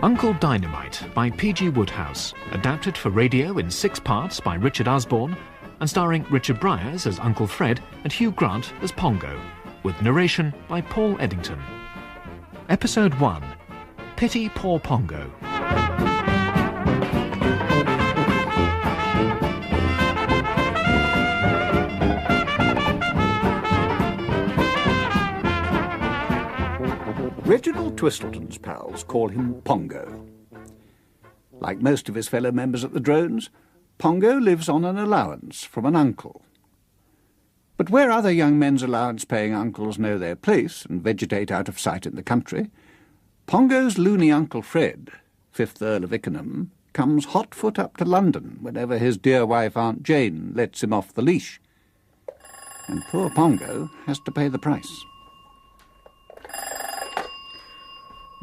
Uncle Dynamite by P.G. Wodehouse, adapted for radio in 6 parts by Richard Osborne, and starring Richard Briers as Uncle Fred and Hugh Grant as Pongo, with narration by Paul Eddington. Episode 1. Pity Poor Pongo. Reginald Twistleton's pals call him Pongo. Like most of his fellow members at the Drones, Pongo lives on an allowance from an uncle. But where other young men's allowance-paying uncles know their place and vegetate out of sight in the country, Pongo's loony Uncle Fred, Fifth Earl of Ickenham, comes hot-foot up to London whenever his dear wife Aunt Jane lets him off the leash. And poor Pongo has to pay the price.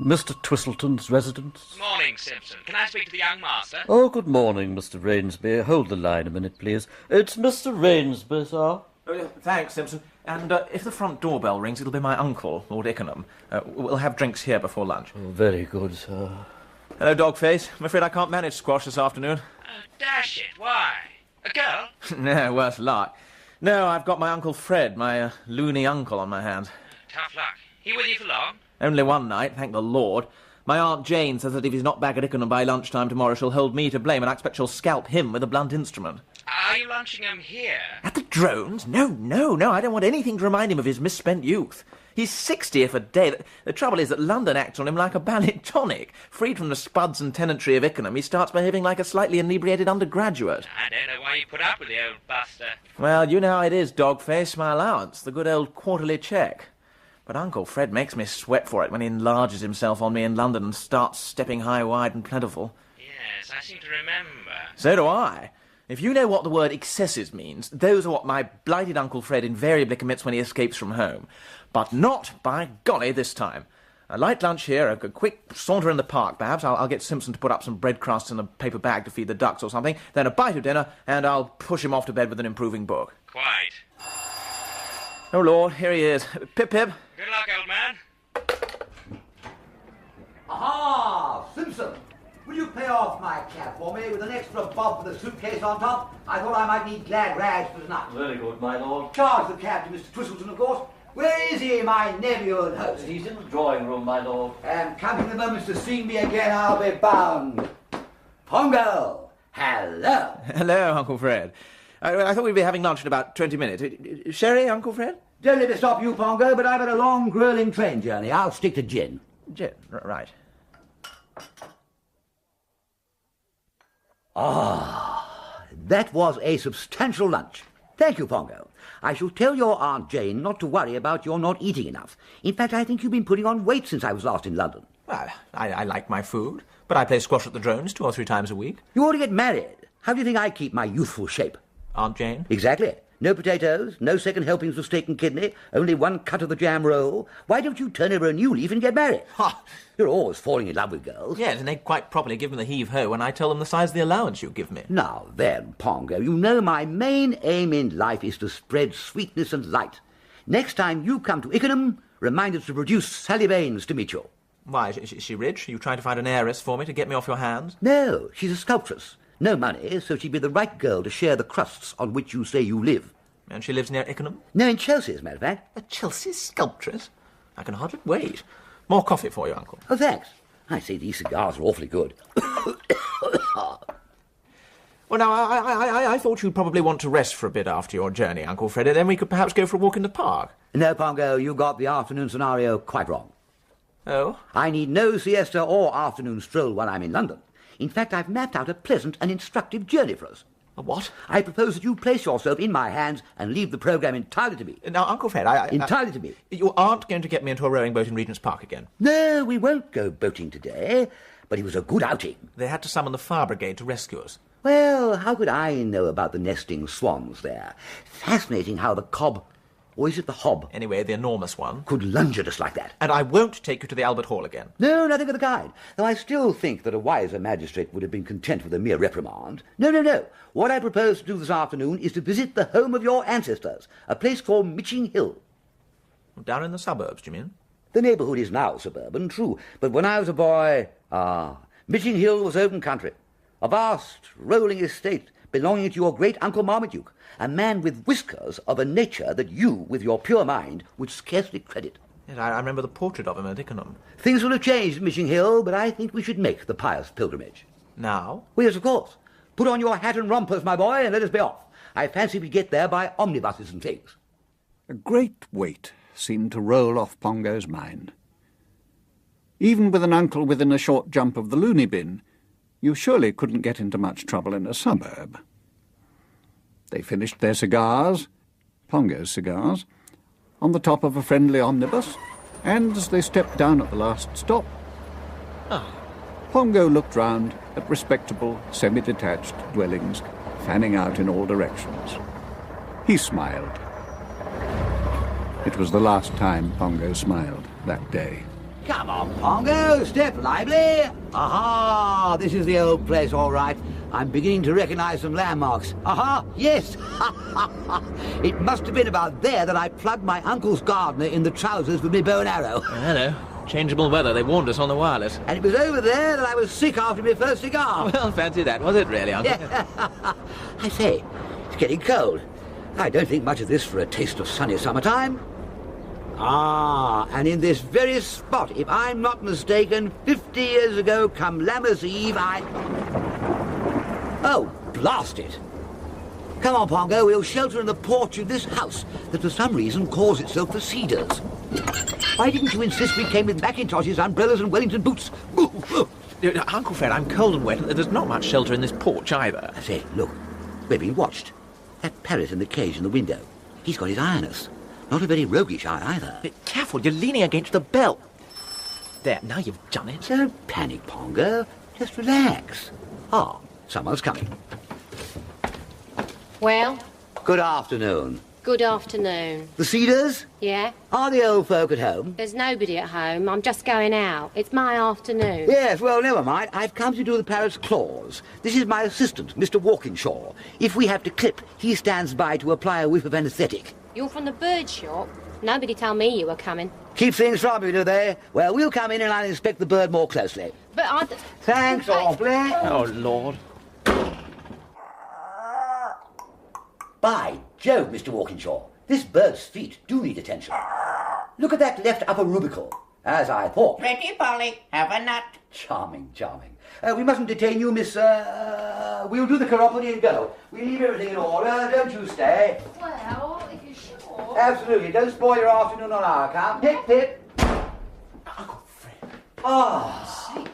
Mr. Twistleton's residence? Morning, Simpson. Can I speak to the young master? Oh, good morning, Mr. Rainsby. Hold the line a minute, please. It's Mr. Rainsby, sir. Thanks, Simpson. And if the front doorbell rings, it'll be my uncle, Lord Ikenham. We'll have drinks here before lunch. Oh, very good, sir. Hello, Dogface. I'm afraid I can't manage squash this afternoon. Oh, dash it, why? A girl? No, worse luck. No, I've got my Uncle Fred, my loony uncle, on my hands. Tough luck. He with you for long? Only one night, thank the Lord. My Aunt Jane says that if he's not back at Ikenham by lunchtime tomorrow, she'll hold me to blame, and I expect she'll scalp him with a blunt instrument. Are you lunching him here? At the Drones? No, I don't want anything to remind him of his misspent youth. He's 60 if a day. The trouble is that London acts on him like a ballet tonic. Freed from the spuds and tenantry of Ikenham, he starts behaving like a slightly inebriated undergraduate. I don't know why you put up with the old buster. Well, you know how it is, Dogface, my allowance, the good old quarterly cheque. But Uncle Fred makes me sweat for it when he enlarges himself on me in London and starts stepping high, wide and plentiful. Yes, I seem to remember. So do I. If you know what the word excesses means, those are what my blighted Uncle Fred invariably commits when he escapes from home. But not, by golly, this time. A light lunch here, a quick saunter in the park, perhaps. I'll get Simpson to put up some bread crusts in a paper bag to feed the ducks or something, then a bite of dinner, and I'll push him off to bed with an improving book. Quite. Oh, Lord, here he is. Pip, Pip. Good luck, old man. Aha! Simpson! Will you pay off my cab for me with an extra bob for the suitcase on top? I thought I might need glad rags for tonight. Very good, my lord. Charge the cab to Mr. Twistleton, of course. Where is he, my nephew and host? He's in the drawing room, my lord. And counting the moments to see me again, I'll be bound. Pongo! Hello! Hello, Uncle Fred. I thought we'd be having lunch in about 20 minutes. Sherry, Uncle Fred? Don't let me stop you, Pongo, but I've had a long, grueling train journey. I'll stick to gin. Gin, right. Ah, that was a substantial lunch. Thank you, Pongo. I shall tell your Aunt Jane not to worry about your not eating enough. In fact, I think you've been putting on weight since I was last in London. Well, I like my food, but I play squash at the Drones 2 or 3 times a week. You ought to get married. How do you think I keep my youthful shape? Aunt Jane? Exactly. No potatoes, no second helpings of steak and kidney, only 1 cut of the jam roll. Why don't you turn over a new leaf and get married? Ha! You're always falling in love with girls. Yes, and they quite properly give me the heave-ho when I tell them the size of the allowance you give me. Now then, Pongo, you know my main aim in life is to spread sweetness and light. Next time you come to Ikenham, remind us to produce Sally Baines to meet you. Why, is she rich? Are you trying to find an heiress for me to get me off your hands? No, she's a sculptress. No money, so she'd be the right girl to share the crusts on which you say you live. And she lives near Ikenham? No, in Chelsea, as a matter of fact. A Chelsea sculptress? I can hardly wait. More coffee for you, Uncle. Oh, thanks. I say these cigars are awfully good. Well, now, I thought you'd probably want to rest for a bit after your journey, Uncle Fred, and then we could perhaps go for a walk in the park. No, Pongo, you got the afternoon scenario quite wrong. Oh? I need no siesta or afternoon stroll while I'm in London. In fact, I've mapped out a pleasant and instructive journey for us. A what? I propose that you place yourself in my hands and leave the programme entirely to me. Now, Uncle Fred, entirely to me. You aren't going to get me into a rowing boat in Regent's Park again? No, we won't go boating today, but it was a good outing. They had to summon the fire brigade to rescue us. Well, how could I know about the nesting swans there? Fascinating how the cob, or is it the hob? Anyway, the enormous one. Could lunge at us like that. And I won't take you to the Albert Hall again. No, nothing of the kind. Though I still think that a wiser magistrate would have been content with a mere reprimand. No. What I propose to do this afternoon is to visit the home of your ancestors, a place called Mitching Hill. Down in the suburbs, do you mean? The neighbourhood is now suburban, true, but when I was a boy, Ah, Mitching Hill was open country, a vast, rolling estate belonging to your great-uncle Marmaduke, a man with whiskers of a nature that you, with your pure mind, would scarcely credit. Yes, I remember the portrait of him at Ikenham. Things will have changed at Mitching Hill, but I think we should make the pious pilgrimage. Now? Well, yes, of course. Put on your hat and rompers, my boy, and let us be off. I fancy we get there by omnibuses and things. A great weight seemed to roll off Pongo's mind. Even with an uncle within a short jump of the loony bin, you surely couldn't get into much trouble in a suburb. They finished their cigars, Pongo's cigars, on the top of a friendly omnibus, and as they stepped down at the last stop, Pongo looked round at respectable, semi-detached dwellings fanning out in all directions. He smiled. It was the last time Pongo smiled that day. Come on, Pongo, step lively. Aha, this is the old place, all right. I'm beginning to recognise some landmarks. Aha, yes. It must have been about there that I plugged my uncle's gardener in the trousers with my bow and arrow. Hello. Changeable weather, they warned us on the wireless. And it was over there that I was sick after my first cigar. Well, fancy that. Was it really, Uncle? Yeah. I say, it's getting cold. I don't think much of this for a taste of sunny summertime. Ah, and in this very spot, if I'm not mistaken, 50 years ago, come Lammas Eve, Oh, blast it. Come on, Pongo, we'll shelter in the porch of this house that for some reason calls itself the Cedars. Why didn't you insist we came with Macintoshes, umbrellas and Wellington boots? Uncle Fred, I'm cold and wet, and there's not much shelter in this porch either. I say, look, we're being watched. That parrot in the cage in the window, he's got his eye on us. Not a very roguish eye either. Careful, you're leaning against the bell. There, now you've done it. Don't panic, Pongo. Just relax. Ah, someone's coming. Well, Good afternoon. good afternoon. The Cedars? Yeah? Are the old folk at home? There's nobody at home. I'm just going out. It's my afternoon. Yes, well, never mind. I've come to do the parrot's claws. This is my assistant, Mr. Walkinshaw. If we have to clip, he stands by to apply a whiff of anaesthetic. You're from the bird shop? Nobody told me you were coming. Keep things from you, do they? Well, we'll come in and I'll inspect the bird more closely. But I... Thanks awfully. Oh, Lord. By Jove, Mr. Walkinshaw, this bird's feet do need attention. Look at that left upper rubicle, as I thought. Pretty Polly, have a nut. Charming, charming. We mustn't detain you, Miss... we'll do the chiropody and go. We leave everything in order. Don't you stay. Well, if you're sure... Absolutely. Don't spoil your afternoon on our account. Pip, pip. Uncle Fred. Ah.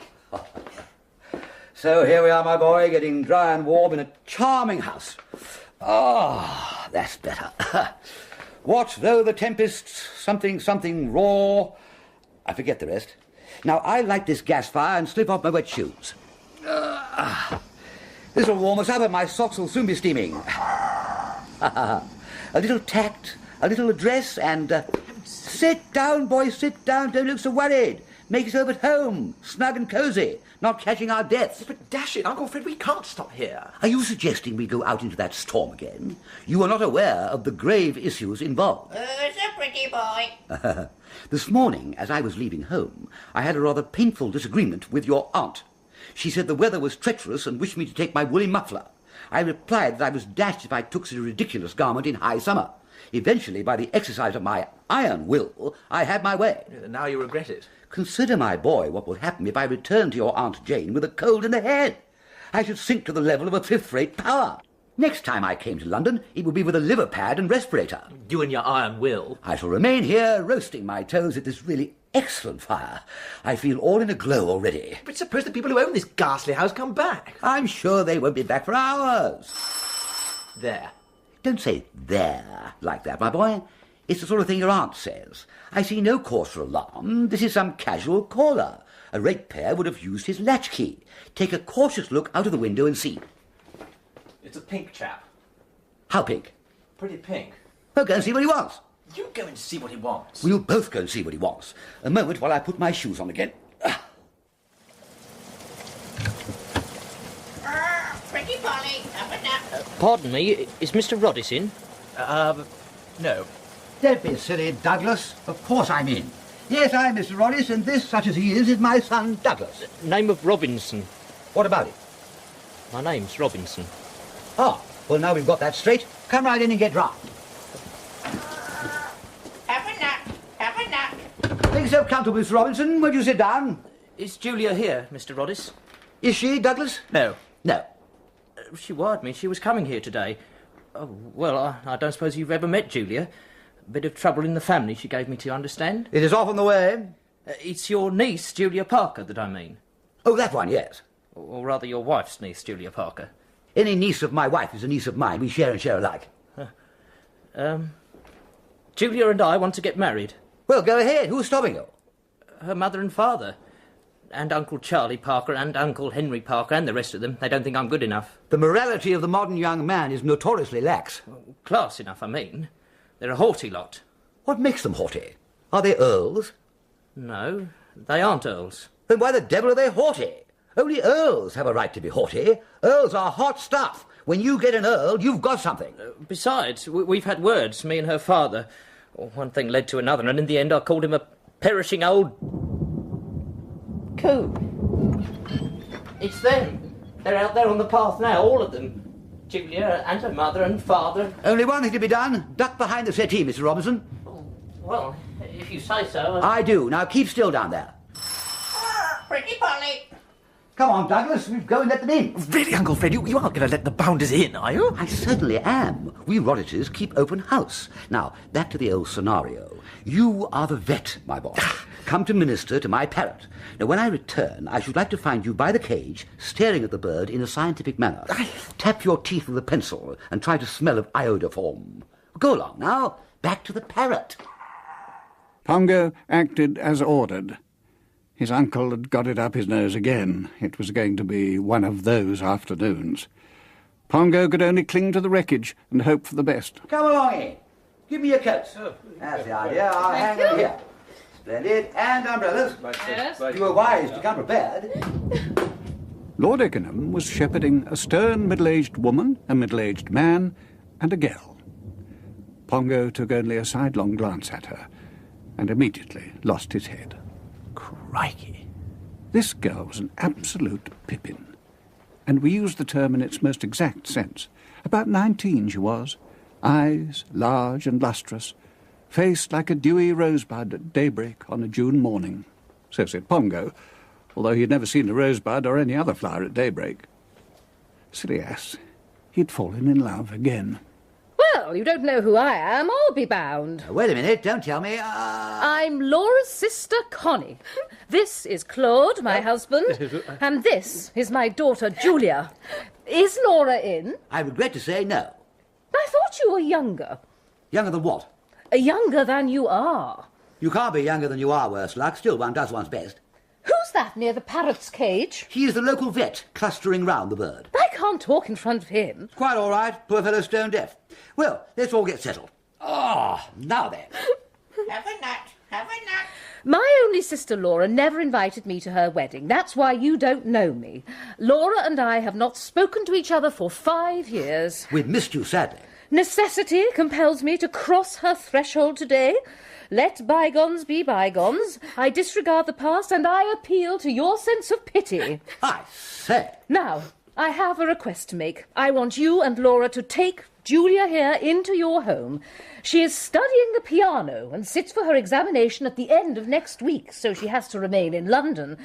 So here we are, my boy, getting dry and warm in a charming house. Ah, that's better. What though the tempests, something raw... I forget the rest. Now, I light this gas fire and slip off my wet shoes. This'll warm us up and my socks will soon be steaming. A little tact, a little address, and... sit down, boy, sit down. Don't look so worried. Make yourself at home, snug and cosy, not catching our deaths. But dash it, Uncle Fred, we can't stop here. Are you suggesting we go out into that storm again? You are not aware of the grave issues involved. Who's a pretty boy? This morning, as I was leaving home, I had a rather painful disagreement with your aunt. She said the weather was treacherous and wished me to take my woolly muffler. I replied that I was dashed if I took such a ridiculous garment in high summer. Eventually, by the exercise of my iron will, I had my way. Now you regret it. Consider, my boy, what will happen if I return to your Aunt Jane with a cold in the head. I should sink to the level of a fifth-rate power. Next time I came to London, it would be with a liver pad and respirator. You and your iron will. I shall remain here, roasting my toes at this really excellent fire. I feel all in a glow already. But suppose the people who own this ghastly house come back. I'm sure they won't be back for hours. There. Don't say there like that, my boy. It's the sort of thing your aunt says. I see no cause for alarm. This is some casual caller. A ratepayer would have used his latchkey. Take a cautious look out of the window and see. It's a pink chap. How pink? Pretty pink. Well, go and see what he wants. You go and see what he wants. We'll both go and see what he wants. A moment while I put my shoes on again. Pretty Polly, have a nut. Pardon me, is Mr. Roddice in? No. Don't be silly, Douglas. Of course I'm in. Yes, I'm Mr. Rollis, and this, such as he is my son, Douglas. Name of Robinson. What about it? My name's Robinson. Ah, well, now we've got that straight. Come right in and get round. Have a nut. Have a nut. Make yourself comfortable, Mr. Robinson. Won't you sit down? Is Julia here, Mr. Roddis? Is she, Douglas? No. No. She wired me she was coming here today. Oh, well, I don't suppose you've ever met Julia. A bit of trouble in the family, she gave me to understand. It is off on the way. It's your niece, Julia Parker, that I mean. Oh, that one, yes. Or rather, your wife's niece, Julia Parker. Any niece of my wife is a niece of mine. We share and share alike. Julia and I want to get married. Well, go ahead. Who's stopping you? Her mother and father. And Uncle Charlie Parker and Uncle Henry Parker and the rest of them. They don't think I'm good enough. The morality of the modern young man is notoriously lax. Class enough, I mean. They're a haughty lot. What makes them haughty? Are they earls? No, they aren't earls. Then why the devil are they haughty? Only earls have a right to be haughty. Earls are hot stuff. When you get an earl, you've got something. Besides, we've had words, me and her father. One thing led to another, and in the end I called him a perishing old... coo. It's them. They're out there on the path now, all of them. Julia and her mother and father. Only one thing to be done. Duck behind the settee, Mr. Robinson. Well, if you say so... I do. Now keep still down there. Pretty Polly. Come on, Douglas. We'll go and let them in. Really, Uncle Fred, you aren't going to let the bounders in, are you? I certainly am. We Rodditors keep open house. Now, back to the old scenario. You are the vet, my boy. Come to minister to my parrot. Now, when I return, I should like to find you by the cage, staring at the bird in a scientific manner. Tap your teeth with a pencil and try to smell of iodoform. Go along now. Back to the parrot. Pongo acted as ordered. His uncle had got it up his nose again. It was going to be one of those afternoons. Pongo could only cling to the wreckage and hope for the best. Come along in. Give me your coats. That's the idea. I'll hang them here. Splendid. And umbrellas. Yes. You were wise to come prepared. Lord Ikenham was shepherding a stern middle-aged woman, a middle-aged man, and a girl. Pongo took only a sidelong glance at her and immediately lost his head. Crikey. This girl was an absolute pippin, and we use the term in its most exact sense. About 19 she was, eyes large and lustrous, face like a dewy rosebud at daybreak on a June morning. So said Pongo, although he had never seen a rosebud or any other flower at daybreak. Silly ass, he'd fallen in love again. Well, you don't know who I am, I'll be bound. Wait a minute, don't tell me. I'm Laura's sister, Connie. This is Claude, my husband, and this is my daughter, Julia. Is Laura in? I regret to say no. I thought you were younger. Younger than what? Younger than you are. You can't be younger than you are, worse luck. Still, one does one's best. Who's that near the parrot's cage? He is the local vet, clustering round the bird. I can't talk in front of him. Quite all right. Poor fellow stone deaf. Well, let's all get settled. Now then. Have a nut. Have a nut. My only sister Laura never invited me to her wedding. That's why you don't know me. Laura and I have not spoken to each other for 5 years. We've missed you, sadly. Necessity compels me to cross her threshold today. Let bygones be bygones. I disregard the past and I appeal to your sense of pity. I say. Now, I have a request to make. I want you and Laura to take Julia here into your home. She is studying the piano and sits for her examination at the end of next week, so she has to remain in London.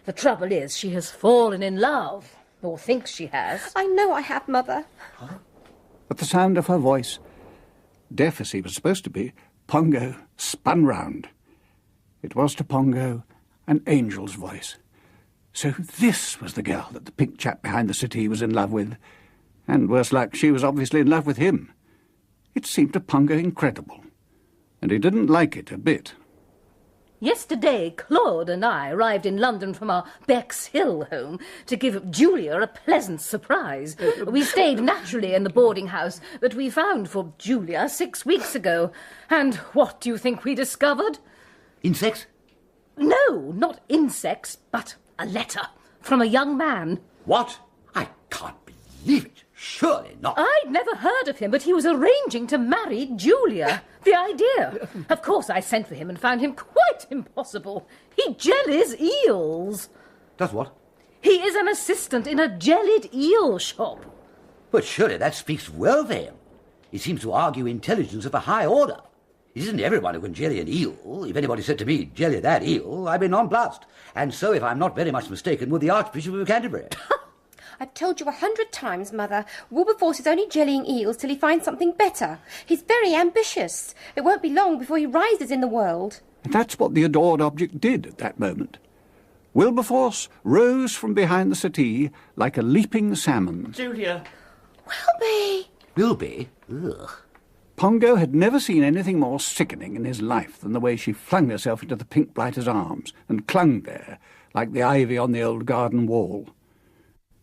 The trouble is she has fallen in love, or thinks she has. I know I have, Mother. At the sound of her voice, deaf as he was supposed to be, Pongo spun round. It was to Pongo an angel's voice. So this was the girl that the pink chap behind the city was in love with. And worse luck, she was obviously in love with him. It seemed to Pongo incredible, and he didn't like it a bit. Yesterday, Claude and I arrived in London from our Bexhill home to give Julia a pleasant surprise. We stayed naturally in the boarding house that we found for Julia 6 weeks ago. And what do you think we discovered? Insects? No, not insects, but a letter from a young man. What? I can't believe it. Surely not. I'd never heard of him, but he was arranging to marry Julia. The idea. Of course, I sent for him and found him quite quite impossible. He jellies eels. Does what? He is an assistant in a jellied eel shop. But surely that speaks well for him. He seems to argue intelligence of a high order. It isn't everyone who can jelly an eel. If anybody said to me, jelly that eel, I'd be nonplussed. And so, if I'm not very much mistaken, with the Archbishop of Canterbury. I've told you 100 times, Mother. Wilberforce is only jellying eels till he finds something better. He's very ambitious. It won't be long before he rises in the world. And that's what the adored object did at that moment. Wilberforce rose from behind the settee like a leaping salmon. Julia. Wilby! Wilby? Ugh. Pongo had never seen anything more sickening in his life than the way she flung herself into the pink blighter's arms and clung there, like the ivy on the old garden wall.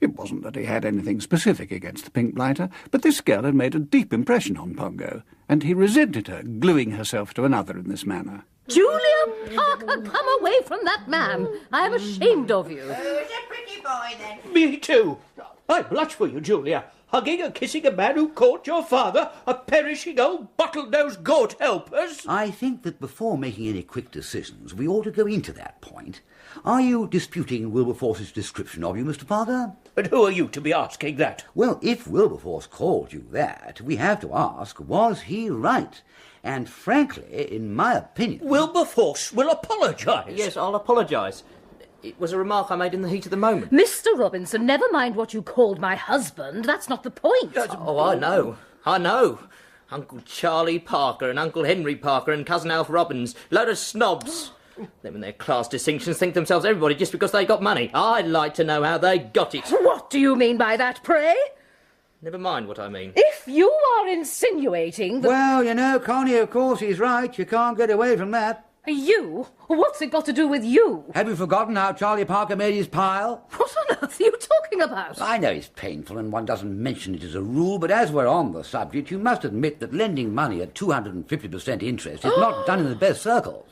It wasn't that he had anything specific against the pink blighter, but this girl had made a deep impression on Pongo, and he resented her gluing herself to another in this manner. Julia Parker, come away from that man. I am ashamed of you. Who's a pretty boy, then? Me too. I blush for you, Julia. Hugging and kissing a man who caught your father, a perishing old bottle-nosed goat helpers. I think that before making any quick decisions, we ought to go into that point. Are you disputing Wilberforce's description of you, Mr. Parker? And who are you to be asking that? Well, if Wilberforce called you that, we have to ask, was he right? And frankly, in my opinion... Wilberforce will apologise. Yes, I'll apologise. It was a remark I made in the heat of the moment. Mr. Robinson, never mind what you called my husband. That's not the point. Oh, I know. Uncle Charlie Parker and Uncle Henry Parker and Cousin Alf Robbins. Load of snobs. Them and their class distinctions think themselves everybody just because they got money. I'd like to know how they got it. What do you mean by that, pray? Never mind what I mean. If you are insinuating that... Well, you know, Connie, of course he's right. You can't get away from that. You? What's it got to do with you? Have you forgotten how Charlie Parker made his pile? What on earth are you talking about? I know it's painful and one doesn't mention it as a rule, but as we're on the subject, you must admit that lending money at 250% interest is not done in the best circles.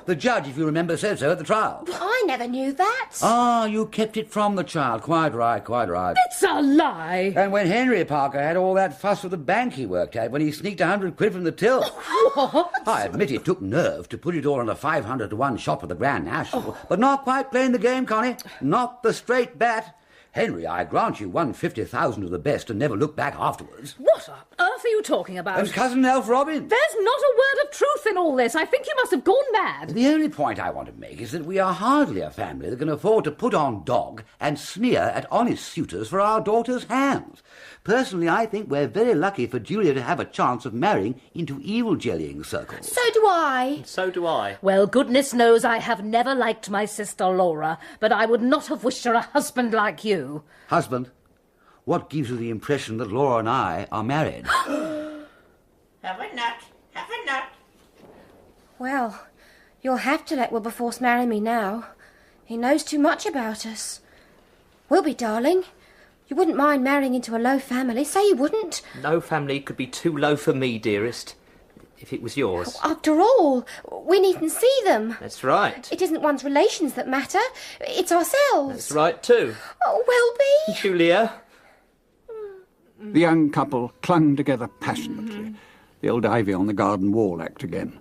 The judge, if you remember, said so at the trial. I never knew that. Ah, you kept it from the child. Quite right, quite right. It's a lie. And when Henry Parker had all that fuss with the bank he worked at, when he sneaked 100 quid from the till. What? I admit it took nerve to put it all on a 500-to-1 shot at the Grand National, but not quite playing the game, Connie. Not the straight bat. Henry, I grant you, won 50,000 of the best and never looked back afterwards. What on earth are you talking about? And Cousin Alf Robbins. There's not a word of truth in all this. I think you must have gone mad. The only point I want to make is that we are hardly a family that can afford to put on dog and sneer at honest suitors for our daughters' hands. Personally, I think we're very lucky for Julia to have a chance of marrying into evil jellying circles. So do I. So do I. Well, goodness knows I have never liked my sister Laura, but I would not have wished her a husband like you. Husband? What gives you the impression that Laura and I are married? Have a nut. Have a nut. Well, you'll have to let Wilberforce marry me now. He knows too much about us. Wilby, darling, you wouldn't mind marrying into a low family. Say you wouldn't. No family could be too low for me, dearest. If it was yours. After all, we needn't see them. That's right. It isn't one's relations that matter. It's ourselves. That's right, too. Oh, Wilby. Julia. The young couple clung together passionately. The old ivy on the garden wall act again.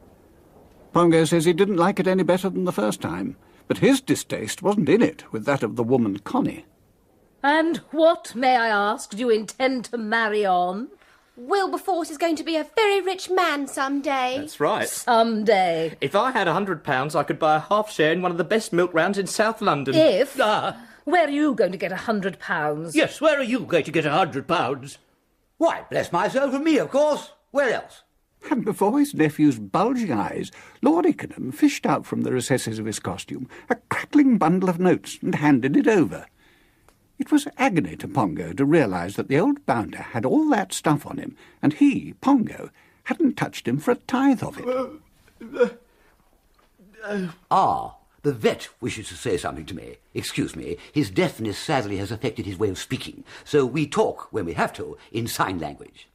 Pongo says he didn't like it any better than the first time, but his distaste wasn't in it with that of the woman Connie. And what, may I ask, do you intend to marry on? Wilberforce is going to be a very rich man someday. That's right. Someday. If I had £100, I could buy a half share in one of the best milk rounds in South London. If? Where are you going to get £100? Yes, where are you going to get £100? Why, bless my soul, from me, of course. Where else? And before his nephew's bulging eyes, Lord Ikenham fished out from the recesses of his costume a crackling bundle of notes and handed it over. It was agony to Pongo to realise that the old bounder had all that stuff on him, and he, Pongo, hadn't touched him for a tithe of it. The vet wishes to say something to me. Excuse me, his deafness sadly has affected his way of speaking, so we talk, when we have to, in sign language.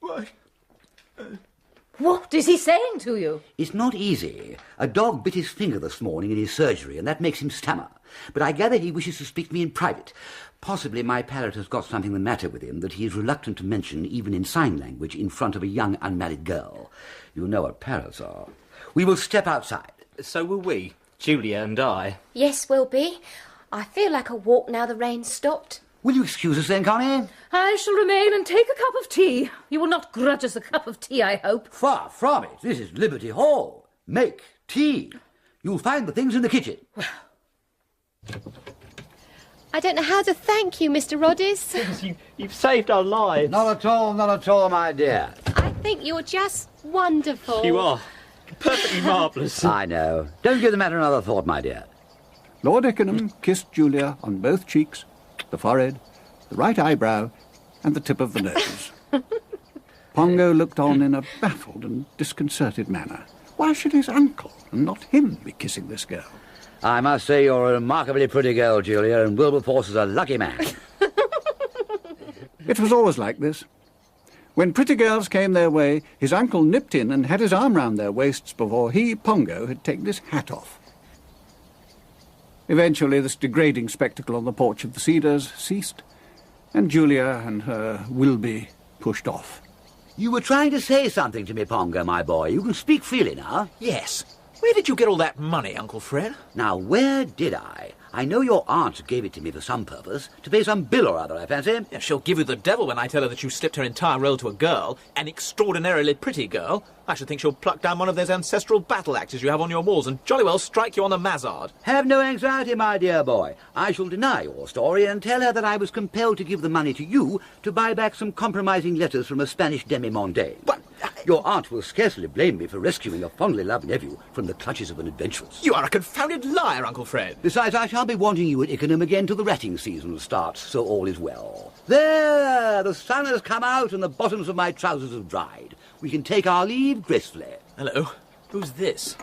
What is he saying to you? It's not easy. A dog bit his finger this morning in his surgery, and that makes him stammer. But I gather he wishes to speak to me in private. Possibly my parrot has got something the matter with him that he is reluctant to mention, even in sign language, in front of a young unmarried girl. You know what parrots are. We will step outside. So will we. Julia and I. Yes, will be. I feel like a walk now the rain's stopped. Will you excuse us then, Connie? I shall remain and take a cup of tea. You will not grudge us a cup of tea, I hope. Far from it. This is Liberty Hall. Make tea. You'll find the things in the kitchen. I don't know how to thank you, Mr. Roddies. You've saved our lives. Not at all, my dear. I think you're just wonderful. You are. Perfectly marvellous. I know. Don't give the matter another thought, my dear. Lord Ikenham kissed Julia on both cheeks, the forehead, the right eyebrow, and the tip of the nose. Pongo looked on in a baffled and disconcerted manner. Why should his uncle and not him be kissing this girl? I must say you're a remarkably pretty girl, Julia, and Wilberforce is a lucky man. It was always like this. When pretty girls came their way, his uncle nipped in and had his arm round their waists before he, Pongo, had taken his hat off. Eventually, this degrading spectacle on the porch of the Cedars ceased, and Julia and her Wilby pushed off. You were trying to say something to me, Pongo, my boy. You can speak freely now. Yes. Where did you get all that money, Uncle Fred? Now, where did I? I know your aunt gave it to me for some purpose, to pay some bill or other, I fancy. Yeah, she'll give you the devil when I tell her that you slipped her entire role to a girl, an extraordinarily pretty girl. I should think she'll pluck down one of those ancestral battle axes you have on your walls and jolly well strike you on the mazzard. Have no anxiety, my dear boy. I shall deny your story and tell her that I was compelled to give the money to you to buy back some compromising letters from a Spanish demi-mondaine. But your aunt will scarcely blame me for rescuing a fondly loved nephew from the clutches of an adventuress. You are a confounded liar, Uncle Fred. Besides, I shan't be wanting you at Ikenham again till the ratting season starts, so all is well. There! The sun has come out and the bottoms of my trousers have dried. We can take our leave gracefully. Hello. Who's this?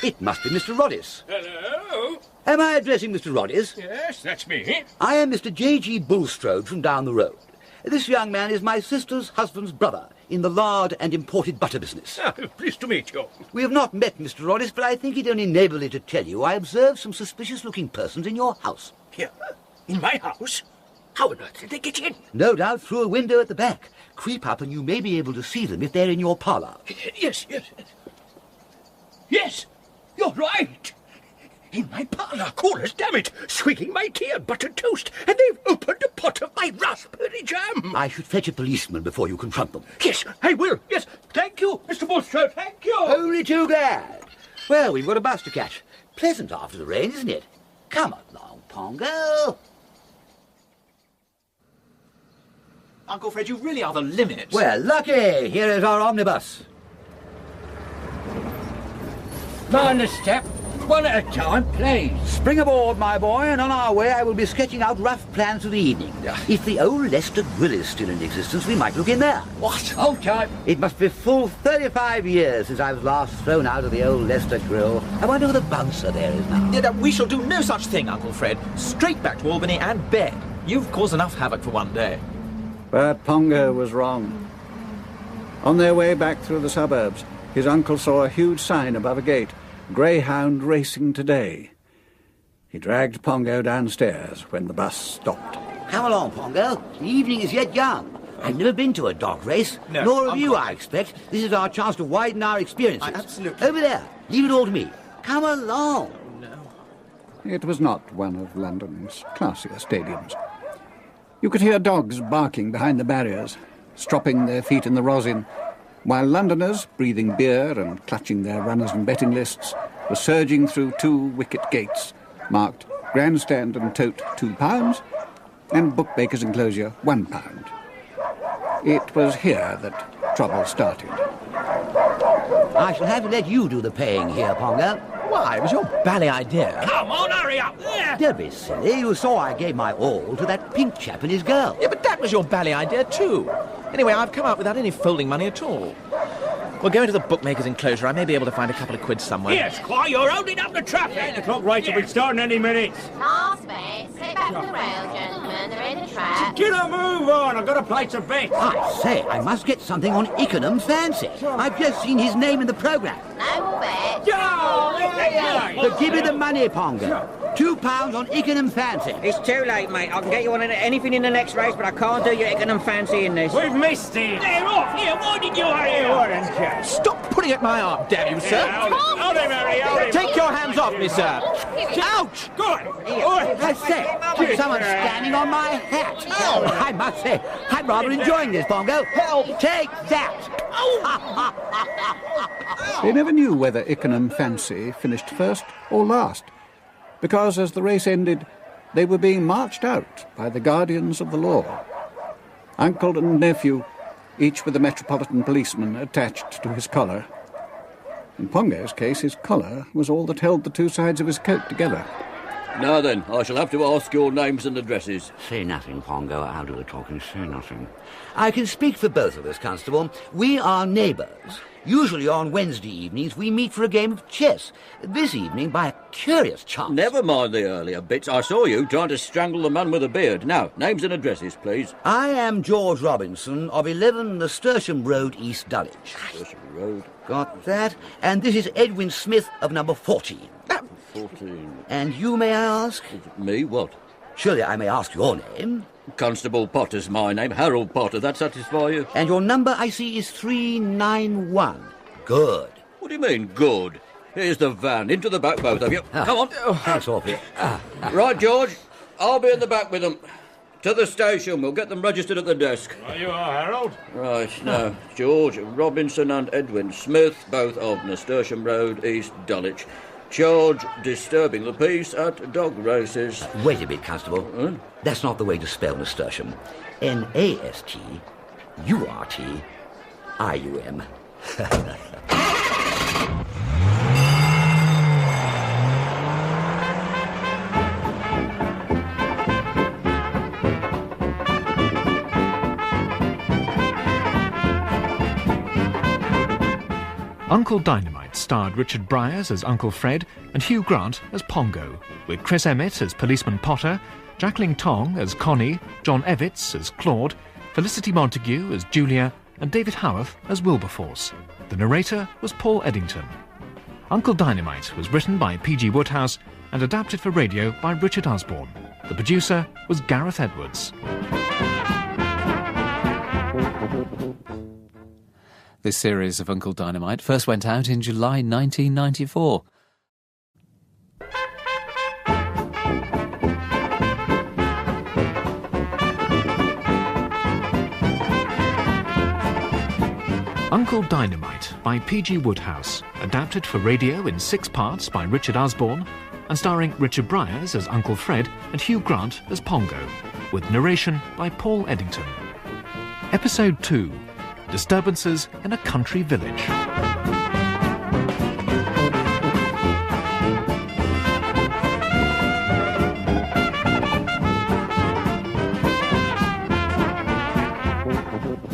It must be Mr. Roddies. Hello? Am I addressing Mr. Roddies? Yes, that's me. I am Mr. J.G. Bulstrode from down the road. This young man is my sister's husband's brother in the lard and imported butter business. Oh, pleased to meet you. We have not met, Mr. Roddies, but I think it only neighbourly to tell you I observed some suspicious-looking persons in your house. Here? In my house? How on earth did they get in? No doubt through a window at the back. Creep up and you may be able to see them if they're in your parlour. Yes. Yes, you're right. In my parlour, cool as damn it, swigging my tea and buttered toast, and they've opened a pot of my raspberry jam. I should fetch a policeman before you confront them. Yes, I will. Yes, thank you, Mr. Bulstrode, thank you. Only too glad. Well, we've got a bus to catch. Pleasant after the rain, isn't it? Come along, Pongo. Uncle Fred, you really are the limit. Well, lucky. Here is our omnibus. Mind the step. One at a time, please. Spring aboard, my boy, and on our way I will be sketching out rough plans for the evening. If the old Leicester Grill is still in existence, we might look in there. What? Hold tight. It must be full 35 years since I was last thrown out of the old Leicester Grill. I wonder who the bouncer there is now. Yeah, we shall do no such thing, Uncle Fred. Straight back to Albany and bed. You've caused enough havoc for one day. But Pongo was wrong. On their way back through the suburbs, his uncle saw a huge sign above a gate, "Greyhound Racing Today." He dragged Pongo downstairs when the bus stopped. Come along, Pongo. The evening is yet young. I've never been to a dog race. No, nor have Uncle. you, I expect. This is our chance to widen our experiences. Absolutely. Over there. Leave it all to me. Come along. It was not one of London's classier stadiums. You could hear dogs barking behind the barriers, stropping their feet in the rosin, while Londoners, breathing beer and clutching their runners and betting lists, were surging through 2 wicket gates, marked grandstand and tote £2 and bookmaker's enclosure £1. It was here that trouble started. I shall have to let you do the paying here, Pongo. Why? It was your bally idea. Come on, hurry up. Don't be silly. You saw I gave my all to that pink chap and his girl. Yeah, but that was your bally idea too. Anyway, I've come out without any folding money at all. We'll go into the bookmaker's enclosure. I may be able to find a couple of quid somewhere. Yes, Squire, you're holding up the traffic. 8 o'clock race will be starting any minute. Last bet. Sit back from the rail, gentlemen. They're in the trap. Get a move on. I've got to place a bet. I say, I must get something on Ikenham Fancy. I've just seen his name in the programme. No more bets. But give me the money, Pongo. £2 on Ikenham Fancy. It's too late, mate. I can get you on anything in the next race, but I can't do your Ikenham Fancy in this. We've missed it. They're off. Here, winding You are here. Stop pulling at my arm, damn you, sir! Hold him, Harry, hold him. Take your hands off me, sir! Ouch! Go on. I say, someone's standing on my hat. I must say, I'm rather enjoying this, Pongo. Help! Take that! They never knew whether Ikenham Fancy finished first or last, because as the race ended, they were being marched out by the guardians of the law. Uncle and nephew, each with a metropolitan policeman attached to his collar. In Pongo's case, his collar was all that held the two sides of his coat together. Now then, I shall have to ask your names and addresses. Say nothing, Pongo. I'll do the talking. Say nothing. I can speak for both of us, Constable. We are neighbours. Usually on Wednesday evenings we meet for a game of chess. This evening, by a curious chance... Never mind the earlier bits. I saw you trying to strangle the man with a beard. Now, names and addresses, please. I am George Robinson of 11 Nasturtium Road, East Dulwich. Nasturtium Road. Got that? And this is Edwin Smith of number 14. 14. And you, may I ask? Me, what? Surely I may ask your name. Constable Potter's my name. Harold Potter. That satisfy you? And your number, I see, is 391. Good. What do you mean, good? Here's the van. Into the back, both of you. Come on. Thanks awfully. Right, George. I'll be in the back with them. To the station. We'll get them registered at the desk. Well, you are, Harold. Right, now, George Robinson and Edwin Smith, both of Nasturtium Road, East Dulwich. Charge disturbing the peace at dog races. Wait a bit, Constable. That's not the way to spell nasturtium. N-A-S-T-U-R-T-I-U-M. Uncle Dynamite starred Richard Briers as Uncle Fred and Hugh Grant as Pongo, with Chris Emmett as Policeman Potter, Jacqueline Tong as Connie, John Evitts as Claude, Felicity Montague as Julia, and David Howarth as Wilberforce. The narrator was Paul Eddington. Uncle Dynamite was written by P.G. Wodehouse and adapted for radio by Richard Osborne. The producer was Gareth Edwards. This series of Uncle Dynamite first went out in July 1994. Uncle Dynamite by P.G. Wodehouse, adapted for radio in 6 parts by Richard Osborne, and starring Richard Briers as Uncle Fred and Hugh Grant as Pongo, with narration by Paul Eddington. Episode 2. Disturbances in a country village.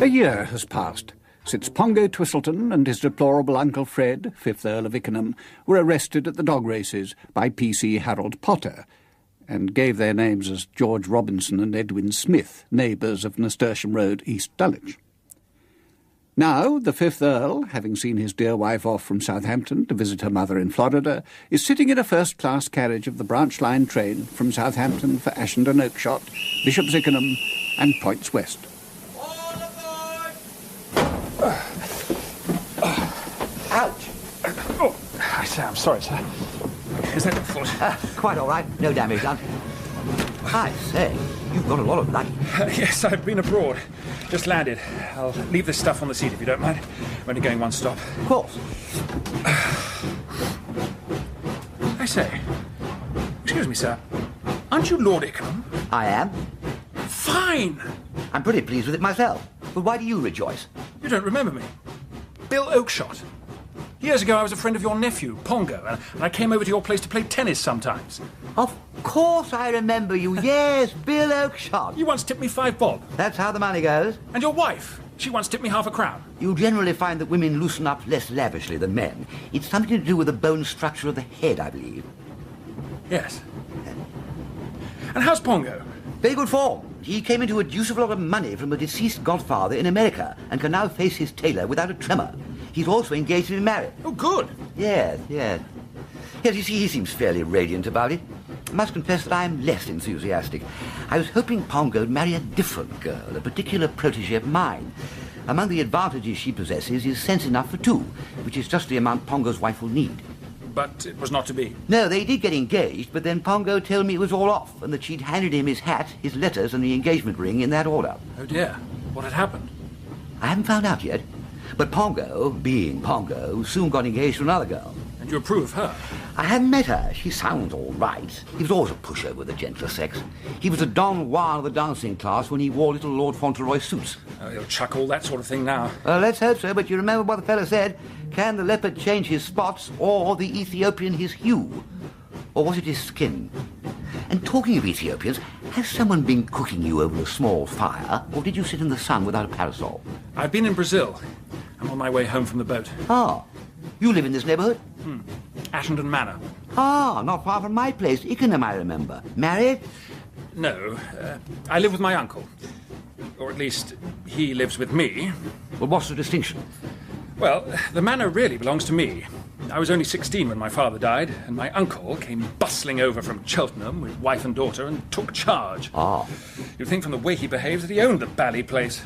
A year has passed since Pongo Twistleton and his deplorable Uncle Fred, Fifth Earl of Ickenham, were arrested at the dog races by P.C. Harold Potter, and gave their names as George Robinson and Edwin Smith, neighbours of Nasturtium Road, East Dulwich. Now, the Fifth Earl, having seen his dear wife off from Southampton to visit her mother in Florida, is sitting in a first-class carriage of the branch line train from Southampton for Ashendon, Oakshott, Bishop's Ikenham and Points West. Ouch! Oh, I say, I'm sorry, sir. Is that your fault? Quite all right. No damage done. I say, you've got a lot of luck. Yes, I've been abroad. Just landed. I'll leave this stuff on the seat if you don't mind. I'm only going one stop. Of course. I say, excuse me, sir. Aren't you Lord Ickenham? I am. Fine! I'm pretty pleased with it myself. But why do you rejoice? You don't remember me. Bill Oakshott. Years ago, I was a friend of your nephew, Pongo, and I came over to your place to play tennis sometimes. Of course I remember you. Yes, Bill Oakshott. You once tipped me 5 bob. That's how the money goes. And your wife? She once tipped me half a crown. You generally find that women loosen up less lavishly than men. It's something to do with the bone structure of the head, I believe. Yes. And how's Pongo? Very good form. He came into a deuce of a lot of money from a deceased godfather in America and can now face his tailor without a tremor. He's also engaged to be married. Oh, good. Yes. Yes, you see, he seems fairly radiant about it. I must confess that I am less enthusiastic. I was hoping Pongo would marry a different girl, a particular protégé of mine. Among the advantages she possesses is sense enough for two, which is just the amount Pongo's wife will need. But it was not to be. No, they did get engaged, but then Pongo told me it was all off, and that she'd handed him his hat, his letters, and the engagement ring in that order. Oh dear, what had happened? I haven't found out yet, but Pongo, being Pongo, soon got engaged to another girl. And you approve of her? I haven't met her. She sounds all right. He was always a pusher with the gentler sex. He was a Don Juan of the dancing class when he wore little Lord Fauntleroy suits. Oh, he'll chuck all that sort of thing now. Let's hope so, but you remember what the fellow said? Can the leopard change his spots, or the Ethiopian his hue? Or was it his skin? And talking of Ethiopians, has someone been cooking you over a small fire, or did you sit in the sun without a parasol? I've been in Brazil. I'm on my way home from the boat. Ah, you live in this neighbourhood? Ashendon Manor. Ah, not far from my place, Ikenham, I remember. Married? No, I live with my uncle. Or at least, he lives with me. Well, what's the distinction? Well, the manor really belongs to me. I was only 16 when my father died, and my uncle came bustling over from Cheltenham with wife and daughter and took charge. Ah. You'd think from the way he behaves that he owned the bally place.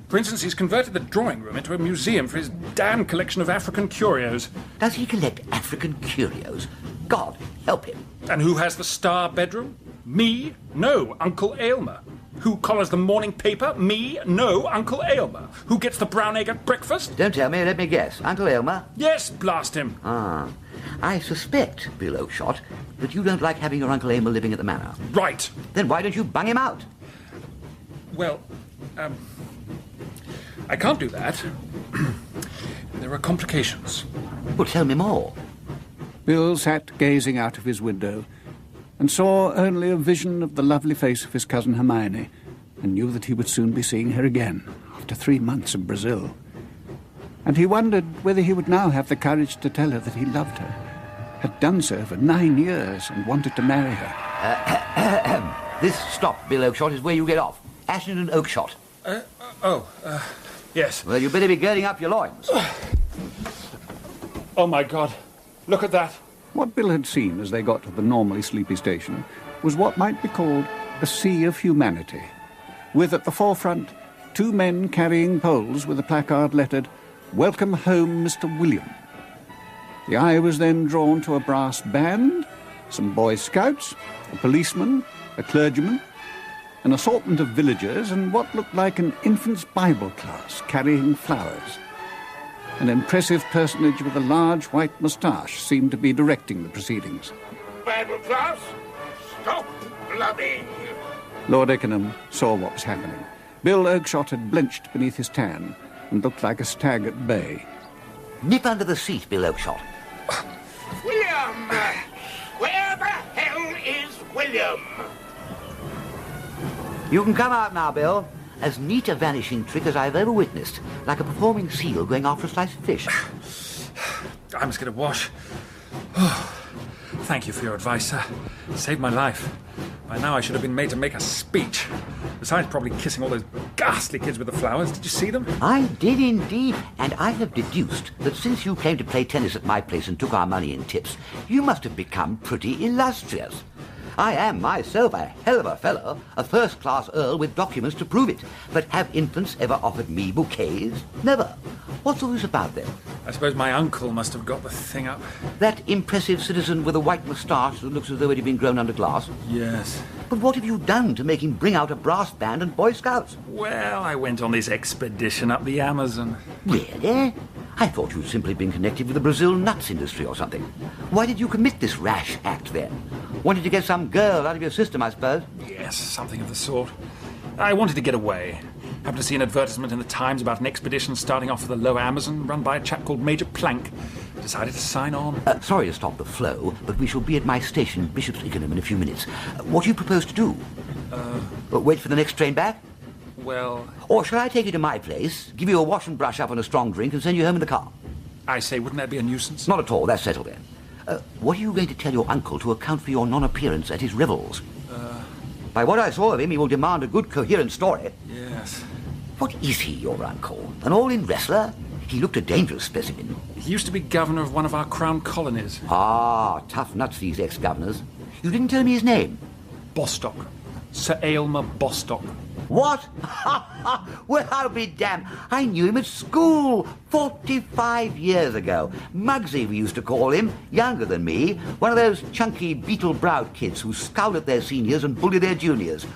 For instance, he's converted the drawing room into a museum for his damn collection of African curios. Does he collect African curios? God help him. And who has the star bedroom? Me? No, Uncle Aylmer. Who collars the morning paper? Me? No, Uncle Aylmer. Who gets the brown egg at breakfast? Don't tell me, let me guess. Uncle Aylmer? Yes, blast him. Ah. I suspect, Bill Oakshott, that you don't like having your Uncle Aylmer living at the manor. Right. Then why don't you bung him out? Well, I can't do that. There are complications. Well, tell me more. Bill sat gazing out of his window and saw only a vision of the lovely face of his cousin Hermione, and knew that he would soon be seeing her again, after 3 months in Brazil. And he wondered whether he would now have the courage to tell her that he loved her, had done so for 9 years, and wanted to marry her. This stop, Bill Oakshott, is where you get off. Ashendon Oakshott. Yes. Well, you better be girding up your loins. Oh, my God. Look at that. What Bill had seen as they got to the normally sleepy station was what might be called a sea of humanity, with at the forefront 2 men carrying poles with a placard lettered, "Welcome home, Mr. William." The eye was then drawn to a brass band, some Boy Scouts, a policeman, a clergyman, an assortment of villagers, and what looked like an infant's Bible class carrying flowers. An impressive personage with a large white moustache seemed to be directing the proceedings. Bible class, stop blubbing. Lord Ikenham saw what was happening. Bill Oakshott had blenched beneath his tan and looked like a stag at bay. Nip under the seat, Bill Oakshott. William! Where the hell is William? You can come out now, Bill. As neat a vanishing trick as I've ever witnessed, like a performing seal going after a slice of fish. I must get a wash. Oh, thank you for your advice, sir. Saved my life. By now I should have been made to make a speech. Besides probably kissing all those ghastly kids with the flowers. Did you see them? I did indeed, and I have deduced that since you came to play tennis at my place and took our money in tips, you must have become pretty illustrious. I am myself a hell of a fellow, a first-class earl with documents to prove it. But have infants ever offered me bouquets? Never. What's all this about, then? I suppose my uncle must have got the thing up. That impressive citizen with a white moustache that looks as though it had been grown under glass? Yes. But what have you done to make him bring out a brass band and Boy Scouts? Well, I went on this expedition up the Amazon. Really? I thought you'd simply been connected with the Brazil nuts industry or something. Why did you commit this rash act, then? Wanted to get some girl out of your system, I suppose? Yes, something of the sort. I wanted to get away. Happened to see an advertisement in the Times about an expedition starting off for the lower Amazon, run by a chap called Major Plank. Decided to sign on. Sorry to stop the flow, but we shall be at my station, Bishop's Ikenham, in a few minutes. What do you propose to do? Wait for the next train back? Well... Or shall I take you to my place, give you a wash and brush up on a strong drink, and send you home in the car? I say, wouldn't that be a nuisance? Not at all. That's settled then. What are you going to tell your uncle to account for your non-appearance at his revolves? By what I saw of him, he will demand a good, coherent story. Yes. What is he, your uncle? An all-in wrestler? He looked a dangerous specimen. He used to be governor of one of our crown colonies. Ah, tough nuts, these ex-governors. You didn't tell me his name. Bostock. Sir Aylmer Bostock. What? Well, I'll be damned. I knew him at school 45 years ago. Muggsy, we used to call him, younger than me. One of those chunky, beetle-browed kids who scowl at their seniors and bully their juniors.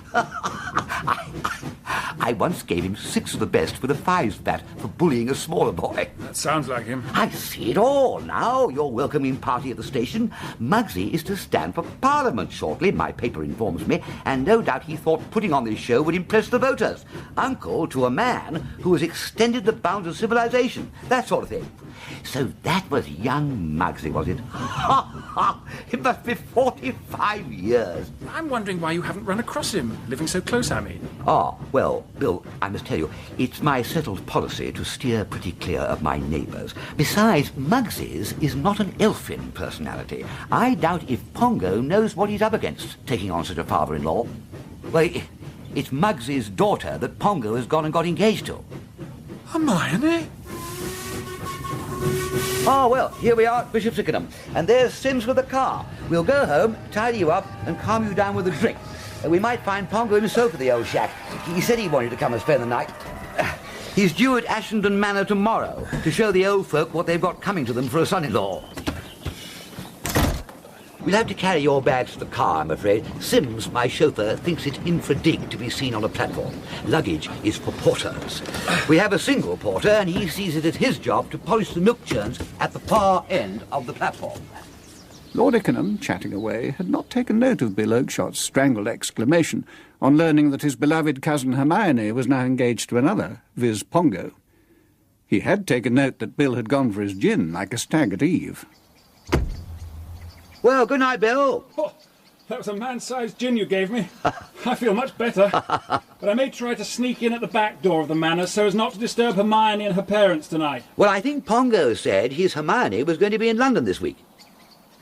I once gave him 6 of the best with a 5s bat for bullying a smaller boy. That sounds like him. I see it all now. Your welcoming party at the station. Muggsy is to stand for Parliament shortly, my paper informs me, and no doubt he thought putting on this show would impress the voters. Uncle to a man who has extended the bounds of civilization. That sort of thing. So that was young Muggsy, was it? It must be 45 years. I'm wondering why you haven't run across him, living so close, I mean. Ah, well, Bill, I must tell you, it's my settled policy to steer pretty clear of my neighbours. Besides, Muggsy's is not an elfin personality. I doubt if Pongo knows what he's up against, taking on such a father-in-law. Well, it's Muggsy's daughter that Pongo has gone and got engaged to. Hermione? Oh, well, here we are at Bishop's Ikenham, and there's Sims with the car. We'll go home, tidy you up, and calm you down with a drink. We might find Pongo himself at the old shack. He said he wanted to come and spend the night. He's due at Ashendon Manor tomorrow to show the old folk what they've got coming to them for a son-in-law. We'll have to carry your bags to the car, I'm afraid. Sims, my chauffeur, thinks it infra-dig to be seen on a platform. Luggage is for porters. We have a single porter, and he sees it as his job to polish the milk churns at the far end of the platform. Lord Ikenham, chatting away, had not taken note of Bill Oakeshot's strangled exclamation on learning that his beloved cousin Hermione was now engaged to another, viz. Pongo. He had taken note that Bill had gone for his gin like a stag at eve. Well, good night, Bill. Oh, that was a man-sized gin you gave me. I feel much better. But I may try to sneak in at the back door of the manor so as not to disturb Hermione and her parents tonight. Well, I think Pongo said his Hermione was going to be in London this week.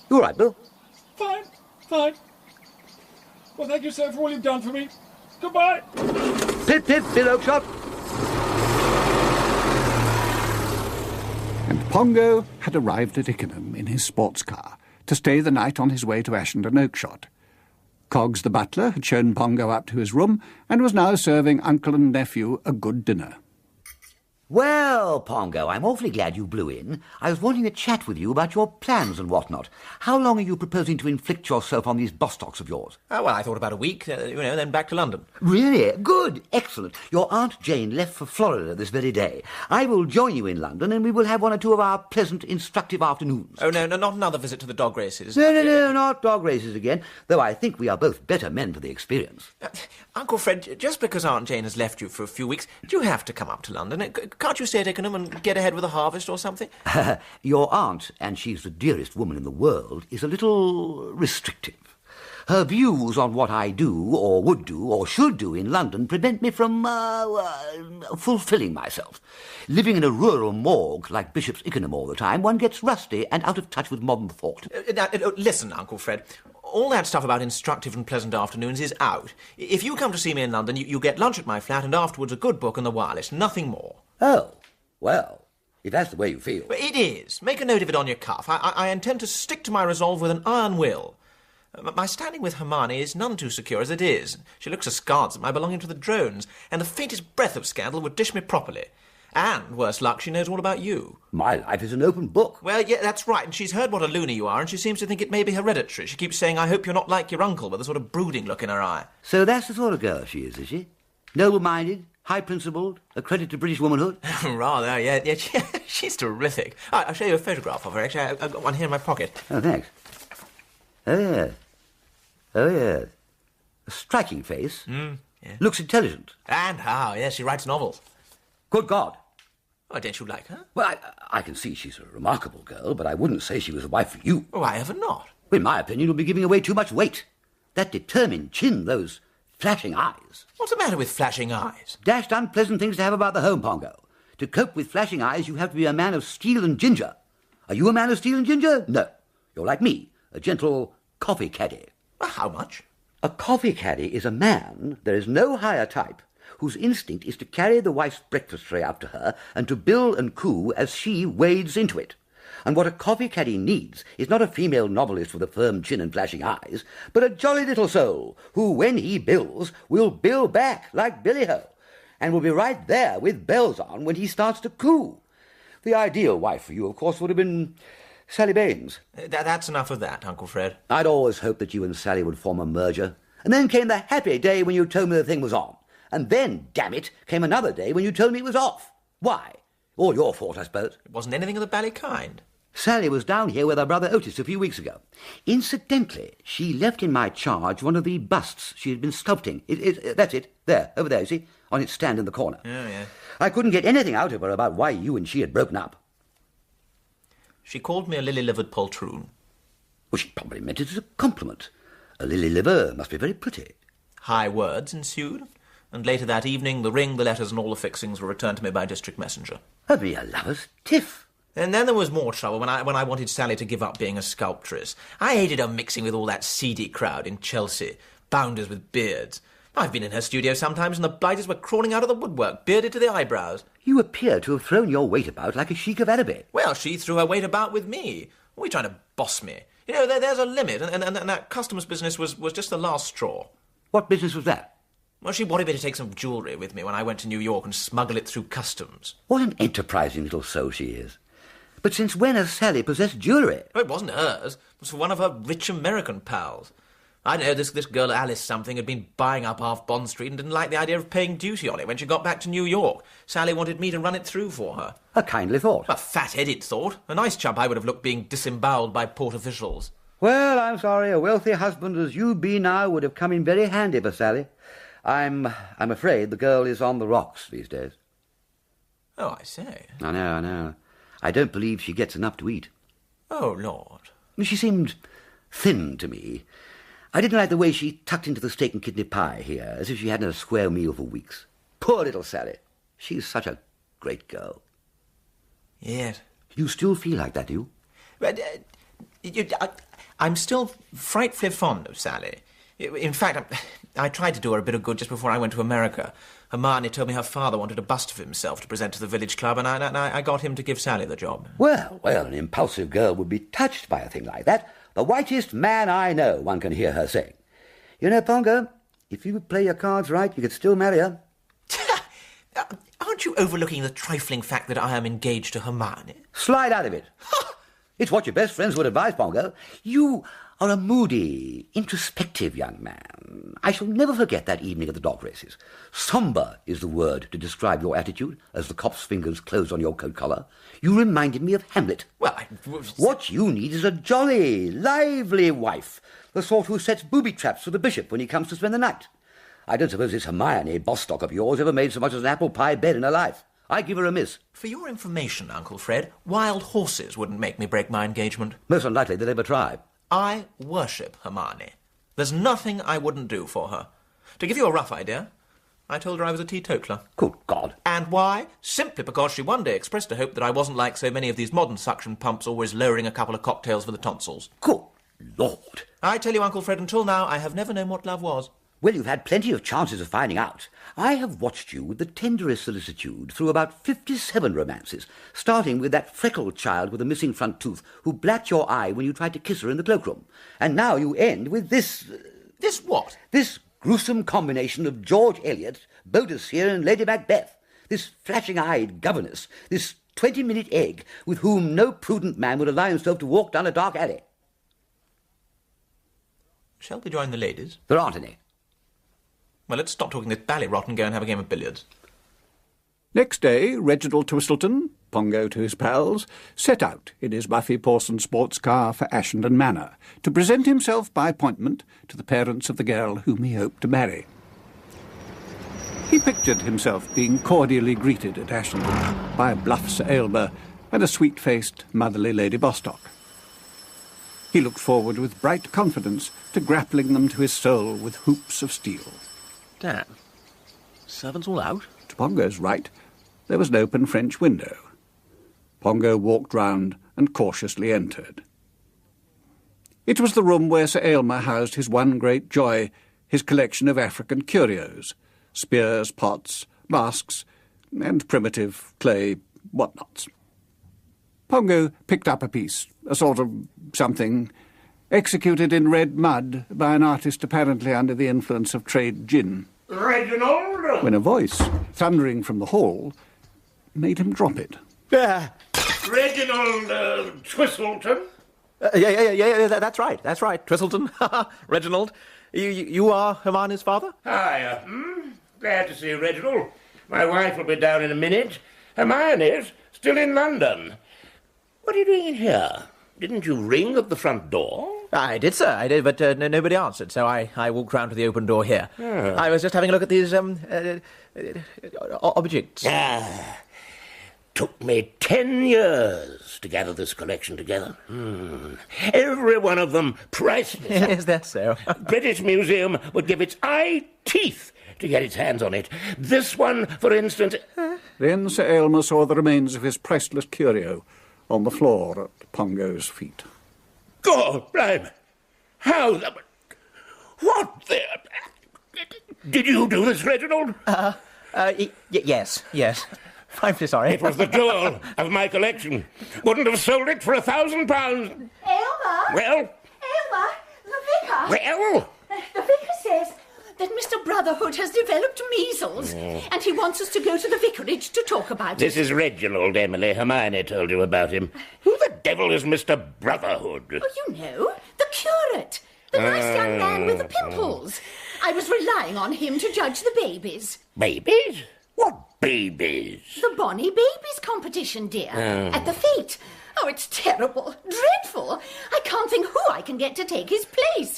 You all right, Bill? Fine, fine. Well, thank you, sir, for all you've done for me. Goodbye. Pip, pip, Bill Oakeshott. And Pongo had arrived at Ikenham in his sports car to stay the night on his way to Ashendon Oakeshott. Coggs the butler had shown Pongo up to his room and was now serving uncle and nephew a good dinner. Well, Pongo, I'm awfully glad you blew in. I was wanting to chat with you about your plans and whatnot. How long are you proposing to inflict yourself on these Bostocks of yours? Well, I thought about a week, then back to London. Really? Good. Excellent. Your Aunt Jane left for Florida this very day. I will join you in London, and we will have 1 or 2 of our pleasant, instructive afternoons. Oh, no, not another visit to the dog races. No, not dog races again, though I think we are both better men for the experience. Uncle Fred, just because Aunt Jane has left you for a few weeks, do you have to come up to London? Can't you stay at Ikenham and get ahead with the harvest or something? Your aunt, and she's the dearest woman in the world, is a little restrictive. Her views on what I do, or would do, or should do in London prevent me from, fulfilling myself. Living in a rural morgue like Bishop's Ikenham all the time, one gets rusty and out of touch with modern thought. Listen, Uncle Fred, all that stuff about instructive and pleasant afternoons is out. If you come to see me in London, you get lunch at my flat and afterwards a good book and the wireless, nothing more. Oh, well, if that's the way you feel. It is. Make a note of it on your cuff. I intend to stick to my resolve with an iron will. My standing with Hermione is none too secure as it is. She looks askance at my belonging to the drones, and the faintest breath of scandal would dish me properly. And, worse luck, she knows all about you. My life is an open book. Well, yeah, that's right, and she's heard what a loony you are, and she seems to think it may be hereditary. She keeps saying, I hope you're not like your uncle, with a sort of brooding look in her eye. So that's the sort of girl she is she? Noble-minded, high-principled, a credit to British womanhood? Rather, yeah, she's terrific. I'll show you a photograph of her, actually. I've got one here in my pocket. Oh, thanks. Oh, yes. A striking face. Yeah. Looks intelligent. And how, yes, she writes novels. Good God. Oh, don't you like her? Well, I can see she's a remarkable girl, but I wouldn't say she was a wife for you. Oh, I ever not. Well, in my opinion, you'll be giving away too much weight. That determined chin, those flashing eyes. What's the matter with flashing eyes? Dashed unpleasant things to have about the home, Pongo. To cope with flashing eyes, you have to be a man of steel and ginger. Are you a man of steel and ginger? No. You're like me, a gentle coffee caddy. How much? A coffee caddy is a man, there is no higher type, whose instinct is to carry the wife's breakfast tray up to her and to bill and coo as she wades into it. And what a coffee caddy needs is not a female novelist with a firm chin and flashing eyes, but a jolly little soul who, when he bills, will bill back like Billy-Ho, and will be right there with bells on when he starts to coo. The ideal wife for you, of course, would have been Sally Baines. That's enough of that, Uncle Fred. I'd always hoped that you and Sally would form a merger. And then came the happy day when you told me the thing was on. And then, damn it, came another day when you told me it was off. Why? All your fault, I suppose. It wasn't anything of the bally kind. Sally was down here with her brother Otis a few weeks ago. Incidentally, she left in my charge one of the busts she had been sculpting. That's it. There, over there, you see, on its stand in the corner. Oh, yeah. I couldn't get anything out of her about why you and she had broken up. She called me a lily-livered poltroon. Well, she probably meant it as a compliment. A lily liver must be very pretty. High words ensued, and later that evening the ring, the letters, and all the fixings were returned to me by district messenger. That'd be a lover's tiff. And then there was more trouble when I wanted Sally to give up being a sculptress. I hated her mixing with all that seedy crowd in Chelsea, bounders with beards. I've been in her studio sometimes and the blighters were crawling out of the woodwork, bearded to the eyebrows. You appear to have thrown your weight about like a sheik of Araby. Well, she threw her weight about with me. Were you trying to boss me? You know, there's a limit, and that customs business was just the last straw. What business was that? Well, she wanted me to take some jewellery with me when I went to New York and smuggle it through customs. What an enterprising little soul she is. But since when has Sally possessed jewellery? Well, it wasn't hers. It was for one of her rich American pals. I know this girl Alice something had been buying up half Bond Street and didn't like the idea of paying duty on it when she got back to New York. Sally wanted me to run it through for her. A kindly thought. A fat-headed thought. A nice chump I would have looked being disemboweled by port officials. Well, I'm sorry. A wealthy husband as you be now would have come in very handy for Sally. I'm afraid the girl is on the rocks these days. Oh, I say. I know. I don't believe she gets enough to eat. Oh, Lord. She seemed thin to me. I didn't like the way she tucked into the steak and kidney pie here, as if she hadn't had a square meal for weeks. Poor little Sally. She's such a great girl. Yes. You still feel like that, do you? But, I'm still frightfully fond of Sally. In fact, I tried to do her a bit of good just before I went to America. Hermione told me her father wanted a bust of himself to present to the village club, and I got him to give Sally the job. Well, an impulsive girl would be touched by a thing like that. The whitest man I know, one can hear her saying. You know, Pongo, if you would play your cards right, you could still marry her. Aren't you overlooking the trifling fact that I am engaged to Hermione? Slide out of it. It's what your best friends would advise, Pongo. You are a moody, introspective young man. I shall never forget that evening at the dog races. Sombre is the word to describe your attitude as the cop's fingers closed on your coat collar. You reminded me of Hamlet. Well, What you need is a jolly, lively wife, the sort who sets booby traps for the bishop when he comes to spend the night. I don't suppose this Hermione Bostock of yours ever made so much as an apple pie bed in her life. I give her a miss. For your information, Uncle Fred, wild horses wouldn't make me break my engagement. Most unlikely they'll ever try. I worship Hermione. There's nothing I wouldn't do for her. To give you a rough idea, I told her I was a teetotaler. Good God. And why? Simply because she one day expressed a hope that I wasn't like so many of these modern suction pumps, always lowering a couple of cocktails for the tonsils. Good Lord. I tell you, Uncle Fred, until now I have never known what love was. Well, you've had plenty of chances of finding out. I have watched you with the tenderest solicitude through about 57 romances, starting with that freckled child with a missing front tooth who blacked your eye when you tried to kiss her in the cloakroom. And now you end with this... This what? This gruesome combination of George Eliot, Boadicea and Lady Macbeth. This flashing-eyed governess, this 20-minute egg with whom no prudent man would allow himself to walk down a dark alley. Shall we join the ladies? There aren't any. Well, let's stop talking this ballyrot and go and have a game of billiards. Next day, Reginald Twistleton, Pongo to his pals, set out in his Buffy Pawson sports car for Ashendon Manor to present himself by appointment to the parents of the girl whom he hoped to marry. He pictured himself being cordially greeted at Ashendon by a bluff Sir Aylmer and a sweet-faced, motherly Lady Bostock. He looked forward with bright confidence to grappling them to his soul with hoops of steel. Dan, servants all out? To Pongo's right, there was an open French window. Pongo walked round and cautiously entered. It was the room where Sir Aylmer housed his one great joy, his collection of African curios, spears, pots, masks, and primitive clay whatnots. Pongo picked up a piece, a sort of something, executed in red mud by an artist apparently under the influence of trade gin. Reginald! When a voice, thundering from the hall, made him drop it. Reginald Twistleton? Yeah, that's right, Twistleton. Reginald, you are Hermione's father? Hi, glad to see you, Reginald. My wife will be down in a minute. Hermione's still in London. What are you doing in here? Didn't you ring at the front door? I did, sir, I did, but nobody answered, so I walked round to the open door here. Oh. I was just having a look at these, objects. Took me 10 years to gather this collection together. Every one of them priceless. Is that so? British Museum would give its eye teeth to get its hands on it. This one, for instance... Then Sir Aylmer saw the remains of his priceless curio on the floor at Pongo's feet. God, blimey! How the... What the... Did you do this, Reginald? Yes. I'm so sorry. It was the jewel of my collection. Wouldn't have sold it for £1,000. Aylmer? Well? Aylmer, the vicar. Well? The vicar says that Mr. Brotherhood has developed measles, and he wants us to go to the vicarage to talk about This it. is Reginald, Emily. Hermione told you about him. Who the devil is Mr. Brotherhood? Oh, you know, the curate. The nice young man with the pimples. I was relying on him to judge the babies. Babies? What babies? The Bonnie Babies competition, dear. At the fete. Oh, it's terrible. Dreadful. I can't think who I can get to take his place.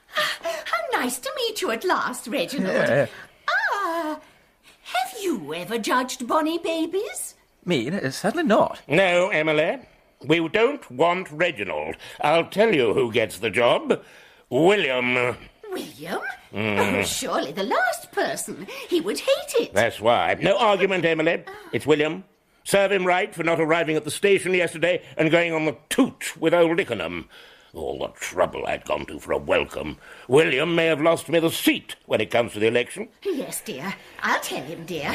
How nice to meet you at last, Reginald. Yeah. Have you ever judged Bonnie Babies? Me? Certainly not. No, Emily. We don't want Reginald. I'll tell you who gets the job. William. William? Oh, surely the last person. He would hate it. That's why. No argument, Emily. It's William. Serve him right for not arriving at the station yesterday and going on the toot with old Ikenham. All the trouble I'd gone to for a welcome. William may have lost me the seat when it comes to the election. Yes, dear. I'll tell him, dear.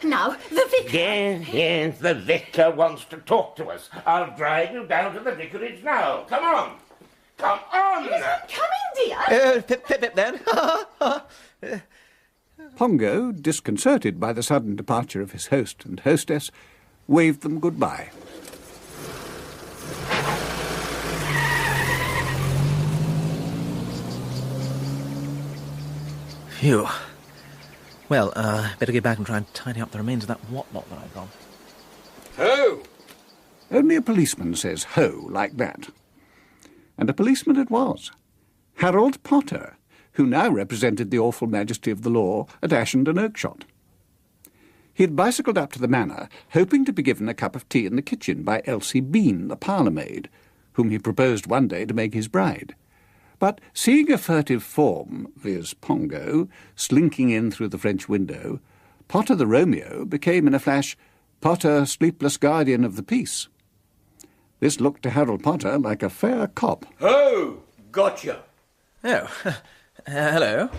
Now, the vicar... Yes, the vicar wants to talk to us. I'll drive you down to the vicarage now. Come on. Come on! Yes, I'm coming, dear. Pip, then. Pongo, disconcerted by the sudden departure of his host and hostess, waved them goodbye. Phew. Well, better get back and try and tidy up the remains of that whatnot that I've got. Ho! Only a policeman says ho like that. And a policeman it was. Harold Potter, who now represented the awful majesty of the law at Ashendon Oakshott. He had bicycled up to the manor, hoping to be given a cup of tea in the kitchen by Elsie Bean, the parlour-maid, whom he proposed one day to make his bride. But seeing a furtive form, viz. Pongo, slinking in through the French window, Potter the Romeo became in a flash Potter, sleepless guardian of the peace. This looked to Harold Potter like a fair cop. Ho! Gotcha. Oh, hello.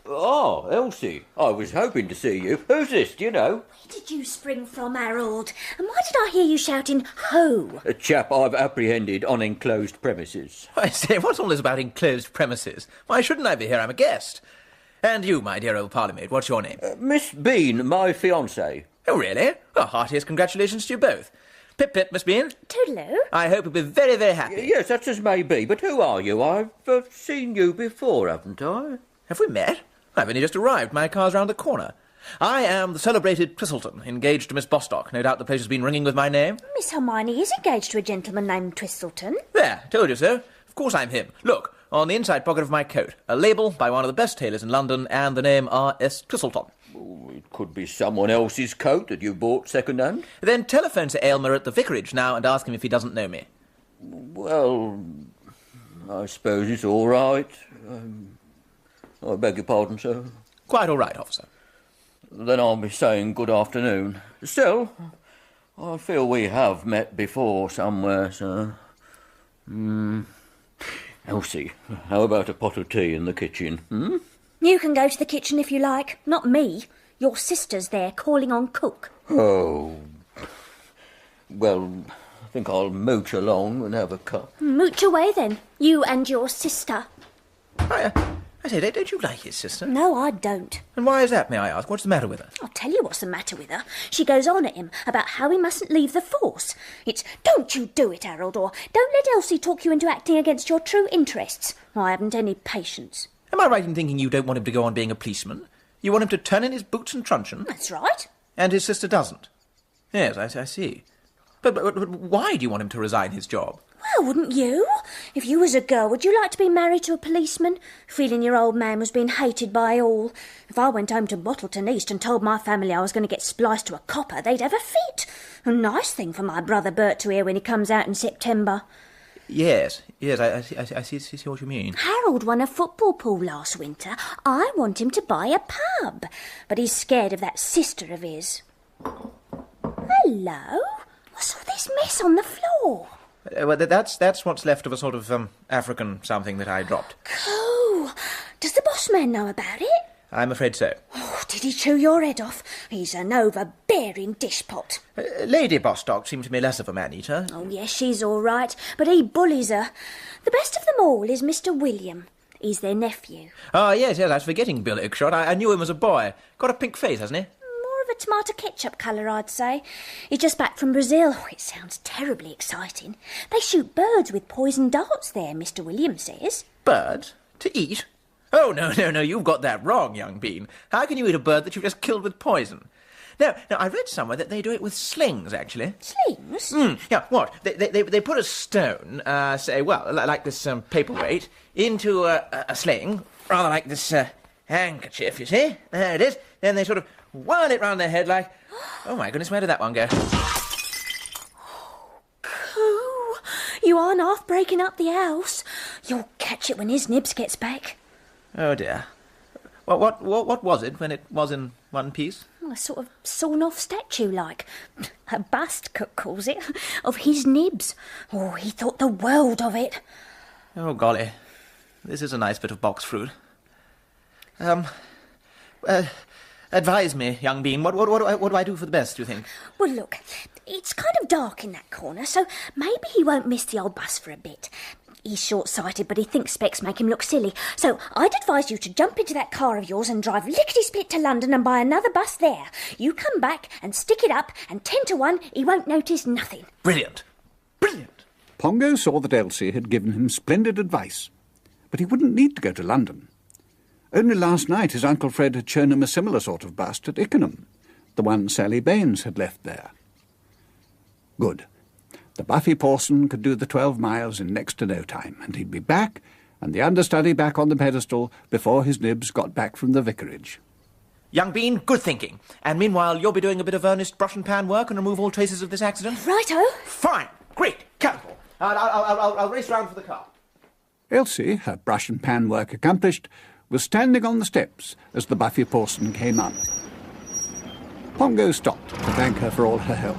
Oh, Elsie, I was hoping to see you. Who's this, do you know? Where did you spring from, Harold? And why did I hear you shouting, ho? A chap I've apprehended on enclosed premises. I say, what's all this about enclosed premises? Why shouldn't I be here? I'm a guest. And you, my dear old parlour-maid, what's your name? Miss Bean, my fiancée. Oh, really? Well, heartiest congratulations to you both. Pip, Miss Bean. Toodaloo. I hope you'll be very, very happy. Yes, that's as may be, but who are you? I've seen you before, haven't I? Have we met? I've only just arrived. My car's round the corner. I am the celebrated Twistleton, engaged to Miss Bostock. No doubt the place has been ringing with my name. Miss Hermione is engaged to a gentleman named Twistleton. There, told you so. Of course I'm him. Look, on the inside pocket of my coat, a label by one of the best tailors in London, and the name R.S. Twistleton. Oh, it could be someone else's coat that you bought second-hand. Then telephone to Aylmer at the vicarage now and ask him if he doesn't know me. Well, I suppose it's all right. I beg your pardon, sir. Quite all right, officer. Then I'll be saying good afternoon. Still, I feel we have met before somewhere, sir. Elsie, how about a pot of tea in the kitchen, You can go to the kitchen if you like. Not me. Your sister's there calling on cook. Oh. Well, think I'll mooch along and have a cup. Mooch away then, you and your sister. I say, don't you like his sister? No, I don't. And why is that, may I ask? What's the matter with her? I'll tell you what's the matter with her. She goes on at him about how he mustn't leave the force. It's, don't you do it, Harold, or don't let Elsie talk you into acting against your true interests. I haven't any patience. Am I right in thinking you don't want him to go on being a policeman? You want him to turn in his boots and truncheon? That's right. And his sister doesn't? Yes, I see. But why do you want him to resign his job? Well, wouldn't you? If you was a girl, would you like to be married to a policeman, feeling your old man was being hated by all? If I went home to Bottleton East and told my family I was going to get spliced to a copper, they'd have a fit. A nice thing for my brother Bert to hear when he comes out in September. Yes, I see what you mean. Harold won a football pool last winter. I want him to buy a pub, but he's scared of that sister of his. Hello? What's all this mess on the floor? Well, that's what's left of a sort of African something that I dropped. Cool. Does the boss man know about it? I'm afraid so. Oh, did he chew your head off? He's an overbearing dishpot. Lady Bostock seemed to me less of a man-eater. Oh, yes, she's all right, but he bullies her. The best of them all is Mr. William. He's their nephew. Oh, yes, I was forgetting Bill Oakshott. I knew him as a boy. Got a pink face, hasn't he? More of a tomato ketchup colour, I'd say. He's just back from Brazil. Oh, it sounds terribly exciting. They shoot birds with poison darts there, Mr. William says. Birds? To eat? Oh, no, you've got that wrong, young bean. How can you eat a bird that you've just killed with poison? Now, I read somewhere that they do it with slings, actually. Slings? Yeah, what? They put a stone, like this paperweight, into a sling, rather like this handkerchief, you see? There it is. Then they sort of whirl it round their head like... Oh, my goodness, where did that one go? Coo! You aren't half breaking up the house. You'll catch it when his nibs gets back. Oh, dear. Well, what was it when it was in one piece? A sort of sawn-off statue, like. A bust, Cook calls it, of his nibs. Oh, he thought the world of it. Oh, golly. This is a nice bit of box fruit. Advise me, young bean. What do I do for the best, do you think? Well, look, it's kind of dark in that corner, so maybe he won't miss the old bus for a bit. He's short-sighted, but he thinks specs make him look silly. So I'd advise you to jump into that car of yours and drive lickety-split to London and buy another bus there. You come back and stick it up, and 10 to 1, he won't notice nothing. Brilliant. Pongo saw that Elsie had given him splendid advice, but he wouldn't need to go to London. Only last night his Uncle Fred had shown him a similar sort of bust at Ikenham, the one Sally Baines had left there. Good. The Buffy Pawson could do the 12 miles in next to no time, and he'd be back, and the understudy back on the pedestal, before his nibs got back from the vicarage. Young Bean, good thinking. And meanwhile, you'll be doing a bit of earnest brush and pan work and remove all traces of this accident? Righto. Fine. Great. Capital. I'll race round for the car. Elsie, her brush and pan work accomplished, was standing on the steps as the Buffy Pawson came up. Pongo stopped to thank her for all her help.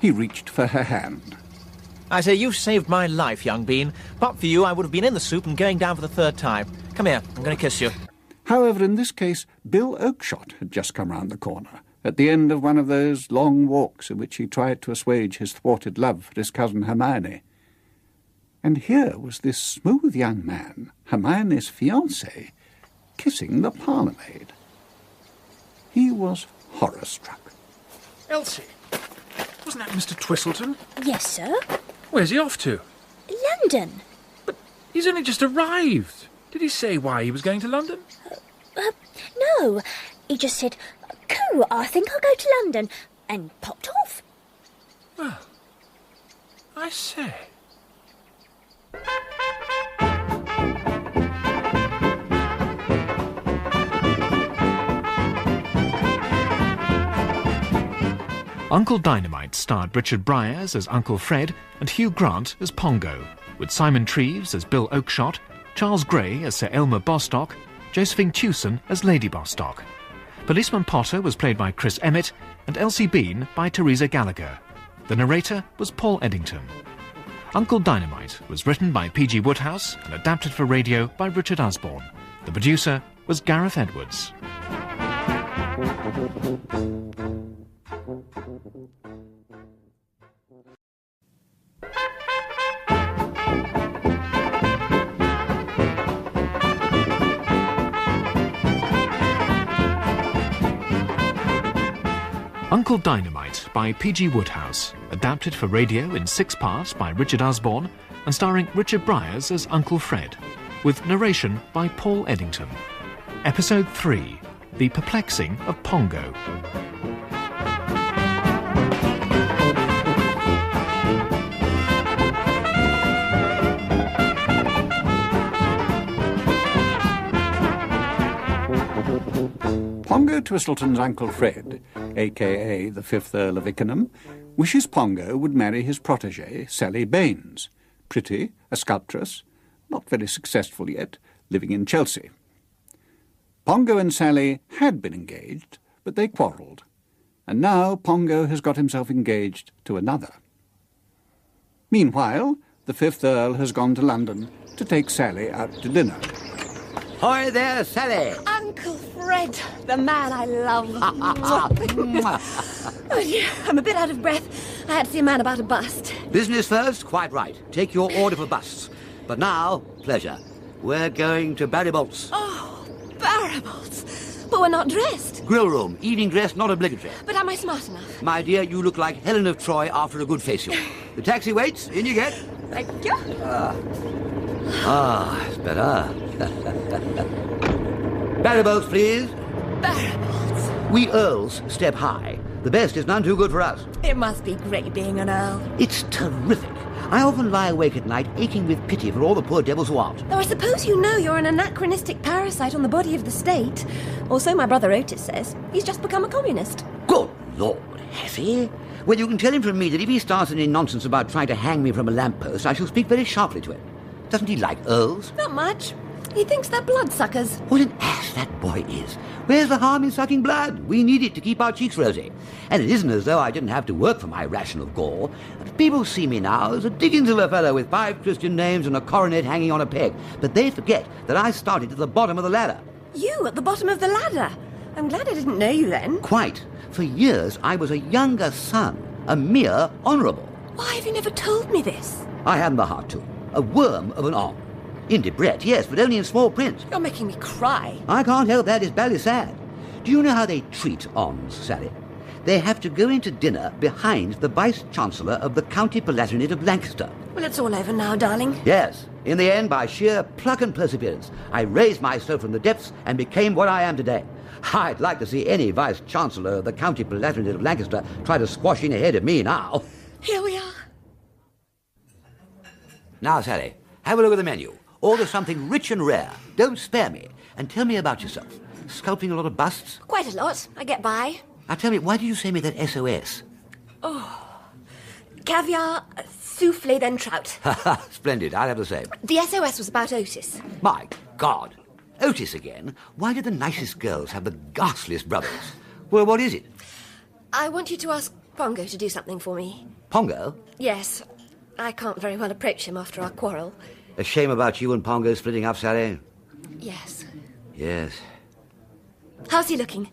He reached for her hand. I say, you've saved my life, young Bean. But for you, I would have been in the soup and going down for the third time. Come here, I'm going to kiss you. However, in this case, Bill Oakshott had just come round the corner, at the end of one of those long walks in which he tried to assuage his thwarted love for his cousin Hermione. And here was this smooth young man, Hermione's fiancé, kissing the parlour-maid. He was horror-struck. Elsie, wasn't that Mr. Twistleton? Yes, sir. Where's he off to? London. But he's only just arrived. Did he say why he was going to London? No. He just said, "Coo, I think I'll go to London," and popped off. Well, I say. Uncle Dynamite starred Richard Briers as Uncle Fred and Hugh Grant as Pongo, with Simon Treves as Bill Oakshott, Charles Gray as Sir Aylmer Bostock, Josephine Tewson as Lady Bostock. Policeman Potter was played by Chris Emmett and Elsie Bean by Teresa Gallagher. The narrator was Paul Eddington. Uncle Dynamite was written by P.G. Wodehouse and adapted for radio by Richard Osborne. The producer was Gareth Edwards. Uncle Dynamite by P.G. Wodehouse, adapted for radio in 6 parts by Richard Osborne and starring Richard Briers as Uncle Fred, with narration by Paul Eddington. Episode 3, The Perplexing of Pongo. Pongo Twistleton's Uncle Fred, a.k.a. the Fifth Earl of Ickenham, wishes Pongo would marry his protégée, Sally Baines, pretty, a sculptress, not very successful yet, living in Chelsea. Pongo and Sally had been engaged, but they quarrelled, and now Pongo has got himself engaged to another. Meanwhile, the Fifth Earl has gone to London to take Sally out to dinner. Hi there, Sally. Uncle Fred, the man I love. Oh dear, I'm a bit out of breath. I had to see a man about a bust. Business first, quite right. Take your order for busts. But now, pleasure. We're going to Barrybolt's. Oh, Barrybolt's. But we're not dressed. Grill room, evening dress, not obligatory. But am I smart enough? My dear, you look like Helen of Troy after a good facial. The taxi waits, in you get. Thank you. It's better. Barrybolt's, please. Barrybolt's. We earls step high. The best is none too good for us. It must be great being an earl. It's terrific. I often lie awake at night aching with pity for all the poor devils who aren't. Though I suppose you know you're an anachronistic parasite on the body of the state. Or so my brother Otis says. He's just become a communist. Good Lord, has he? Well, you can tell him from me that if he starts any nonsense about trying to hang me from a lamppost, I shall speak very sharply to him. Doesn't he like earls? Not much. He thinks they're bloodsuckers. What an ass that boy is. Where's the harm in sucking blood? We need it to keep our cheeks rosy. And it isn't as though I didn't have to work for my ration of gall. People see me now as a dickens of a fellow with 5 Christian names and a coronet hanging on a peg. But they forget that I started at the bottom of the ladder. You at the bottom of the ladder? I'm glad I didn't know you then. Quite. For years I was a younger son, a mere honourable. Why have you never told me this? I hadn't the heart to. A worm of an on. In Debrett, yes, but only in small print. You're making me cry. I can't help that. It's badly sad. Do you know how they treat ons, Sally? They have to go into dinner behind the Vice-Chancellor of the County Palatinate of Lancaster. Well, it's all over now, darling. Yes. In the end, by sheer pluck and perseverance, I raised myself from the depths and became what I am today. I'd like to see any Vice-Chancellor of the County Palatinate of Lancaster try to squash in ahead of me now. Here we are. Now, Sally, have a look at the menu. Order something rich and rare. Don't spare me. And tell me about yourself. Sculpting a lot of busts? Quite a lot. I get by. Now tell me, why did you send me that SOS? Oh. Caviar, souffle, then trout. Splendid. I'll have the same. The SOS was about Otis. My God. Otis again? Why did the nicest girls have the ghastliest brothers? Well, what is it? I want you to ask Pongo to do something for me. Pongo? Yes. I can't very well approach him after our quarrel. A shame about you and Pongo splitting up, Sally. Yes. Yes. How's he looking?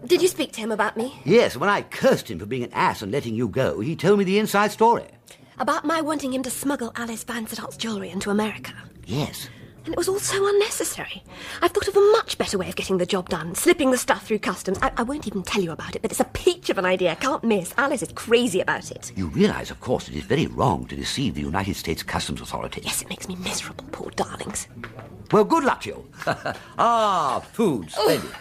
Did you speak to him about me? Yes, when I cursed him for being an ass and letting you go, he told me the inside story. About my wanting him to smuggle Alice Vansittot's jewellery into America. Yes. And it was all so unnecessary. I've thought of a much better way of getting the job done, slipping the stuff through customs. I won't even tell you about it, but it's a peach of an idea. Can't miss. Alice is crazy about it. You realise, of course, it is very wrong to deceive the United States Customs Authorities. Yes, it makes me miserable, poor darlings. Well, good luck to you. Food, splendid.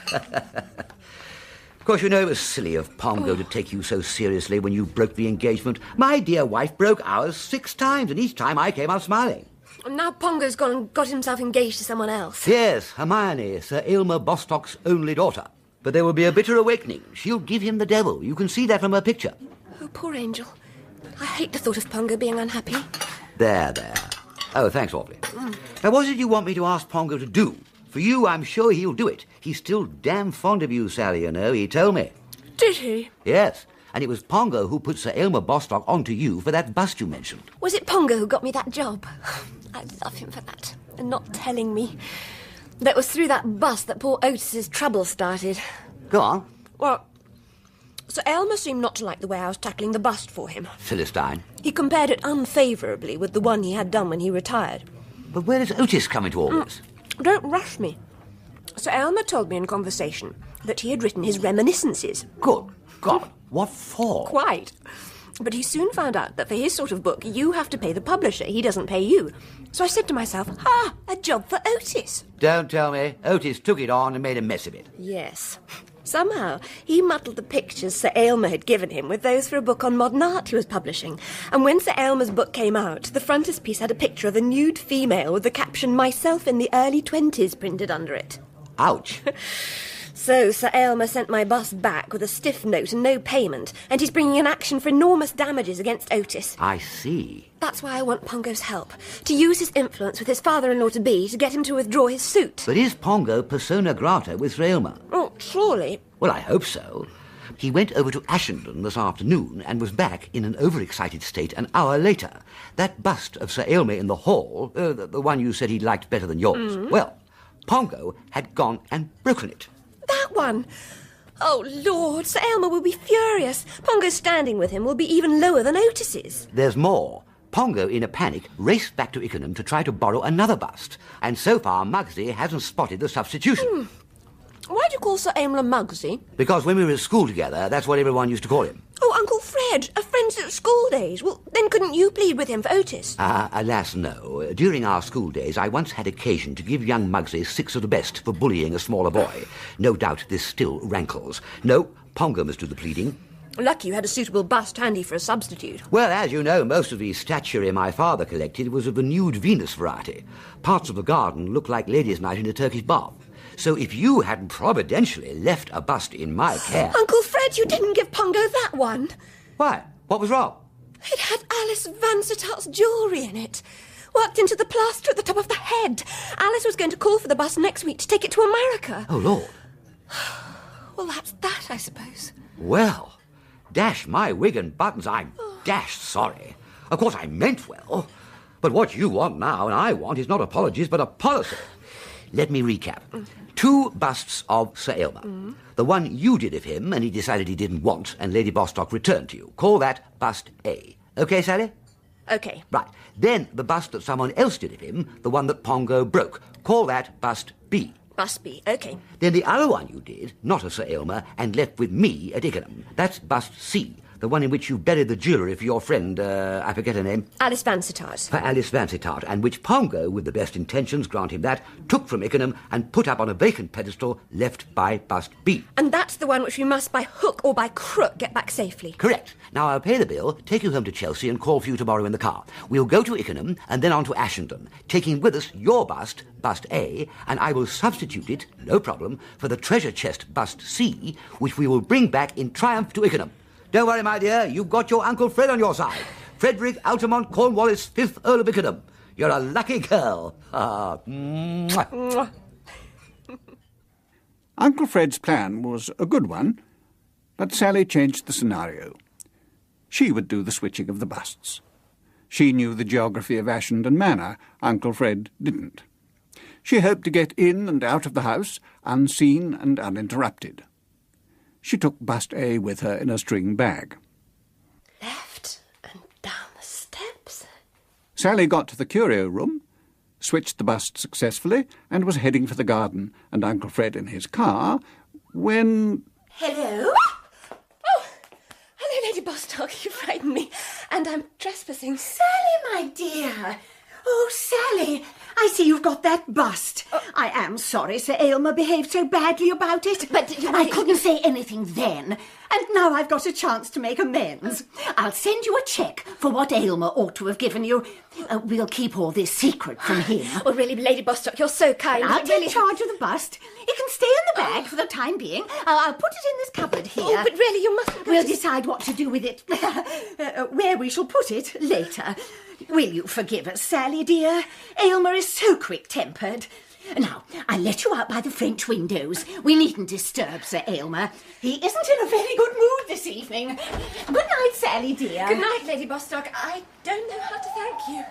Of course, you know it was silly of Pongo to take you so seriously when you broke the engagement. My dear wife broke ours 6 times, and each time I came out smiling. And now Pongo's gone and got himself engaged to someone else. Yes, Hermione, Sir Aylmer Bostock's only daughter. But there will be a bitter awakening. She'll give him the devil. You can see that from her picture. Oh, poor angel. I hate the thought of Pongo being unhappy. There. Oh, thanks awfully. Now, what did you want me to ask Pongo to do? For you, I'm sure he'll do it. He's still damn fond of you, Sally, you know. He told me. Did he? Yes. And it was Pongo who put Sir Aylmer Bostock onto you for that bust you mentioned. Was it Pongo who got me that job? I love him for that. And not telling me. That was through that bust that poor Otis's trouble started. Go on. Well, Sir Aylmer seemed not to like the way I was tackling the bust for him. Philistine. He compared it unfavourably with the one he had done when he retired. But where does Otis come into all this? Don't rush me. Sir Aylmer told me in conversation that he had written his reminiscences. Good God. What for? Quite. But he soon found out that for his sort of book, you have to pay the publisher. He doesn't pay you. So I said to myself, a job for Otis. Don't tell me. Otis took it on and made a mess of it. Yes. Somehow, he muddled the pictures Sir Aylmer had given him with those for a book on modern art he was publishing. And when Sir Aylmer's book came out, the frontispiece had a picture of a nude female with the caption, "Myself in the early 20s," printed under it. Ouch. So Sir Aylmer sent my bust back with a stiff note and no payment, and he's bringing an action for enormous damages against Otis. I see. That's why I want Pongo's help, to use his influence with his father-in-law-to-be to get him to withdraw his suit. But is Pongo persona grata with Sir Aylmer? Oh, surely. Well, I hope so. He went over to Ashendon this afternoon and was back in an overexcited state an hour later. That bust of Sir Aylmer in the hall, the one you said he liked better than yours, well, Pongo had gone and broken it. That one! Oh, Lord, Sir Aylmer will be furious. Pongo's standing with him will be even lower than Otis's. There's more. Pongo, in a panic, raced back to Ikenham to try to borrow another bust, and so far Muggsy hasn't spotted the substitution. Why do you call Sir Aylmer Muggsy? Because when we were at school together, that's what everyone used to call him. Oh, Uncle Fred, a friend since school days. Well, then couldn't you plead with him for Otis? Alas, no. During our school days, I once had occasion to give young Muggsy 6 of the best for bullying a smaller boy. No doubt this still rankles. No, Pongo must do the pleading. Lucky you had a suitable bust handy for a substitute. Well, as you know, most of the statuary my father collected was of the nude Venus variety. Parts of the garden looked like ladies' night in a Turkish bath. So if you hadn't providentially left a bust in my care... Uncle Fred, you didn't give Pongo that one. Why? What was wrong? It had Alice Vansittart's jewellery in it. Worked into the plaster at the top of the head. Alice was going to call for the bust next week to take it to America. Oh, Lord. Well, that's that, I suppose. Well, dash my wig and buttons, I'm dashed sorry. Of course, I meant well. But what you want now and I want is not apologies, but a policy. Let me recap. 2 busts of Sir Aylmer. The one you did of him and he decided he didn't want and Lady Bostock returned to you. Call that bust A. OK, Sally? OK. Right. Then the bust that someone else did of him, the one that Pongo broke. Call that bust B. Bust B, OK. Then the other one you did, not of Sir Aylmer, and left with me at Ikenham. That's bust C. The one in which you buried the jewellery for your friend, I forget her name. Alice Vansittart. For Alice Vansittart, and which Pongo, with the best intentions, grant him that, took from Ikenham and put up on a vacant pedestal left by bust B. And that's the one which we must by hook or by crook get back safely. Correct. Now I'll pay the bill, take you home to Chelsea and call for you tomorrow in the car. We'll go to Ikenham and then on to Ashendon, taking with us your bust, bust A, and I will substitute it, no problem, for the treasure chest bust C, which we will bring back in triumph to Ikenham. Don't worry, my dear, you've got your Uncle Fred on your side. Frederick Altamont Cornwallis, Fifth Earl of Ickenham. You're a lucky girl. Mwah. Uncle Fred's plan was a good one, but Sally changed the scenario. She would do the switching of the busts. She knew the geography of Ashendon Manor. Uncle Fred didn't. She hoped to get in and out of the house, unseen and uninterrupted. She took bust A with her in a string bag. Left and down the steps. Sally got to the curio room, switched the bust successfully, and was heading for the garden and Uncle Fred in his car, when... Hello? Oh, hello, Lady Bostock. You frightened me. And I'm trespassing. Sally, my dear. Oh, Sally, I see you've got that bust. I am sorry Sir Aylmer behaved so badly about it. But I couldn't say anything then. And now I've got a chance to make amends. I'll send you a cheque for what Aylmer ought to have given you. We'll keep all this secret from him. Oh, really, Lady Bostock, you're so kind. I'll take charge of the bust. It can stay in the bag for the time being. I'll put it in this cupboard here. Oh, but really, you mustn't... We'll decide what to do with it. Where we shall put it later. Will you forgive us, Sally, dear? Aylmer is so quick-tempered. Now, I'll let you out by the French windows. We needn't disturb Sir Aylmer. He isn't in a very good mood this evening. Good night, Sally, dear. Good night, Lady Bostock. I don't know how to thank you.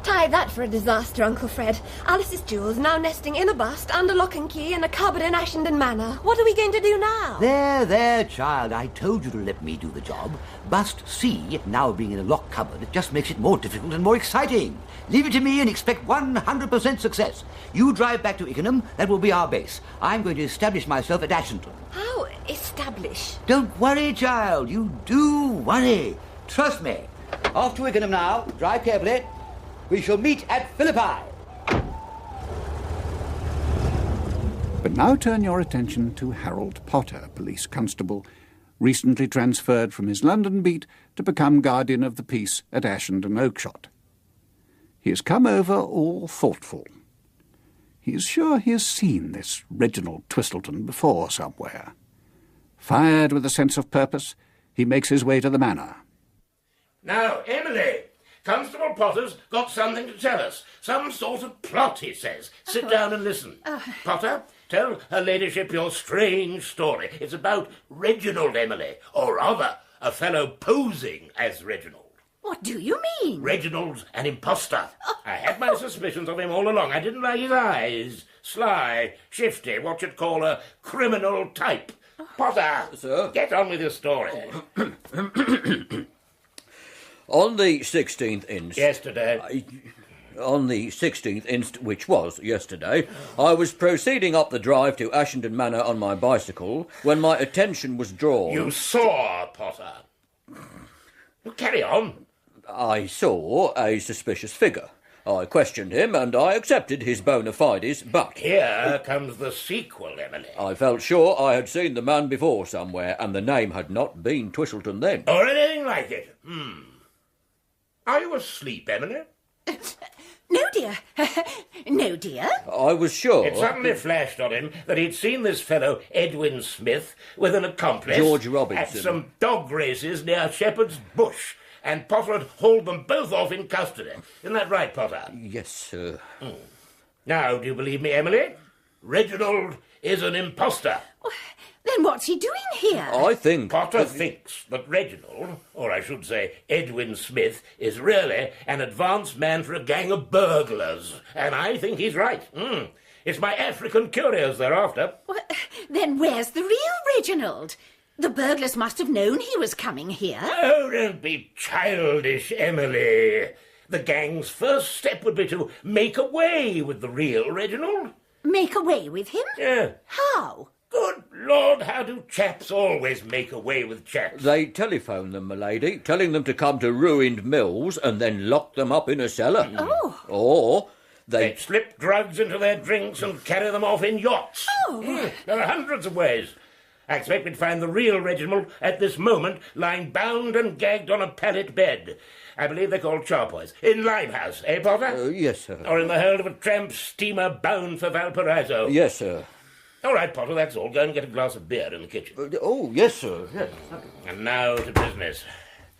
Tie that for a disaster, Uncle Fred. Alice's jewels now nesting in a bust, under lock and key, in a cupboard in Ashendon Manor. What are we going to do now? There, child. I told you to let me do the job. Bust C, now being in a locked cupboard, just makes it more difficult and more exciting. Leave it to me and expect 100% success. You drive back to Ikenham. That will be our base. I'm going to establish myself at Ashendon. How establish? Don't worry, child. You do worry. Trust me. Off to Ikenham now. Drive carefully. We shall meet at Philippi. But now turn your attention to Harold Potter, police constable, recently transferred from his London beat to become guardian of the peace at Ashendon Oakshott. He has come over all thoughtful. He is sure he has seen this Reginald Twistleton before somewhere. Fired with a sense of purpose, he makes his way to the manor. Now, Emily, Constable Potter's got something to tell us. Some sort of plot, he says. Sit down and listen. Potter, tell her ladyship your strange story. It's about Reginald, Emily, or rather, a fellow posing as Reginald. What do you mean? Reginald's an imposter. I had my suspicions of him all along. I didn't like his eyes. Sly, shifty, what you'd call a criminal type. Potter, sir? Get on with your story. On the 16th inst... Yesterday. On the 16th inst, which was yesterday, I was proceeding up the drive to Ashendon Manor on my bicycle when my attention was drawn... You saw Potter. Well, carry on. I saw a suspicious figure. I questioned him and I accepted his bona fides, but... Here comes the sequel, Emily. I felt sure I had seen the man before somewhere, and the name had not been Twistleton then. Or anything like it. Are you asleep, Emily? No, dear. No, dear. I was sure... It suddenly flashed on him that he'd seen this fellow, Edwin Smith, with an accomplice... George Robinson. ...at some dog races near Shepherd's Bush, and Potter had hauled them both off in custody. Isn't that right, Potter? Yes, sir. Now, do you believe me, Emily? Reginald is an imposter. Then what's he doing here? I think... Potter thinks that Reginald, or I should say Edwin Smith, is really an advanced man for a gang of burglars. And I think he's right. It's my African curios they're after. Well, then where's the real Reginald? The burglars must have known he was coming here. Oh, don't be childish, Emily. The gang's first step would be to make away with the real Reginald. Make away with him? Yeah. How? Good Lord, how do chaps always make away with chaps? They telephone them, m'lady, telling them to come to ruined mills and then lock them up in a cellar. Oh. Or they'd slip drugs into their drinks and carry them off in yachts. Oh. There are hundreds of ways. I expect we'd find the real Reginald at this moment lying bound and gagged on a pallet bed. I believe they're called charpoys. In Limehouse, eh, Potter? Yes, sir. Or in the hold of a tramp steamer bound for Valparaiso. Yes, sir. All right, Potter, that's all. Go and get a glass of beer in the kitchen. Oh, yes, sir. Yes. And now to business.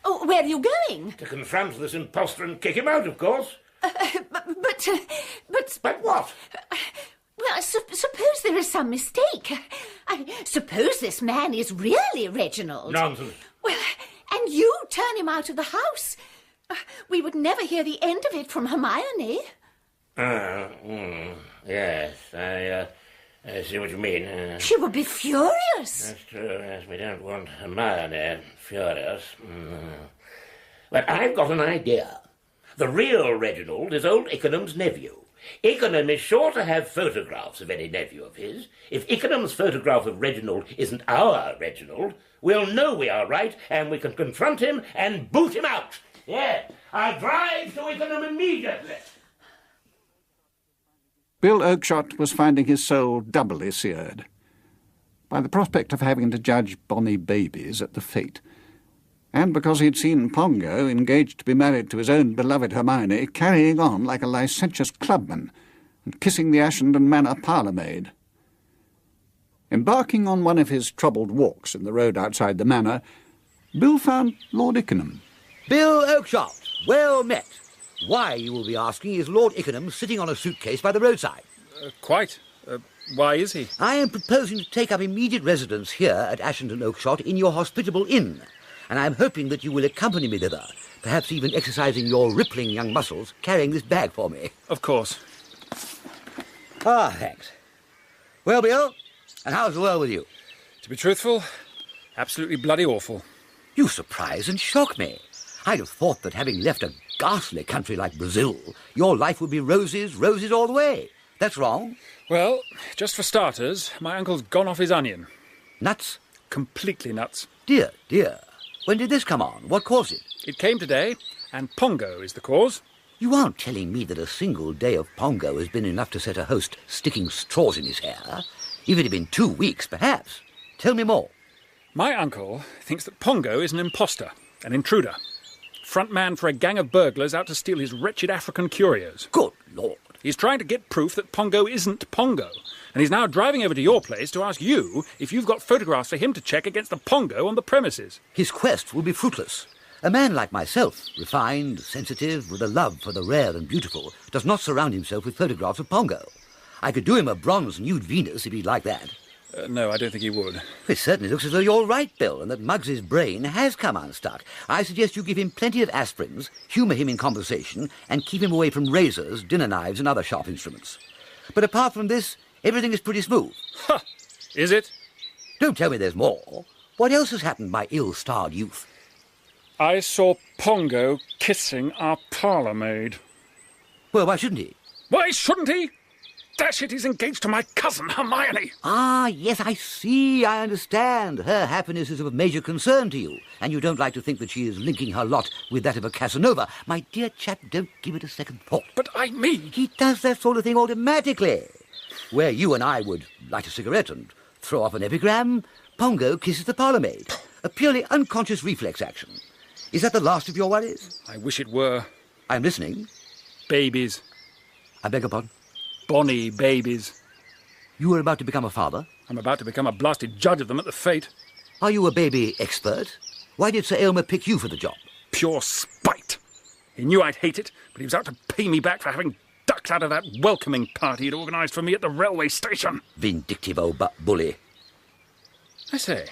Oh, where are you going? To confront this impostor and kick him out, of course. But what? Well, suppose there is some mistake. I suppose this man is really Reginald. Nonsense. Well, and you turn him out of the house. We would never hear the end of it from Hermione. Yes, I see what you mean. She would be furious. That's true, yes, we don't want Hermione furious. But I've got an idea. The real Reginald is old Ikenham's nephew. Ikenham is sure to have photographs of any nephew of his. If Ikenham's photograph of Reginald isn't our Reginald, we'll know we are right, and we can confront him and boot him out. Yeah, I'll drive to Ikenham immediately. Bill Oakshott was finding his soul doubly seared by the prospect of having to judge bonny babies at the fete, and because he'd seen Pongo, engaged to be married to his own beloved Hermione, carrying on like a licentious clubman and kissing the Ashendon Manor parlour-maid. Embarking on one of his troubled walks in the road outside the manor, Bill found Lord Ikenham. Bill Oakshott, well met. Why, you will be asking, is Lord Ikenham sitting on a suitcase by the roadside? Quite. Why is he? I am proposing to take up immediate residence here at Ashendon Oakshott in your hospitable inn. and I am hoping that you will accompany me thither, perhaps even exercising your rippling young muscles, carrying this bag for me. Of course. Ah, thanks. Well, Bill, and how's the world with you? To be truthful, absolutely bloody awful. You surprise and shock me. I'd have thought that having left a ghastly country like Brazil, your life would be roses, roses all the way. That's wrong. Well, just for starters, my uncle's gone off his onion. Nuts? Completely nuts. Dear, dear. When did this come on? What caused it? It came today, and Pongo is the cause. You aren't telling me that a single day of Pongo has been enough to set a host sticking straws in his hair? If it had been 2 weeks, perhaps. Tell me more. My uncle thinks that Pongo is an imposter, an intruder. Front man for a gang of burglars out to steal his wretched African curios. Good Lord. He's trying to get proof that Pongo isn't Pongo. And he's now driving over to your place to ask you if you've got photographs for him to check against the Pongo on the premises. His quest will be fruitless. A man like myself, refined, sensitive, with a love for the rare and beautiful, does not surround himself with photographs of Pongo. I could do him a bronze nude Venus if he'd like that. No, I don't think he would. It certainly looks as though you're right, Bill, and that Muggsy's brain has come unstuck. I suggest you give him plenty of aspirins, humour him in conversation, and keep him away from razors, dinner knives, and other sharp instruments. But apart from this, everything is pretty smooth. Ha! Is it? Don't tell me there's more. What else has happened, my ill-starred youth? I saw Pongo kissing our parlour maid. Well, why shouldn't he? Why shouldn't he? Dash it, he's engaged to my cousin, Hermione. Ah, yes, I see, I understand. Her happiness is of major concern to you, and you don't like to think that she is linking her lot with that of a Casanova. My dear chap, don't give it a second thought. But I mean... He does that sort of thing automatically. Where you and I would light a cigarette and throw off an epigram, Pongo kisses the parlour maid. A purely unconscious reflex action. Is that the last of your worries? I wish it were. I'm listening. Babies. I beg your pardon? Bonny babies. You are about to become a father? I'm about to become a blasted judge of them at the fete. Are you a baby expert? Why did Sir Aylmer pick you for the job? Pure spite. He knew I'd hate it, but he was out to pay me back for having ducked out of that welcoming party he'd organised for me at the railway station. Vindictive old bully. I say,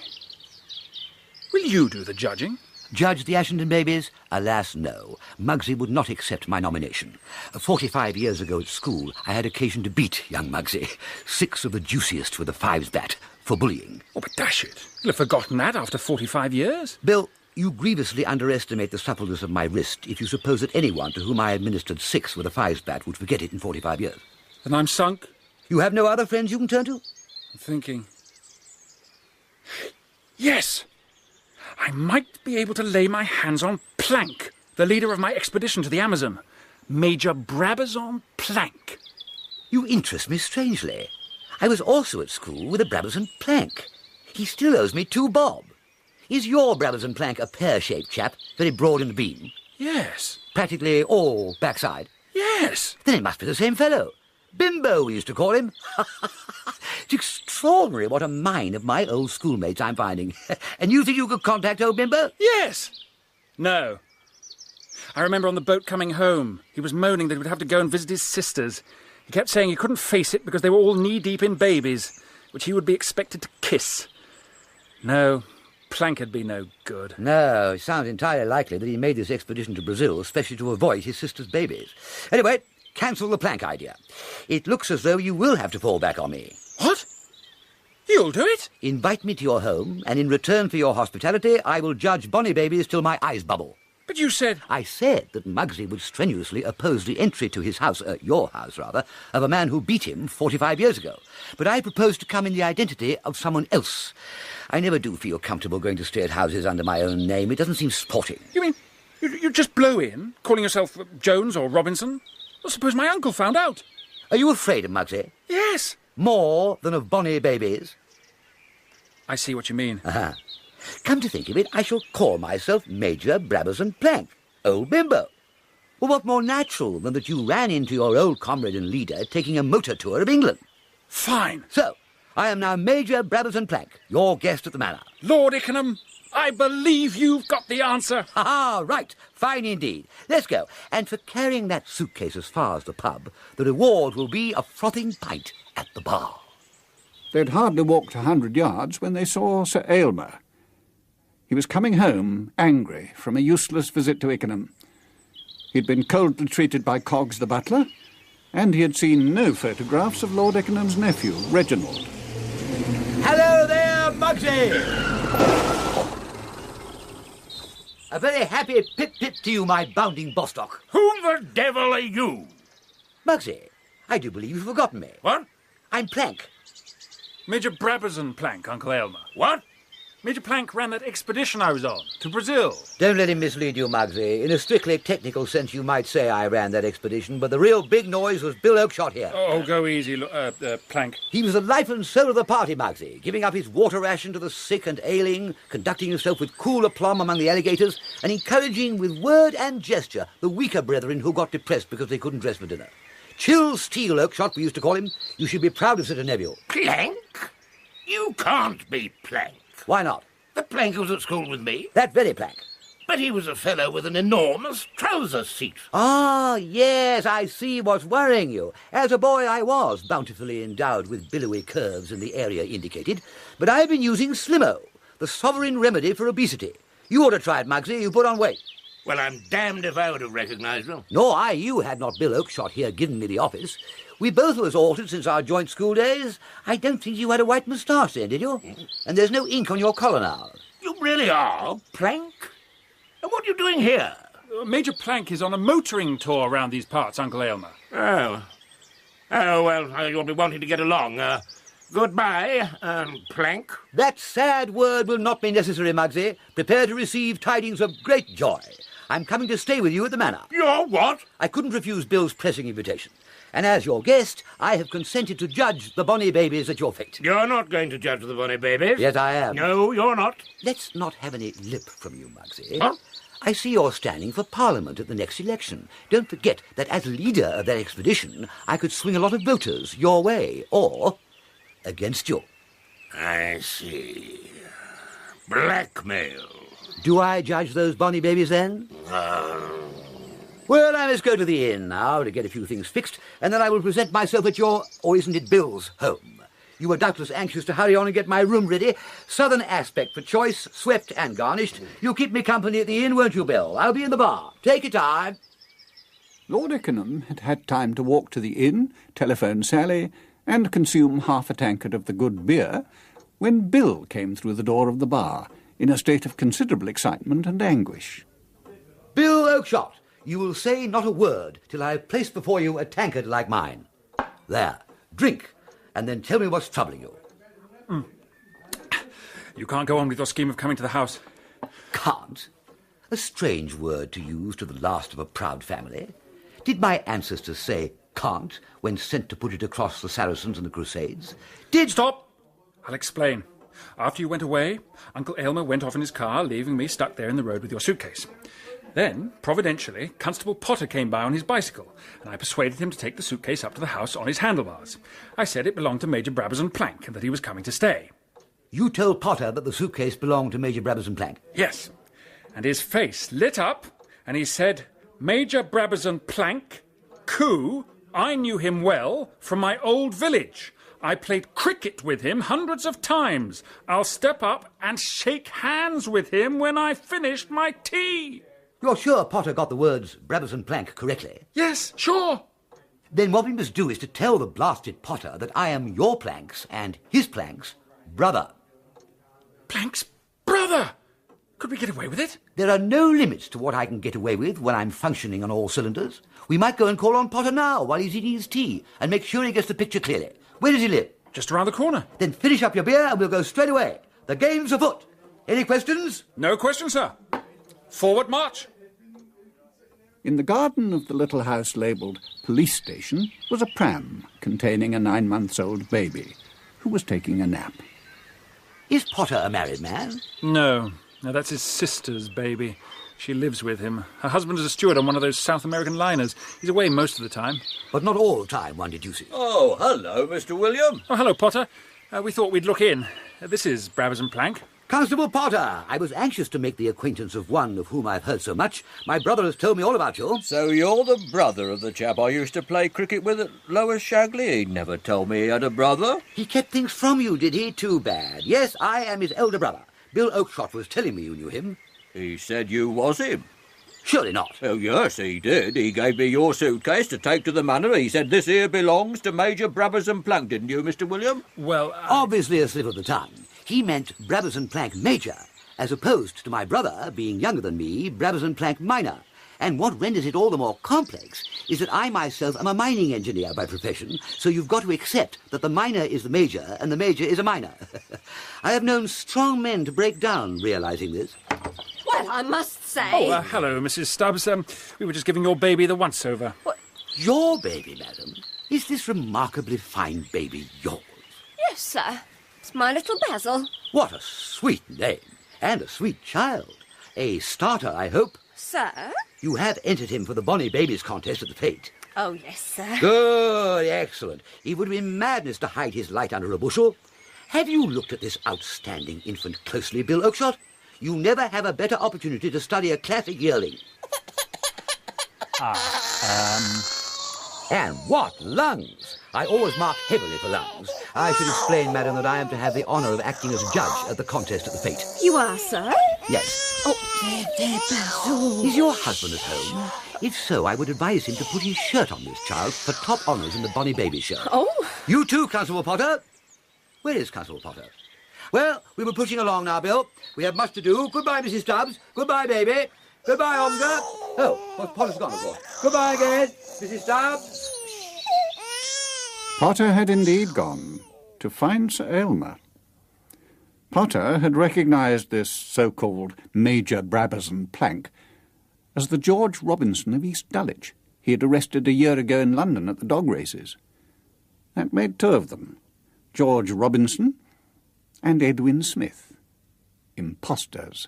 will you do the judging? Judge the Ashendon babies? Alas, no. Muggsy would not accept my nomination. 45 years ago at school, I had occasion to beat young Muggsy. 6 of the juiciest with a 5's bat for bullying. Oh, but dash it. You'll have forgotten that after 45 years. Bill, you grievously underestimate the suppleness of my wrist if you suppose that anyone to whom I administered 6 with a 5's bat would forget it in 45 years. Then I'm sunk. You have no other friends you can turn to? I'm thinking. Yes! I might be able to lay my hands on Plank, the leader of my expedition to the Amazon. Major Brabazon Plank. You interest me strangely. I was also at school with a Brabazon Plank. He still owes me 2 bob. Is your Brabazon Plank a pear-shaped chap, very broad in the beam? Yes. Practically all backside? Yes. Then it must be the same fellow. Bimbo, we used to call him. It's extraordinary what a mine of my old schoolmates I'm finding. And you think you could contact old Bimbo? Yes. No. I remember on the boat coming home, he was moaning that he would have to go and visit his sisters. He kept saying he couldn't face it because they were all knee-deep in babies, which he would be expected to kiss. No, Plank had been no good. No, it sounds entirely likely that he made this expedition to Brazil especially to avoid his sister's babies. Anyway, cancel the Plank idea. It looks as though you will have to fall back on me. What? You'll do it? Invite me to your home, and in return for your hospitality, I will judge bonny babies till my eyes bubble. But you said... I said that Muggsy would strenuously oppose the entry to his house, your house rather, of a man who beat him 45 years ago. But I propose to come in the identity of someone else. I never do feel comfortable going to stay at houses under my own name. It doesn't seem sporting. You mean you just blow in, calling yourself Jones or Robinson? Well, suppose my uncle found out. Are you afraid of Muggsy? Yes. More than of bonny babies? I see what you mean. Uh-huh. Come to think of it, I shall call myself Major Brabazon Plank, old Bimbo. Well, what more natural than that you ran into your old comrade and leader taking a motor tour of England? Fine. So, I am now Major Brabazon Plank, your guest at the manor. Lord Ikenham, I believe you've got the answer. Ah, right. Fine indeed. Let's go. And for carrying that suitcase as far as the pub, the reward will be a frothing pint at the bar. They'd hardly walked 100 yards when they saw Sir Aylmer. He was coming home, angry, from a useless visit to Ikenham. He'd been coldly treated by Coggs the butler, and he had seen no photographs of Lord Ickenham's nephew, Reginald. Hello there, Muggsy! A very happy pip-pip to you, my bounding Bostock. Who the devil are you? Muggsy, I do believe you've forgotten me. What? I'm Plank. Major Brabazon Plank, Uncle Aylmer. What? Major Plank ran that expedition I was on, to Brazil. Don't let him mislead you, Muggsy. In a strictly technical sense, you might say I ran that expedition, but the real big noise was Bill Oakeshott here. Oh, go easy, Plank. He was the life and soul of the party, Muggsy, giving up his water ration to the sick and ailing, conducting himself with cool aplomb among the alligators, and encouraging with word and gesture the weaker brethren who got depressed because they couldn't dress for dinner. Chill steel, Oakeshott, we used to call him. You should be proud of such a nephew. Plank? You can't be Plank. Why not? The Plank was at school with me. That very Plank. But he was a fellow with an enormous trouser seat. Ah, yes, I see what's worrying you. As a boy, I was bountifully endowed with billowy curves in the area indicated, but I've been using Slimo, the sovereign remedy for obesity. You ought to try it, Muggsy. You put on weight. Well, I'm damned if I would have recognised him. Nor I you had not Bill Oakeshott here given me the office. We both of us altered since our joint school days. I don't think you had a white moustache then, did you? And there's no ink on your collar now. You really are, Plank? And what are you doing here? Major Plank is on a motoring tour around these parts, Uncle Aylmer. Oh, well, you'll be wanting to get along. Goodbye, Plank. That sad word will not be necessary, Muggsy. Prepare to receive tidings of great joy. I'm coming to stay with you at the manor. You're what? I couldn't refuse Bill's pressing invitation. And as your guest, I have consented to judge the bonny babies at your fete. You're not going to judge the bonny babies. Yes, I am. No, you're not. Let's not have any lip from you, Muggsy. Huh? I see you're standing for Parliament at the next election. Don't forget that as leader of that expedition, I could swing a lot of voters your way, or against you. I see. Blackmail. Do I judge those bonny babies then? Well, I must go to the inn now to get a few things fixed, and then I will present myself at your, or isn't it Bill's, home. You were doubtless anxious to hurry on and get my room ready. Southern aspect for choice, swept and garnished. You'll keep me company at the inn, won't you, Bill? I'll be in the bar. Take your time. Lord Ickenham had had time to walk to the inn, telephone Sally, and consume half a tankard of the good beer, when Bill came through the door of the bar, in a state of considerable excitement and anguish. Bill Oakeshott, you will say not a word till I have placed before you a tankard like mine. There, drink, and then tell me what's troubling you. You can't go on with your scheme of coming to the house. Can't? A strange word to use to the last of a proud family. Did my ancestors say can't when sent to put it across the Saracens and the Crusades? Stop! I'll explain. After you went away, Uncle Aylmer went off in his car, leaving me stuck there in the road with your suitcase. Then, providentially, Constable Potter came by on his bicycle, and I persuaded him to take the suitcase up to the house on his handlebars. I said it belonged to Major Brabazon Plank and that he was coming to stay. You told Potter that the suitcase belonged to Major Brabazon Plank? Yes. And his face lit up, and he said, Major Brabazon Plank, coup, I knew him well from my old village. I played cricket with him hundreds of times. I'll step up and shake hands with him when I finished my tea. You're sure Potter got the words Brabazon Plank correctly? Yes, sure. Then what we must do is to tell the blasted Potter that I am your Plank's and his Plank's brother. Plank's brother? Could we get away with it? There are no limits to what I can get away with when I'm functioning on all cylinders. We might go and call on Potter now while he's eating his tea and make sure he gets the picture clearly. Where does he live? Just around the corner. Then finish up your beer and we'll go straight away. The game's afoot. Any questions? No questions, sir. Forward march. In the garden of the little house labelled Police Station was a pram containing a 9-month-old baby who was taking a nap. Is Potter a married man? No, that's his sister's baby. She lives with him. Her husband is a steward on one of those South American liners. He's away most of the time. But not all the time, one deduces. Oh, hello, Mr. William. Oh, hello, Potter. We thought we'd look in. This is Brabazon Plank. Constable Potter, I was anxious to make the acquaintance of one of whom I've heard so much. My brother has told me all about you. So you're the brother of the chap I used to play cricket with at Lower Shagley? He never told me he had a brother. He kept things from you, did he? Too bad. Yes, I am his elder brother. Bill Oakshott was telling me you knew him. He said you was him. Surely not. Oh, yes, he did. He gave me your suitcase to take to the manor. He said this here belongs to Major Brabazon Plank, didn't you, Mr. William? Well, Obviously a slip of the tongue. He meant Brabazon Plank Major, as opposed to my brother, being younger than me, Brabazon Plank Minor. And what renders it all the more complex is that I myself am a mining engineer by profession, so you've got to accept that the minor is the major and the major is a minor. I have known strong men to break down realising this. Well, I must say... Oh, hello, Mrs. Stubbs. We were just giving your baby the once-over. What? Your baby, madam? Is this remarkably fine baby yours? Yes, sir. It's my little Basil. What a sweet name. And a sweet child. A starter, I hope. Sir? You have entered him for the Bonnie Babies contest at the Fete. Oh, yes, sir. Good, excellent. It would be madness to hide his light under a bushel. Have you looked at this outstanding infant closely, Bill Oakshott? You never have a better opportunity to study a classic yearling. And what lungs! I always mark heavily for lungs. I should explain, madam, that I am to have the honour of acting as judge at the contest at the Fete. You are, sir? Yes. Oh, there, Basil. Is your husband at home? If so, I would advise him to put his shirt on this child for top honours in the Bonnie Baby show. Oh? You too, Constable Potter. Where is Constable Potter? Well, we were pushing along now, Bill. We have much to do. Goodbye, Mrs. Stubbs. Goodbye, baby. Goodbye, Omga. Oh, well, Potter's gone, of course. Goodbye again, Mrs. Stubbs. Potter had indeed gone to find Sir Aylmer. Potter had recognised this so-called Major Brabazon Plank as the George Robinson of East Dulwich he had arrested a year ago in London at the dog races. That made two of them, George Robinson and Edwin Smith, impostors,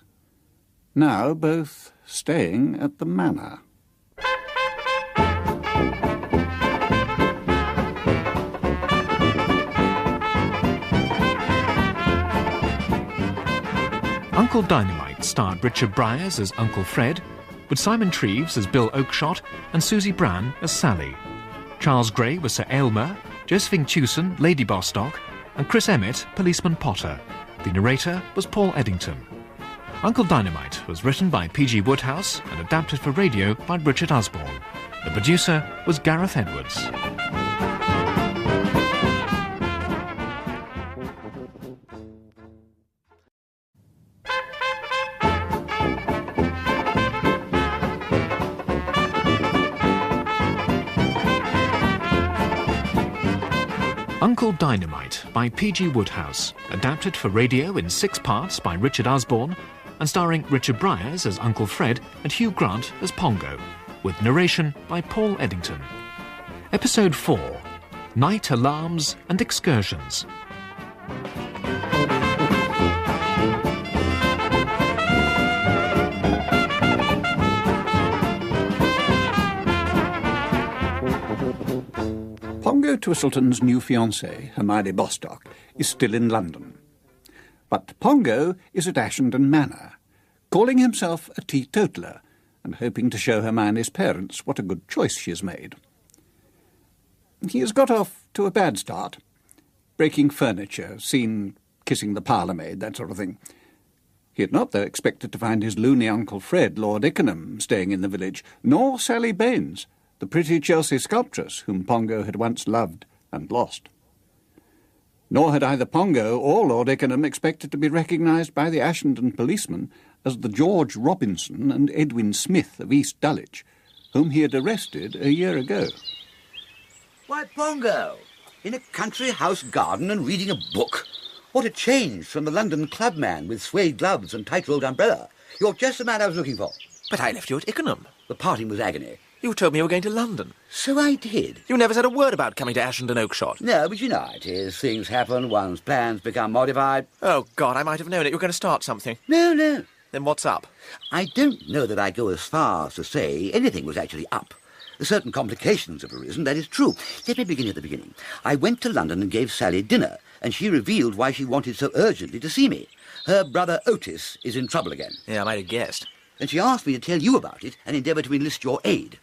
now both staying at the manor. Uncle Dynamite starred Richard Briers as Uncle Fred, with Simon Treves as Bill Oakshott and Susie Bran as Sally. Charles Gray was Sir Aylmer, Josephine Tewson, Lady Bostock, and Chris Emmett, Policeman Potter. The narrator was Paul Eddington. Uncle Dynamite was written by P.G. Wodehouse and adapted for radio by Richard Osborne. The producer was Gareth Edwards. Uncle Dynamite by P.G. Wodehouse, adapted for radio in 6 parts by Richard Osborne, and starring Richard Briers as Uncle Fred and Hugh Grant as Pongo, with narration by Paul Eddington. Episode 4, Night Alarms and Excursions. Pongo Twistleton's new fiancée, Hermione Bostock, is still in London. But Pongo is at Ashendon Manor, calling himself a teetotaler and hoping to show Hermione's parents what a good choice she has made. He has got off to a bad start, breaking furniture, seen kissing the parlour-maid, that sort of thing. He had not, though, expected to find his loony Uncle Fred, Lord Ikenham, staying in the village, nor Sally Baines, the pretty Chelsea sculptress whom Pongo had once loved and lost. Nor had either Pongo or Lord Ikenham expected to be recognised by the Ashendon policeman as the George Robinson and Edwin Smith of East Dulwich, whom he had arrested a year ago. Why, Pongo, in a country house garden and reading a book. What a change from the London clubman with suede gloves and tight-rolled umbrella. You're just the man I was looking for. But I left you at Ikenham. The parting was agony. You told me you were going to London. So I did. You never said a word about coming to Ashendon Oakshott. No, but you know how it is. Things happen, one's plans become modified. Oh, God, I might have known it. You were going to start something. No. Then what's up? I don't know that I go as far as to say anything was actually up. Certain complications have arisen, that is true. Let me begin at the beginning. I went to London and gave Sally dinner, and she revealed why she wanted so urgently to see me. Her brother Otis is in trouble again. Yeah, I might have guessed. And she asked me to tell you about it and endeavour to enlist your aid.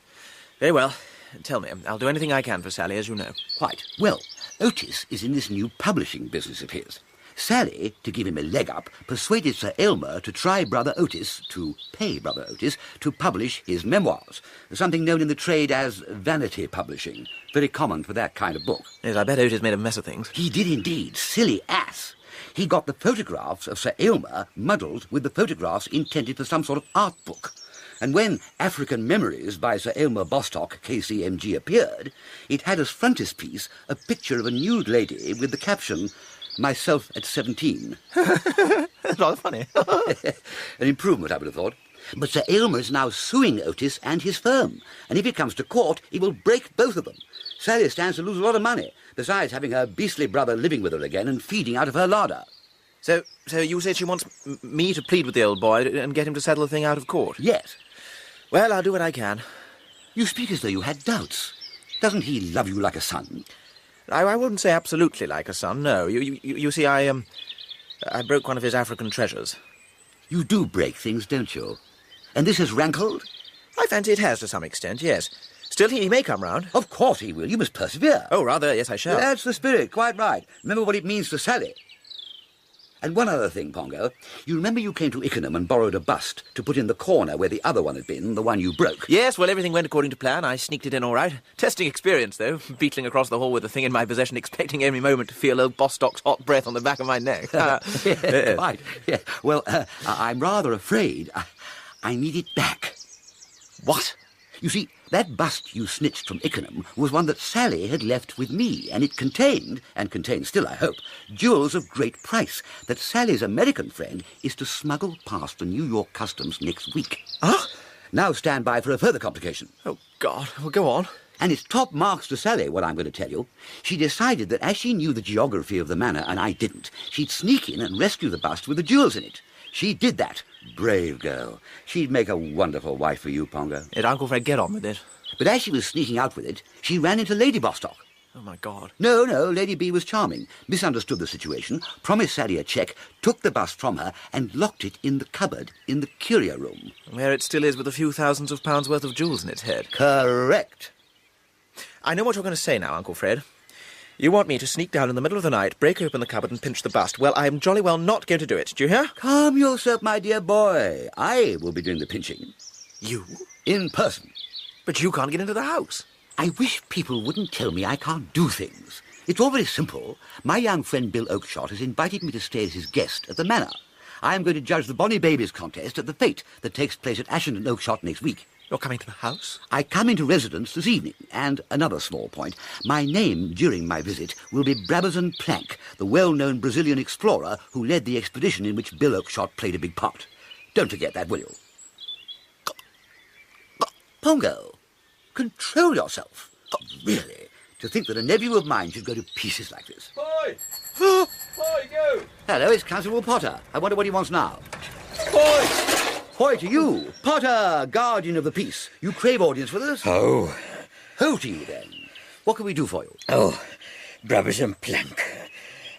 Very well. Tell me. I'll do anything I can for Sally, as you know. Quite. Well, Otis is in this new publishing business of his. Sally, to give him a leg up, persuaded Sir Aylmer to pay Brother Otis, to publish his memoirs, something known in the trade as vanity publishing, very common for that kind of book. Yes, I bet Otis made a mess of things. He did indeed, silly ass. He got the photographs of Sir Aylmer muddled with the photographs intended for some sort of art book. And when African Memories by Sir Aylmer Bostock, KCMG, appeared, it had as frontispiece a picture of a nude lady with the caption, "Myself at 17. That's rather funny. An improvement, I would have thought. But Sir Aylmer is now suing Otis and his firm, and if it comes to court, he will break both of them. Sally stands to lose a lot of money, besides having her beastly brother living with her again and feeding out of her larder. So you say she wants me to plead with the old boy and get him to settle the thing out of court? Yes. Well, I'll do what I can. You speak as though you had doubts. Doesn't he love you like a son? I wouldn't say absolutely like a son, no. You see, I broke one of his African treasures. You do break things, don't you? And this has rankled? I fancy it has to some extent, yes. Still, he may come round. Of course he will. You must persevere. Oh, rather, yes, I shall. That's the spirit, quite right. Remember what it means to Sally. And one other thing, Pongo. You remember you came to Ikenham and borrowed a bust to put in the corner where the other one had been, the one you broke? Yes, well, everything went according to plan. I sneaked it in all right. Testing experience, though. Beetling across the hall with the thing in my possession, expecting every moment to feel old Bostock's hot breath on the back of my neck. Yeah, quite. Yeah. Well, I'm rather afraid I need it back. What? You see, that bust you snitched from Ikenham was one that Sally had left with me, and it contained, and contains still, I hope, jewels of great price that Sally's American friend is to smuggle past the New York customs next week. Huh? Now stand by for a further complication. Oh, God. Well, go on. And it's top marks to Sally, what I'm going to tell you. She decided that as she knew the geography of the manor, and I didn't, she'd sneak in and rescue the bust with the jewels in it. She did that. Brave girl. She'd make a wonderful wife for you, Pongo. Did Uncle Fred get on with it? But as she was sneaking out with it, she ran into Lady Bostock. Oh, my God. No, Lady B was charming, misunderstood the situation, promised Sally a cheque, took the bust from her, and locked it in the cupboard in the curio room. Where it still is with a few thousands of pounds worth of jewels in its head. Correct. I know what you're going to say now, Uncle Fred. You want me to sneak down in the middle of the night, break open the cupboard and pinch the bust. Well, I'm jolly well not going to do it. Do you hear? Calm yourself, my dear boy. I will be doing the pinching. You? In person. But you can't get into the house. I wish people wouldn't tell me I can't do things. It's all very simple. My young friend Bill Oakeshott has invited me to stay as his guest at the manor. I am going to judge the Bonnie Babies contest at the fete that takes place at Ashendon Oakeshott next week. You're coming to the house? I come into residence this evening, and another small point. My name during my visit will be Brabazon Plank, the well-known Brazilian explorer who led the expedition in which Bill Oakeshott played a big part. Don't forget that, will you? Pongo, control yourself. Really, to think that a nephew of mine should go to pieces like this. Boy! Boy, go! Hello, it's Constable Potter. I wonder what he wants now. Boy! Hoy to you, Potter, guardian of the peace. You crave audience with us? Oh. Ho to you, then. What can we do for you? Oh, Brabazon Plank.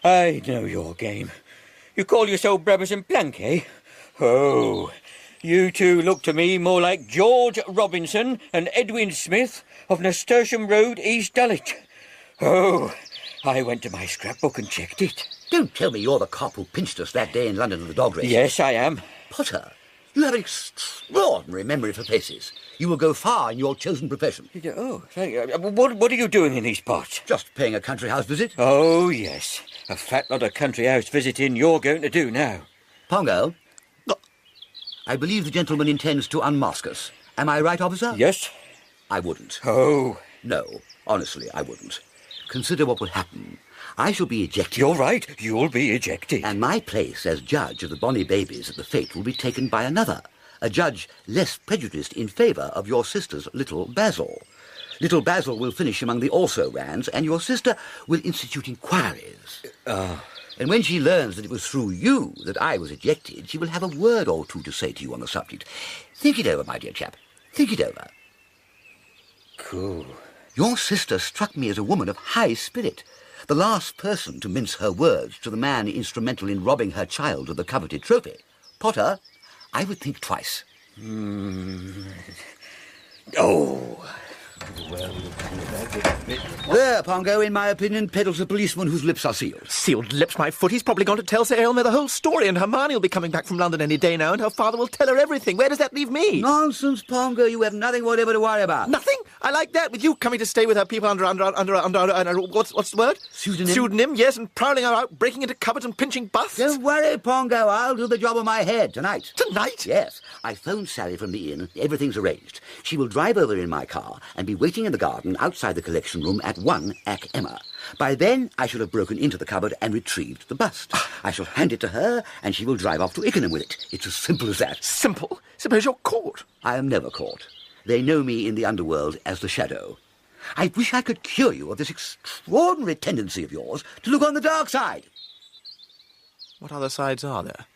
I know your game. You call yourself Brabazon Plank, eh? Oh, you two look to me more like George Robinson and Edwin Smith of Nasturtium Road, East Dulwich. Oh, I went to my scrapbook and checked it. Don't tell me you're the cop who pinched us that day in London at the dog race. Yes, I am. Potter, you have an extraordinary memory for faces. You will go far in your chosen profession. Oh, thank you. What are you doing in these parts? Just paying a country house visit. Oh, yes. A fat lot of country house visiting you're going to do now. Pongo, I believe the gentleman intends to unmask us. Am I right, officer? Yes. I wouldn't. Oh. No, honestly, I wouldn't. Consider what will happen. I shall be ejected. You're right. You'll be ejected. And my place as judge of the Bonnie Babies at the fete will be taken by another, a judge less prejudiced in favour of your sister's little Basil. Little Basil will finish among the also-rans, and your sister will institute inquiries. And when she learns that it was through you that I was ejected, she will have a word or two to say to you on the subject. Think it over, my dear chap. Think it over. Cool. Your sister struck me as a woman of high spirit, the last person to mince her words to the man instrumental in robbing her child of the coveted trophy. Potter, I would think twice. Oh, There, Pongo, in my opinion, peddles a policeman whose lips are sealed. Sealed lips, my foot. He's probably gone to tell Sir Aylmer the whole story, and Hermione will be coming back from London any day now, and her father will tell her everything. Where does that leave me? Nonsense, Pongo. You have nothing whatever to worry about. Nothing? I like that, with you coming to stay with her people under what's the word? Pseudonym? Pseudonym, yes, and prowling her out, breaking into cupboards and pinching busts. Don't worry, Pongo. I'll do the job on my head tonight. Tonight? Yes. I phoned Sally from the inn. Everything's arranged. She will drive over in my car and be waiting in the garden outside the collection room at 1 Ikenham. By then, I shall have broken into the cupboard and retrieved the bust. I shall hand it to her, and she will drive off to Ikenham with it. It's as simple as that. Simple? Suppose you're caught. I am never caught. They know me in the underworld as the Shadow. I wish I could cure you of this extraordinary tendency of yours to look on the dark side. What other sides are there?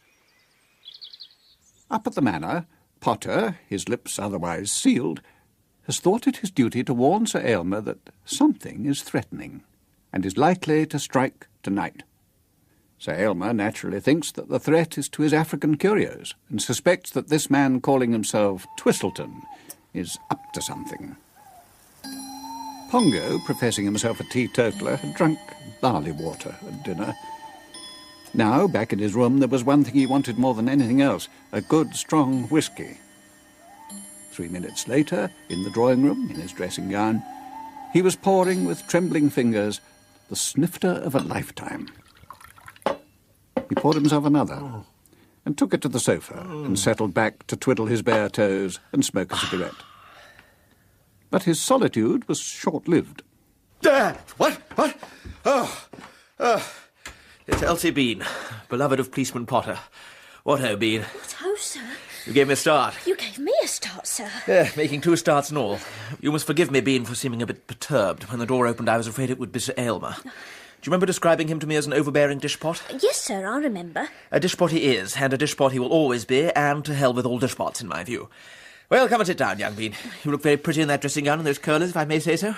Up at the manor, Potter, his lips otherwise sealed, has thought it his duty to warn Sir Aylmer that something is threatening, and is likely to strike tonight. Sir Aylmer naturally thinks that the threat is to his African curios, and suspects that this man calling himself Twistleton is up to something. Pongo, professing himself a teetotaler, had drunk barley water at dinner. Now, back in his room, there was one thing he wanted more than anything else, a good, strong whisky. 3 minutes later, in the drawing room, in his dressing gown, he was pouring with trembling fingers the snifter of a lifetime. He poured himself another and took it to the sofa and settled back to twiddle his bare toes and smoke a cigarette. But his solitude was short-lived. What? It's Elsie Bean, beloved of Policeman Potter. What ho, Bean? What ho, sir? You gave me a start. You gave me a start, sir. Making 2 starts in all. You must forgive me, Bean, for seeming a bit perturbed. When the door opened, I was afraid it would be Sir Aylmer. Do you remember describing him to me as an overbearing dishpot? Yes, sir, I remember. A dishpot he is, and a dishpot he will always be, and to hell with all dishpots, in my view. Well, come and sit down, young Bean. You look very pretty in that dressing gown and those curlers, if I may say so.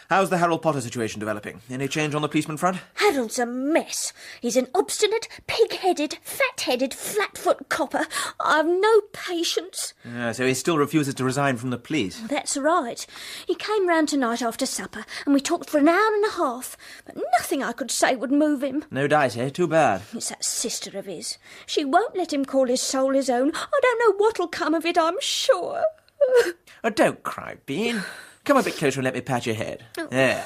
How's the Harold Potter situation developing? Any change on the policeman front? Harold's a mess. He's an obstinate, pig-headed, fat-headed, flat-foot copper. I've no patience. So he still refuses to resign from the police? That's right. He came round tonight after supper, and we talked for an hour and a half, but nothing I could say would move him. No dice, eh? Too bad. It's that sister of his. She won't let him call his soul his own. I don't know what'll come of it, I'm sure. Oh, don't cry, Bean. Come a bit closer and let me pat your head. There.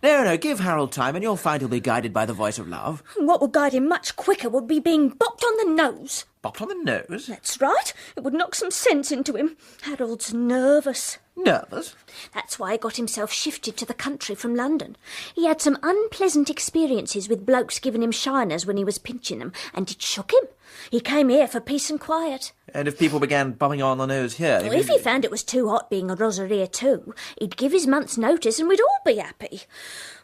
No, give Harold time and you'll find he'll be guided by the voice of love. What would guide him much quicker would be being bopped on the nose. Bopped on the nose? That's right. It would knock some sense into him. Harold's nervous. Nervous? That's why he got himself shifted to the country from London. He had some unpleasant experiences with blokes giving him shiners when he was pinching them, and it shook him. He came here for peace and quiet. And if people began bombing on the nose here... Well, if he found it was too hot being a Rosarier too, he'd give his month's notice and we'd all be happy.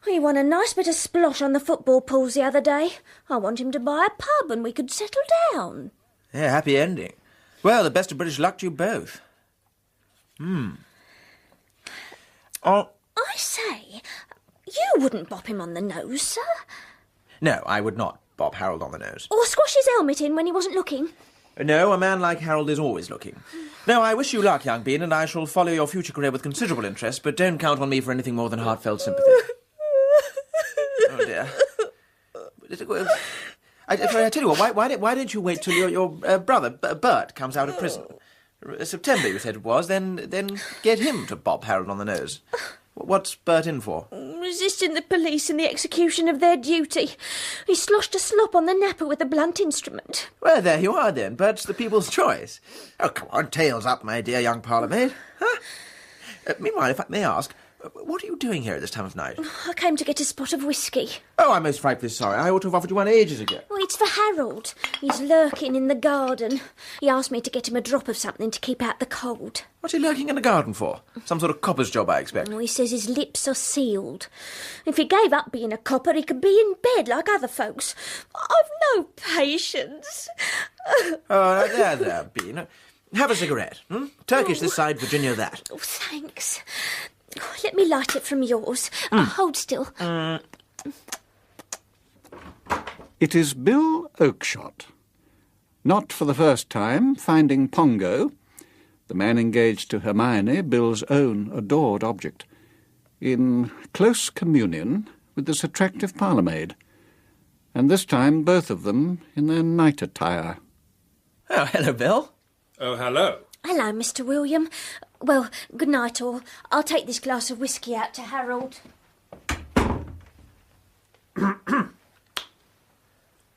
He won a nice bit of splosh on the football pools the other day. I want him to buy a pub and we could settle down. Yeah, happy ending. Well, the best of British luck to you both. I say, you wouldn't bop him on the nose, sir? No, I would not bop Harold on the nose. Or squash his helmet in when he wasn't looking? No, a man like Harold is always looking. No, I wish you luck, young Bean, and I shall follow your future career with considerable interest, but don't count on me for anything more than heartfelt sympathy. Oh, dear. I tell you what, why don't you wait till your brother, Bert, comes out of prison? September, you said it was, then get him to bop Harold on the nose. What's Bert in for? Resisting the police in the execution of their duty. He sloshed a slop on the napper with a blunt instrument. Well, there you are, then. Bert's the people's choice. Oh, come on, tails up, my dear young parlourmaid. Huh? Meanwhile, if I may ask, what are you doing here at this time of night? I came to get a spot of whisky. Oh, I'm most frightfully sorry. I ought to have offered you one ages ago. Well, it's for Harold. He's lurking in the garden. He asked me to get him a drop of something to keep out the cold. What's he lurking in the garden for? Some sort of copper's job, I expect. Oh, he says his lips are sealed. If he gave up being a copper, he could be in bed like other folks. I've no patience. Oh, there, Bean. Have a cigarette. Turkish this side, Virginia that. Oh, thanks. Let me light it from yours. Hold still. It is Bill Oakshott. Not for the first time, finding Pongo, the man engaged to Hermione, Bill's own adored object, in close communion with this attractive parlour-maid, and this time both of them in their night attire. Oh, hello, Bill. Oh, hello. Hello, Mr. William. Well, good night, all. I'll take this glass of whisky out to Harold.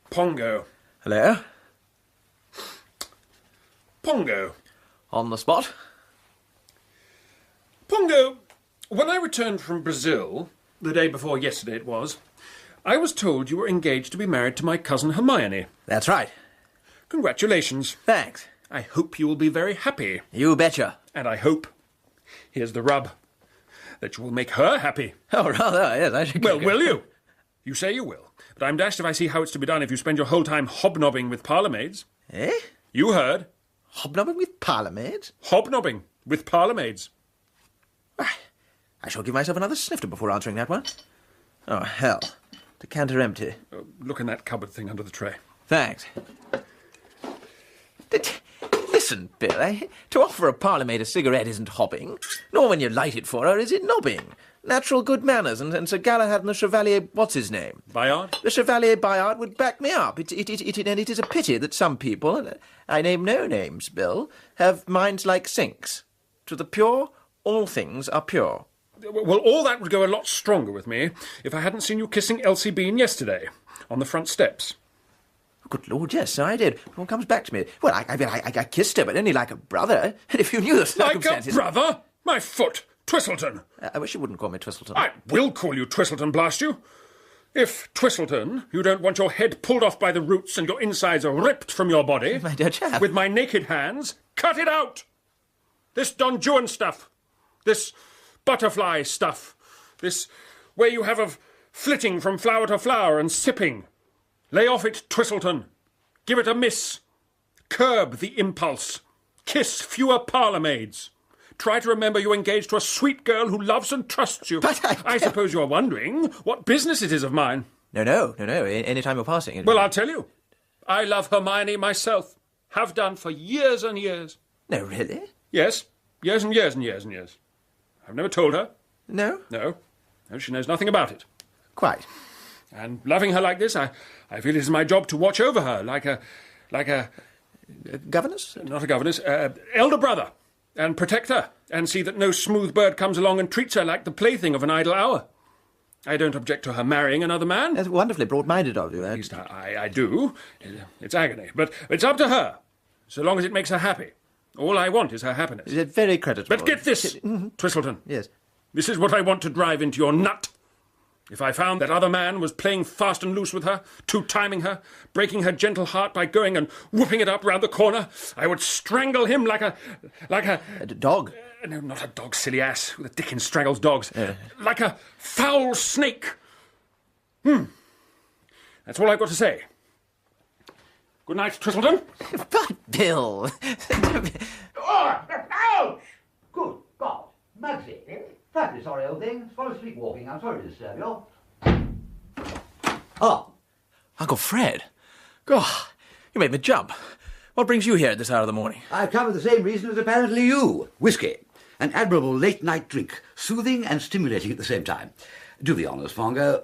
Pongo. Hello. Pongo. On the spot. Pongo, when I returned from Brazil, the day before yesterday it was, I was told you were engaged to be married to my cousin Hermione. That's right. Congratulations. Thanks. I hope you will be very happy. You betcha. And I hope, here's the rub, that you will make her happy. Oh, rather, yes, I should. Well, will you? You say you will. But I'm dashed if I see how it's to be done if you spend your whole time hobnobbing with parlour-maids. Eh? You heard. Hobnobbing with parlour-maids? Hobnobbing with parlour-maids. I shall give myself another snifter before answering that one. Oh, hell. Decanter empty. Look in that cupboard thing under the tray. Thanks. Listen, Bill, to offer a parlour-maid a cigarette isn't hobbing, nor when you light it for her is it nobbing. Natural good manners, and Sir Galahad and the Chevalier, what's his name? Bayard? The Chevalier Bayard would back me up. And it is a pity that some people, and I name no names, Bill, have minds like sinks. To the pure, all things are pure. Well, all that would go a lot stronger with me if I hadn't seen you kissing Elsie Bean yesterday, on the front steps. Good Lord, yes, so I did. It all comes back to me. Well, I kissed her, but only like a brother. And if you knew the circumstances... Like a brother? My foot! Twistleton! I wish you wouldn't call me Twistleton. I will call you Twistleton, blast you! If, Twistleton, you don't want your head pulled off by the roots and your insides ripped from your body... My dear chap... With my naked hands, cut it out! This Don Juan stuff. This butterfly stuff. This way you have of flitting from flower to flower and sipping. Lay off it, Twistleton. Give it a miss. Curb the impulse. Kiss fewer parlour-maids. Try to remember you're engaged to a sweet girl who loves and trusts you. But I suppose you're wondering what business it is of mine. No. Any time you're passing. Well, I'll tell you. I love Hermione myself. Have done for years and years. No, really? Yes. Years and years and years and years. I've never told her. No? No, she knows nothing about it. Quite. And loving her like this, I feel it is my job to watch over her, like a governess? Not a governess, elder brother, and protect her, and see that no smooth bird comes along and treats her like the plaything of an idle hour. I don't object to her marrying another man. That's wonderfully broad-minded of you. At least I do. It's agony, but it's up to her, so long as it makes her happy. All I want is her happiness. It's very creditable. But get this, Twistleton. Yes. This is what I want to drive into your nut. If I found that other man was playing fast and loose with her, two-timing her, breaking her gentle heart by going and whooping it up round the corner, I would strangle him like a dog? No, not a dog, silly ass. Who the Dickens strangles dogs? Like a foul snake. That's all I've got to say. Good night, Twistleton. But, Bill... Ouch! Good God. Mugsy. Frightfully sorry, old thing. Swallow sleepwalking. I'm sorry to disturb you. Oh. Uncle Fred. God, you made me jump. What brings you here at this hour of the morning? I've come for the same reason as apparently you. Whiskey. An admirable late-night drink. Soothing and stimulating at the same time. Do the honours, Pongo.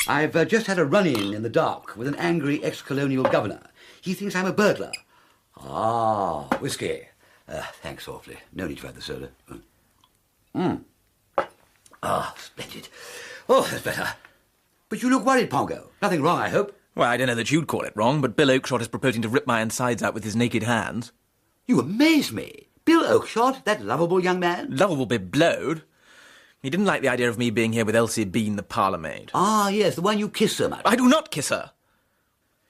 I've just had a run-in in the dark with an angry ex-colonial governor. He thinks I'm a burglar. Ah, whiskey. Thanks awfully. No need to add the soda. Ah, splendid. Oh, that's better. But you look worried, Pongo. Nothing wrong, I hope? Well, I don't know that you'd call it wrong, but Bill Oakshott is proposing to rip my insides out with his naked hands. You amaze me. Bill Oakshott, that lovable young man? Lovable be blowed. He didn't like the idea of me being here with Elsie Bean, the parlour-maid. Ah, yes, the one you kiss so much. I do not kiss her.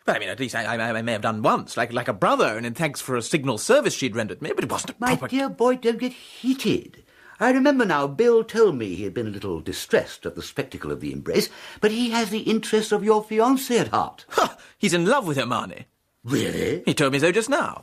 Well, I mean, at least I may have done once, like a brother, and in thanks for a signal service she'd rendered me, but it wasn't a proper... My dear boy, don't get heated. I remember now, Bill told me he had been a little distressed at the spectacle of the embrace, but he has the interest of your fiancée at heart. Ha! He's in love with Hermione. Really? He told me so just now.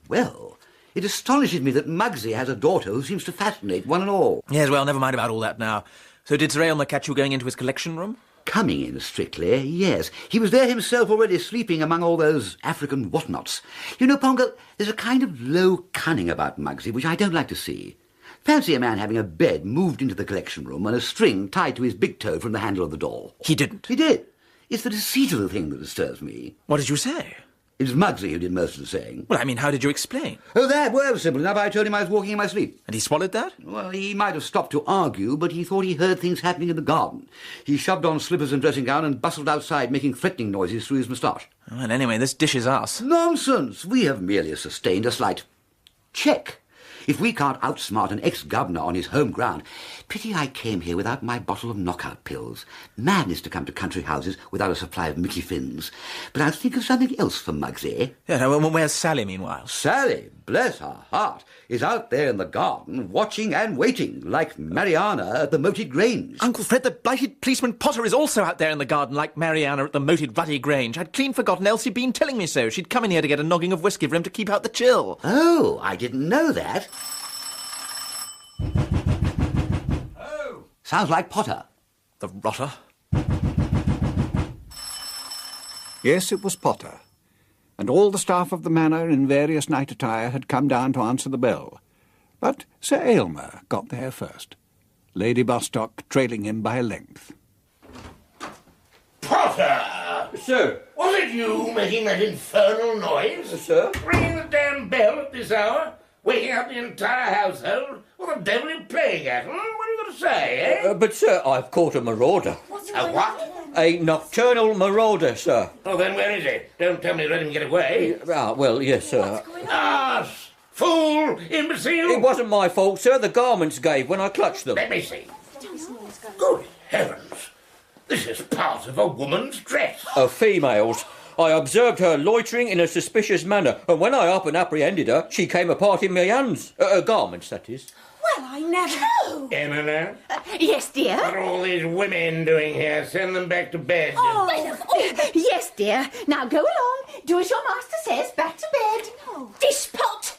Well. It astonishes me that Mugsy has a daughter who seems to fascinate one and all. Yes, well, never mind about all that now. So did Sir Aylmer catch you going into his collection room? coming in, strictly, yes. He was there himself already, sleeping among all those African whatnots. You know, Pongo, there's a kind of low cunning about Muggsy which I don't like to see. Fancy a man having a bed moved into the collection room and a string tied to his big toe from the handle of the door. He didn't? He did. It's the deceit of the thing that disturbs me. What did you say? It was Muggsy who did most of the saying. Well, I mean, how did you explain? Oh, that was simple enough. I told him I was walking in my sleep. And he swallowed that? Well, he might have stopped to argue, but he thought he heard things happening in the garden. He shoved on slippers and dressing gown and bustled outside, making threatening noises through his moustache. Well, anyway, this dishes us. Nonsense! We have merely sustained a slight check. If we can't outsmart an ex-governor on his home ground, pity I came here without my bottle of knockout pills. Madness to come to country houses without a supply of Mickey Finns. But I'll think of something else for Muggsy. Yeah, no, where's Sally, meanwhile? Sally, bless her heart, is out there in the garden, watching and waiting, like Mariana at the Moated Grange. Uncle Fred, the blighted policeman Potter is also out there in the garden, like Mariana at the Moated Ruddy Grange. I'd clean forgotten Elsie Bean telling me so. She'd come in here to get a noggin of whiskey for him to keep out the chill. Oh, I didn't know that. Oh. Sounds like Potter. The rotter. Yes, it was Potter. And all the staff of the manor in various night attire had come down to answer the bell. But Sir Aylmer got there first, Lady Bostock trailing him by a length. Potter! Sir? Was it you making that infernal noise? Sir? Ringing the damn bell at this hour? Waking up the entire household? What the devil are you playing at? What are you going to say, eh? But, sir, I've caught a marauder. A what? A nocturnal marauder, sir. Oh, then where is he? Don't tell me you let him get away. Ah, well, yes, sir. Ass! Fool! Imbecile! It wasn't my fault, sir. The garments gave when I clutched them. Let me see. Good heavens! This is part of a woman's dress. A female's. I observed her loitering in a suspicious manner, and when I up and apprehended her, she came apart in my hands. Her garments, that is. Well, I never... No! Emily? Yes, dear? What are all these women doing here? Send them back to bed. Yes, dear. Now go along. Do as your master says. Back to bed. No. Dishpot!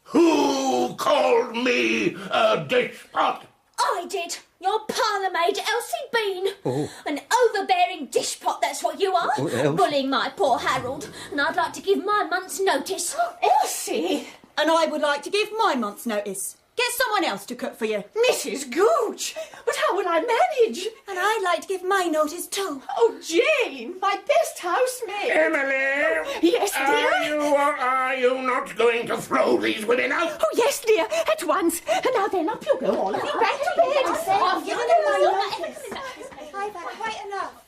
Who called me a dishpot? I did. Your parlour maid, Elsie Bean. Oh. An overbearing dishpot, that's what you are. Bullying my poor Harold. And I'd like to give my month's notice. Elsie! And I would like to give my month's notice. Get someone else to cook for you. Mrs. Gooch! But how will I manage? And I'd like to give my notice too. Oh, Jane, my best housemaid. Emily! Yes, dear? Are you or are you not going to throw these women out? Oh, yes, dear, at once. And now then, up you go, all of you, back to bed. Off you go. I've had quite enough.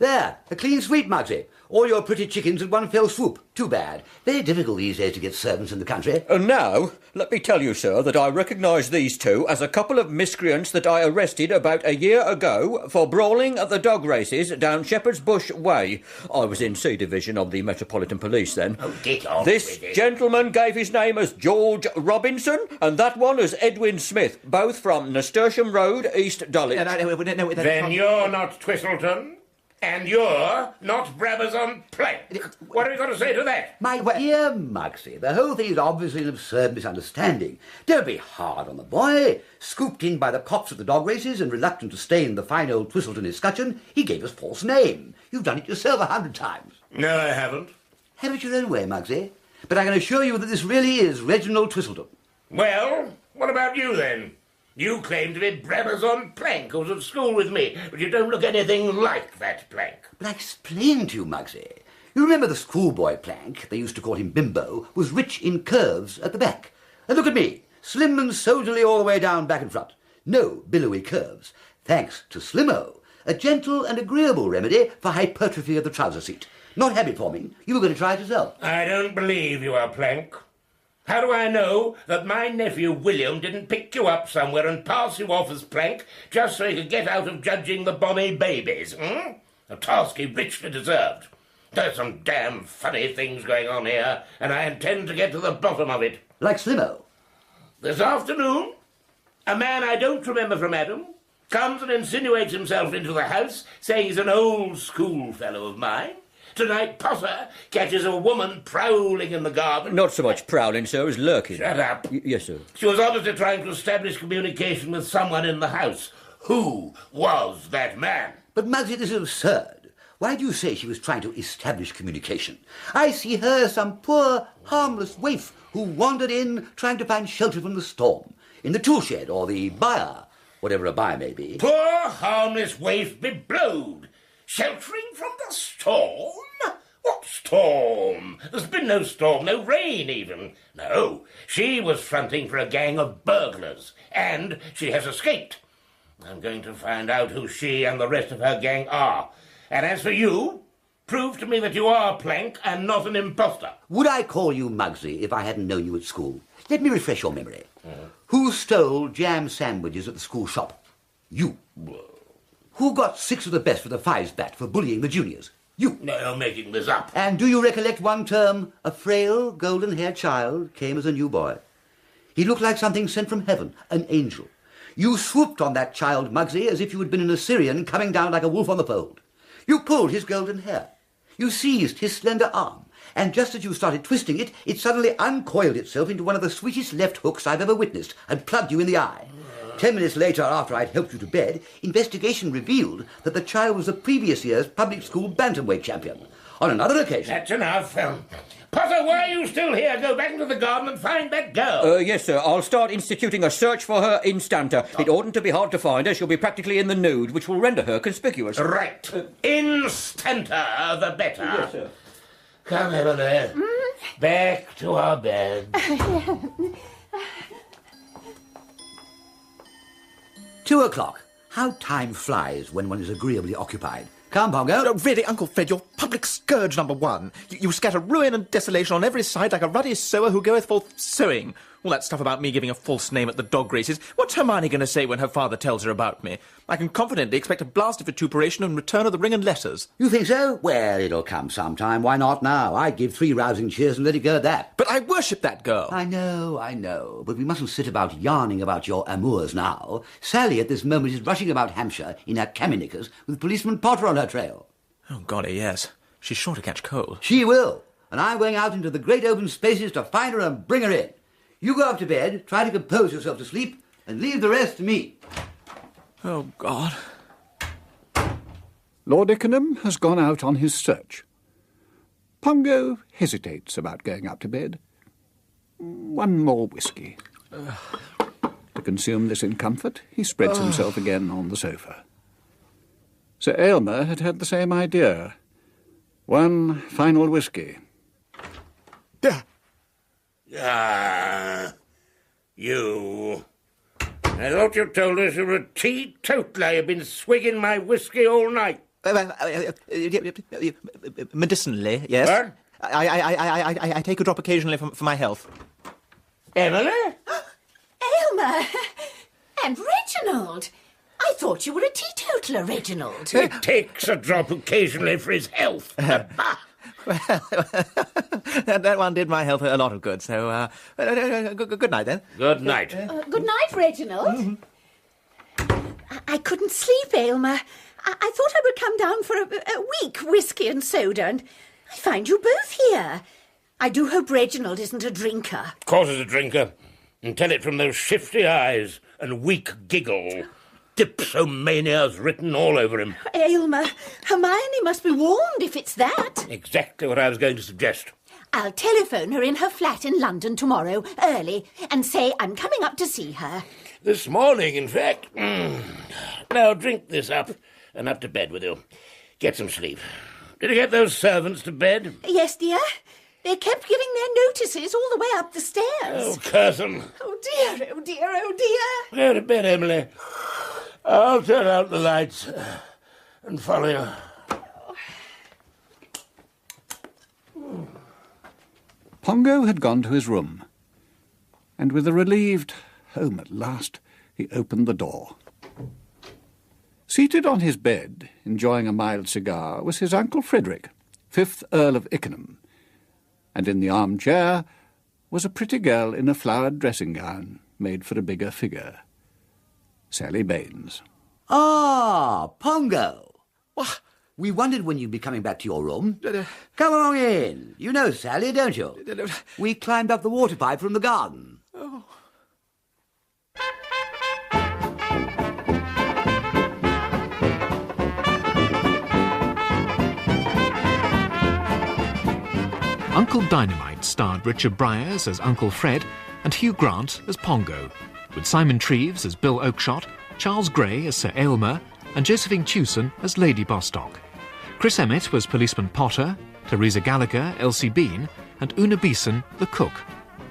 There, a clean sweep, Muggsy. All your pretty chickens in one fell swoop. Too bad. Very difficult these days to get servants in the country. And now, let me tell you, sir, that I recognise these two as a couple of miscreants that I arrested about a year ago for brawling at the dog races down Shepherd's Bush Way. I was in C Division of the Metropolitan Police then. Oh, get on This with it. gentleman gave his name as George Robinson, and that one as Edwin Smith, both from Nasturtium Road, East Dulwich. Then you're not Twistleton? And you're not Brabazon Plank. What have you got to say to that? My dear Muggsy, the whole thing is obviously an absurd misunderstanding. Don't be hard on the boy. Scooped in by the cops at the dog races and reluctant to stain the fine old Twistleton escutcheon, he gave us false name. You've done it yourself 100 times. No, I haven't. Have it your own way, Muggsy. But I can assure you that this really is Reginald Twistleton. Well, what about you then? You claim to be Brabazon Plank, who was at school with me, but you don't look anything like that Plank. But I explained to you, Muggsy. You remember the schoolboy Plank, they used to call him Bimbo, was rich in curves at the back. And look at me, slim and soldierly all the way down back and front. No billowy curves. Thanks to Slimmo, a gentle and agreeable remedy for hypertrophy of the trouser seat. Not habit-forming. You were going to try it yourself. I don't believe you are Plank. How do I know that my nephew William didn't pick you up somewhere and pass you off as Plank just so he could get out of judging the bonny babies, A task he richly deserved. There's some damn funny things going on here, and I intend to get to the bottom of it. Like Slimmo? This afternoon, a man I don't remember from Adam comes and insinuates himself into the house, saying he's an old schoolfellow of mine. Tonight, Potter catches a woman prowling in the garden. Not so much prowling, sir, as lurking. Shut up. Yes, sir. She was obviously trying to establish communication with someone in the house. Who was that man? But, Muggsy, this is absurd. Why do you say she was trying to establish communication? I see her as some poor, harmless waif who wandered in trying to find shelter from the storm, in the tool shed or the byre, whatever a byre may be. Poor, harmless waif be blowed. Sheltering from the storm? What storm? There's been no storm, no rain even. No, she was fronting for a gang of burglars, and she has escaped. I'm going to find out who she and the rest of her gang are. And as for you, prove to me that you are Plank and not an impostor. Would I call you Muggsy if I hadn't known you at school? Let me refresh your memory. Who stole jam sandwiches at the school shop? You. Who got 6 of the best for the fives bat for bullying the juniors? You. No, you're making this up. And do you recollect one term a frail, golden-haired child came as a new boy? He looked like something sent from heaven, an angel. You swooped on that child, Muggsy, as if you had been an Assyrian coming down like a wolf on the fold. You pulled his golden hair. You seized his slender arm, and just as you started twisting it, it suddenly uncoiled itself into one of the sweetest left hooks I've ever witnessed and plugged you in the eye. 10 minutes later, after I'd helped you to bed, investigation revealed that the child was the previous year's public school bantamweight champion. On another occasion... That's enough. Potter, why are you still here? Go back into the garden and find that girl. Yes, sir. I'll start instituting a search for her instanter. It oughtn't to be hard to find her. She'll be practically in the nude, which will render her conspicuous. Right. Instanter, the better. Yes, sir. Come, Emily. Back to our bed. 2 o'clock. How time flies when one is agreeably occupied. Come, Pongo. Really, Uncle Fred, you're public scourge number 1. You scatter ruin and desolation on every side like a ruddy sower who goeth forth sowing. All that stuff about me giving a false name at the dog races. What's Hermione going to say when her father tells her about me? I can confidently expect a blast of vituperation and return of the ring and letters. You think so? Well, it'll come sometime. Why not now? I'd give 3 rousing cheers and let it go at that. But I worship that girl. I know. But we mustn't sit about yarning about your amours now. Sally at this moment is rushing about Hampshire in her cami-knickers with policeman Potter on her trail. Oh, golly, yes. She's sure to catch cold. She will. And I'm going out into the great open spaces to find her and bring her in. You go up to bed, try to compose yourself to sleep, and leave the rest to me. Oh, God. Lord Ikenham has gone out on his search. Pongo hesitates about going up to bed. 1 more whisky. To consume this in comfort, he spreads himself again on the sofa. Sir Aylmer had had the same idea. 1 final whisky. You. I thought you told us you were a teetotaler. You've been swigging my whisky all night. Medicinally, yes. What? I take a drop occasionally for my health. Emily? Aylmer! And Reginald! I thought you were a teetotaler, Reginald. He takes a drop occasionally for his health. Well, that one did my health a lot of good, so, good night, then. Good night. Good night, Reginald. I couldn't sleep, Aylmer. I thought I would come down for a week, whiskey and soda, and I find you both here. I do hope Reginald isn't a drinker. Of course he's a drinker. And tell it from those shifty eyes and weak giggle. Dipsomania's written all over him. Aylmer, Hermione must be warned if it's that. Exactly what I was going to suggest. I'll telephone her in her flat in London tomorrow, early, and say I'm coming up to see her. This morning, in fact. Now drink this up, and up to bed with you. Get some sleep. Did you get those servants to bed? Yes, dear. They kept giving their notices all the way up the stairs. Oh, curse them. Oh, dear, oh, dear, oh, dear. Go to bed, Emily. I'll turn out the lights and follow you. Pongo had gone to his room, and with a relieved home at last, he opened the door. Seated on his bed, enjoying a mild cigar, was his Uncle Frederick, 5th Earl of Ickenham, and in the armchair was a pretty girl in a flowered dressing gown made for a bigger figure. Sally Baines. Ah, Pongo. What? We wondered when you'd be coming back to your room. Come along in. You know Sally, don't you? We climbed up the water pipe from the garden. Oh. Uncle Dynamite starred Richard Briers as Uncle Fred and Hugh Grant as Pongo, with Simon Treves as Bill Oakshott, Charles Gray as Sir Aylmer, and Josephine Tewson as Lady Bostock. Chris Emmett was Policeman Potter, Teresa Gallagher, Elsie Bean, and Una Beeson, the cook.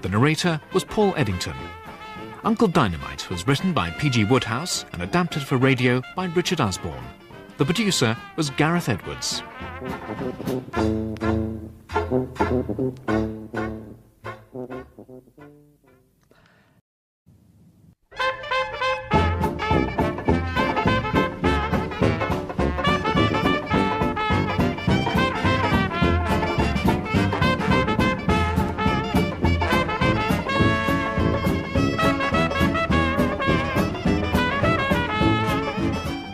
The narrator was Paul Eddington. Uncle Dynamite was written by P.G. Wodehouse and adapted for radio by Richard Osborne. The producer was Gareth Edwards.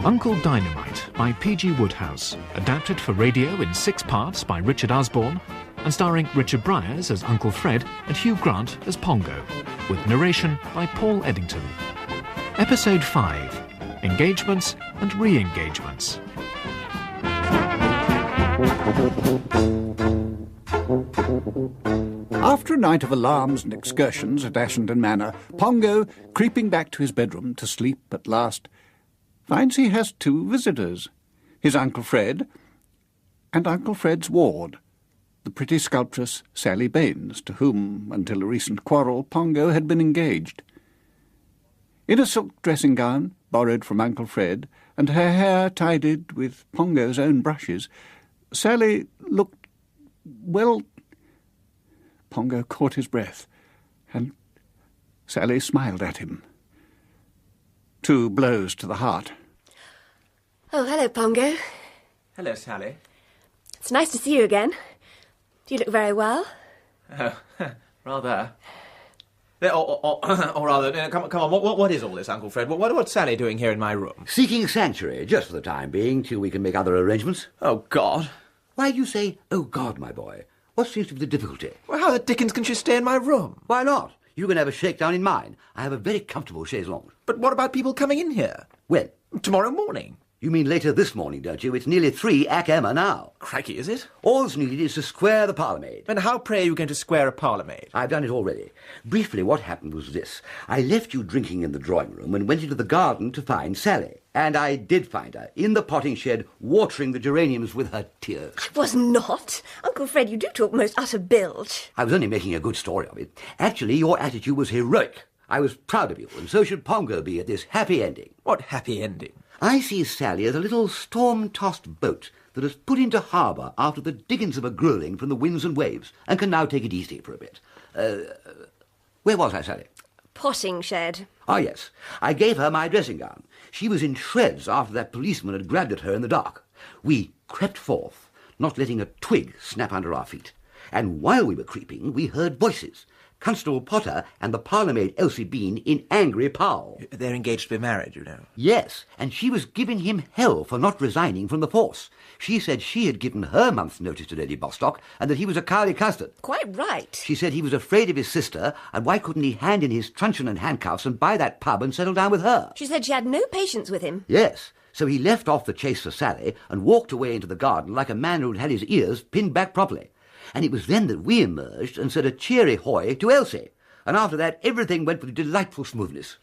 Uncle Dynamite by P.G. Wodehouse, adapted for radio in 6 parts by Richard Osborne, and starring Richard Briers as Uncle Fred and Hugh Grant as Pongo, with narration by Paul Eddington. Episode 5, Engagements and Re-engagements. After a night of alarms and excursions at Ashendon Manor, Pongo, creeping back to his bedroom to sleep at last, finds he has 2 visitors, his Uncle Fred and Uncle Fred's ward, the pretty sculptress Sally Baines, to whom, until a recent quarrel, Pongo had been engaged. In a silk dressing gown, borrowed from Uncle Fred, and her hair tidied with Pongo's own brushes, Sally looked, well... Pongo caught his breath, and Sally smiled at him. 2 blows to the heart. Oh, hello, Pongo. Hello, Sally. It's nice to see you again. Do you look very well? Oh, rather. Or rather, come on, what is all this, Uncle Fred? What's Sally doing here in my room? Seeking sanctuary, just for the time being, till we can make other arrangements. Oh, God. Why do you say, oh, God, my boy? What seems to be the difficulty? Well, how the dickens can she stay in my room? Why not? You can have a shakedown in mine. I have a very comfortable chaise longue. But what about people coming in here? When? Tomorrow morning. You mean later this morning, don't you? It's nearly 3 Ikenham now. Crikey, is it? All that's needed is to square the parlourmaid. And how, pray, are you going to square a parlourmaid? I've done it already. Briefly, what happened was this. I left you drinking in the drawing room and went into the garden to find Sally. And I did find her, in the potting shed, watering the geraniums with her tears. I was not. Uncle Fred, you do talk most utter bilge. I was only making a good story of it. Actually, your attitude was heroic. I was proud of you, and so should Pongo be at this happy ending. What happy ending? I see Sally as a little storm-tossed boat that has put into harbour after the diggings of a gruelling from the winds and waves, and can now take it easy for a bit. Where was I, Sally? Potting shed. Ah, yes. I gave her my dressing gown. She was in shreds after that policeman had grabbed at her in the dark. We crept forth, not letting a twig snap under our feet. And while we were creeping, we heard voices. Constable Potter and the parlourmaid Elsie Bean in angry pow. They're engaged to be married, you know. Yes, and she was giving him hell for not resigning from the force. She said she had given her month's notice to Lady Bostock and that he was a cowardly custard. Quite right. She said he was afraid of his sister, and why couldn't he hand in his truncheon and handcuffs and buy that pub and settle down with her? She said she had no patience with him. Yes, so he left off the chase for Sally and walked away into the garden like a man who'd had his ears pinned back properly. And it was then that we emerged and said a cheery hoy to Elsie. And after that, everything went with delightful smoothness.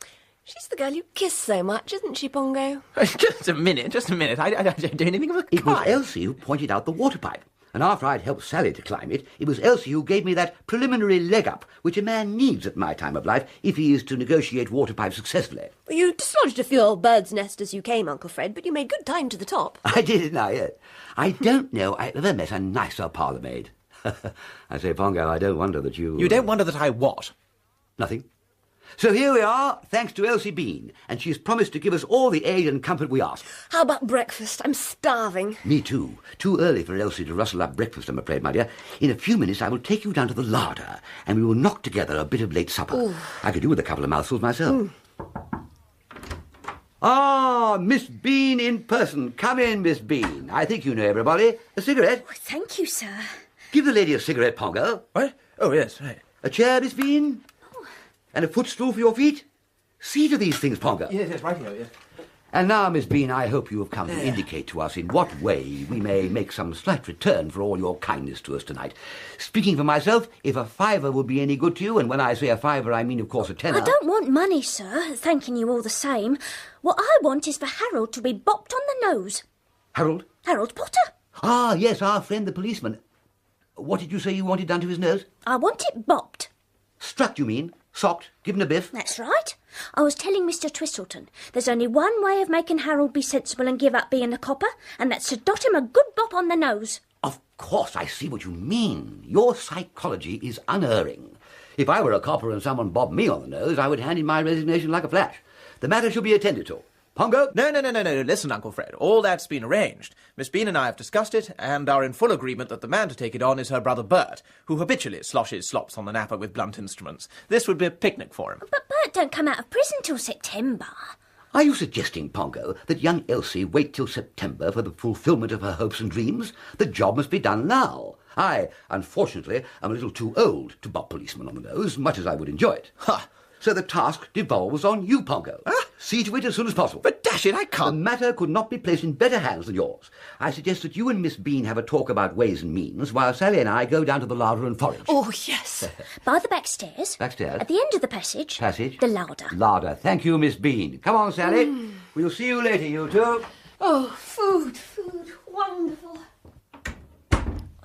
She's the girl you kiss so much, isn't she, Pongo? Just a minute. I don't do anything of the kind. It was Elsie who pointed out the water pipe. And after I'd helped Sally to climb it, it was Elsie who gave me that preliminary leg up, which a man needs at my time of life if he is to negotiate water pipes successfully. Well, you dislodged a few old birds' nests as you came, Uncle Fred, but you made good time to the top. I did it now, yes. I don't know I ever met a nicer parlourmaid. I say, Pongo, I don't wonder that you... You don't wonder that I what? Nothing. So here we are, thanks to Elsie Bean, and she's promised to give us all the aid and comfort we ask. How about breakfast? I'm starving. Me too. Too early for Elsie to rustle up breakfast, I'm afraid, my dear. In a few minutes I will take you down to the larder, and we will knock together a bit of late supper. Ooh. I could do with a couple of mouthfuls myself. Ah, Miss Bean in person. Come in, Miss Bean. I think you know everybody. A cigarette? Oh, thank you, sir. Give the lady a cigarette, Pongo. What? Oh, yes, right. A chair, Miss Bean? Oh. And a footstool for your feet? See to these things, Pongo. Yes, right here, yes. And now, Miss Bean, I hope you have come to indicate to us in what way we may make some slight return for all your kindness to us tonight. Speaking for myself, if a fiver would be any good to you, and when I say a fiver, I mean, of course, a tenner... I don't want money, sir, thanking you all the same. What I want is for Harold to be bopped on the nose. Harold? Harold Potter. Ah, yes, our friend the policeman. What did you say you wanted done to his nose? I want it bopped. Struck, you mean? Socked? Given a biff? That's right. I was telling Mr. Twistleton there's only one way of making Harold be sensible and give up being a copper, and that's to dot him a good bop on the nose. Of course, I see what you mean. Your psychology is unerring. If I were a copper and someone bobbed me on the nose, I would hand in my resignation like a flash. The matter should be attended to. Pongo? No. Listen, Uncle Fred. All that's been arranged. Miss Bean and I have discussed it, and are in full agreement that the man to take it on is her brother Bert, who habitually sloshes slops on the napper with blunt instruments. This would be a picnic for him. But Bert don't come out of prison till September. Are you suggesting, Pongo, that young Elsie wait till September for the fulfilment of her hopes and dreams? The job must be done now. I, unfortunately, am a little too old to bob policemen on the nose, much as I would enjoy it. Ha! So the task devolves on you, Pongo. See to it as soon as possible. But dash it, I can't. The matter could not be placed in better hands than yours. I suggest that you and Miss Bean have a talk about ways and means, while Sally and I go down to the larder and forage. Oh, yes. By the back stairs. Backstairs? At the end of the passage. Passage? The larder. Larder. Thank you, Miss Bean. Come on, Sally. We'll see you later, you two. Oh, food, wonderful.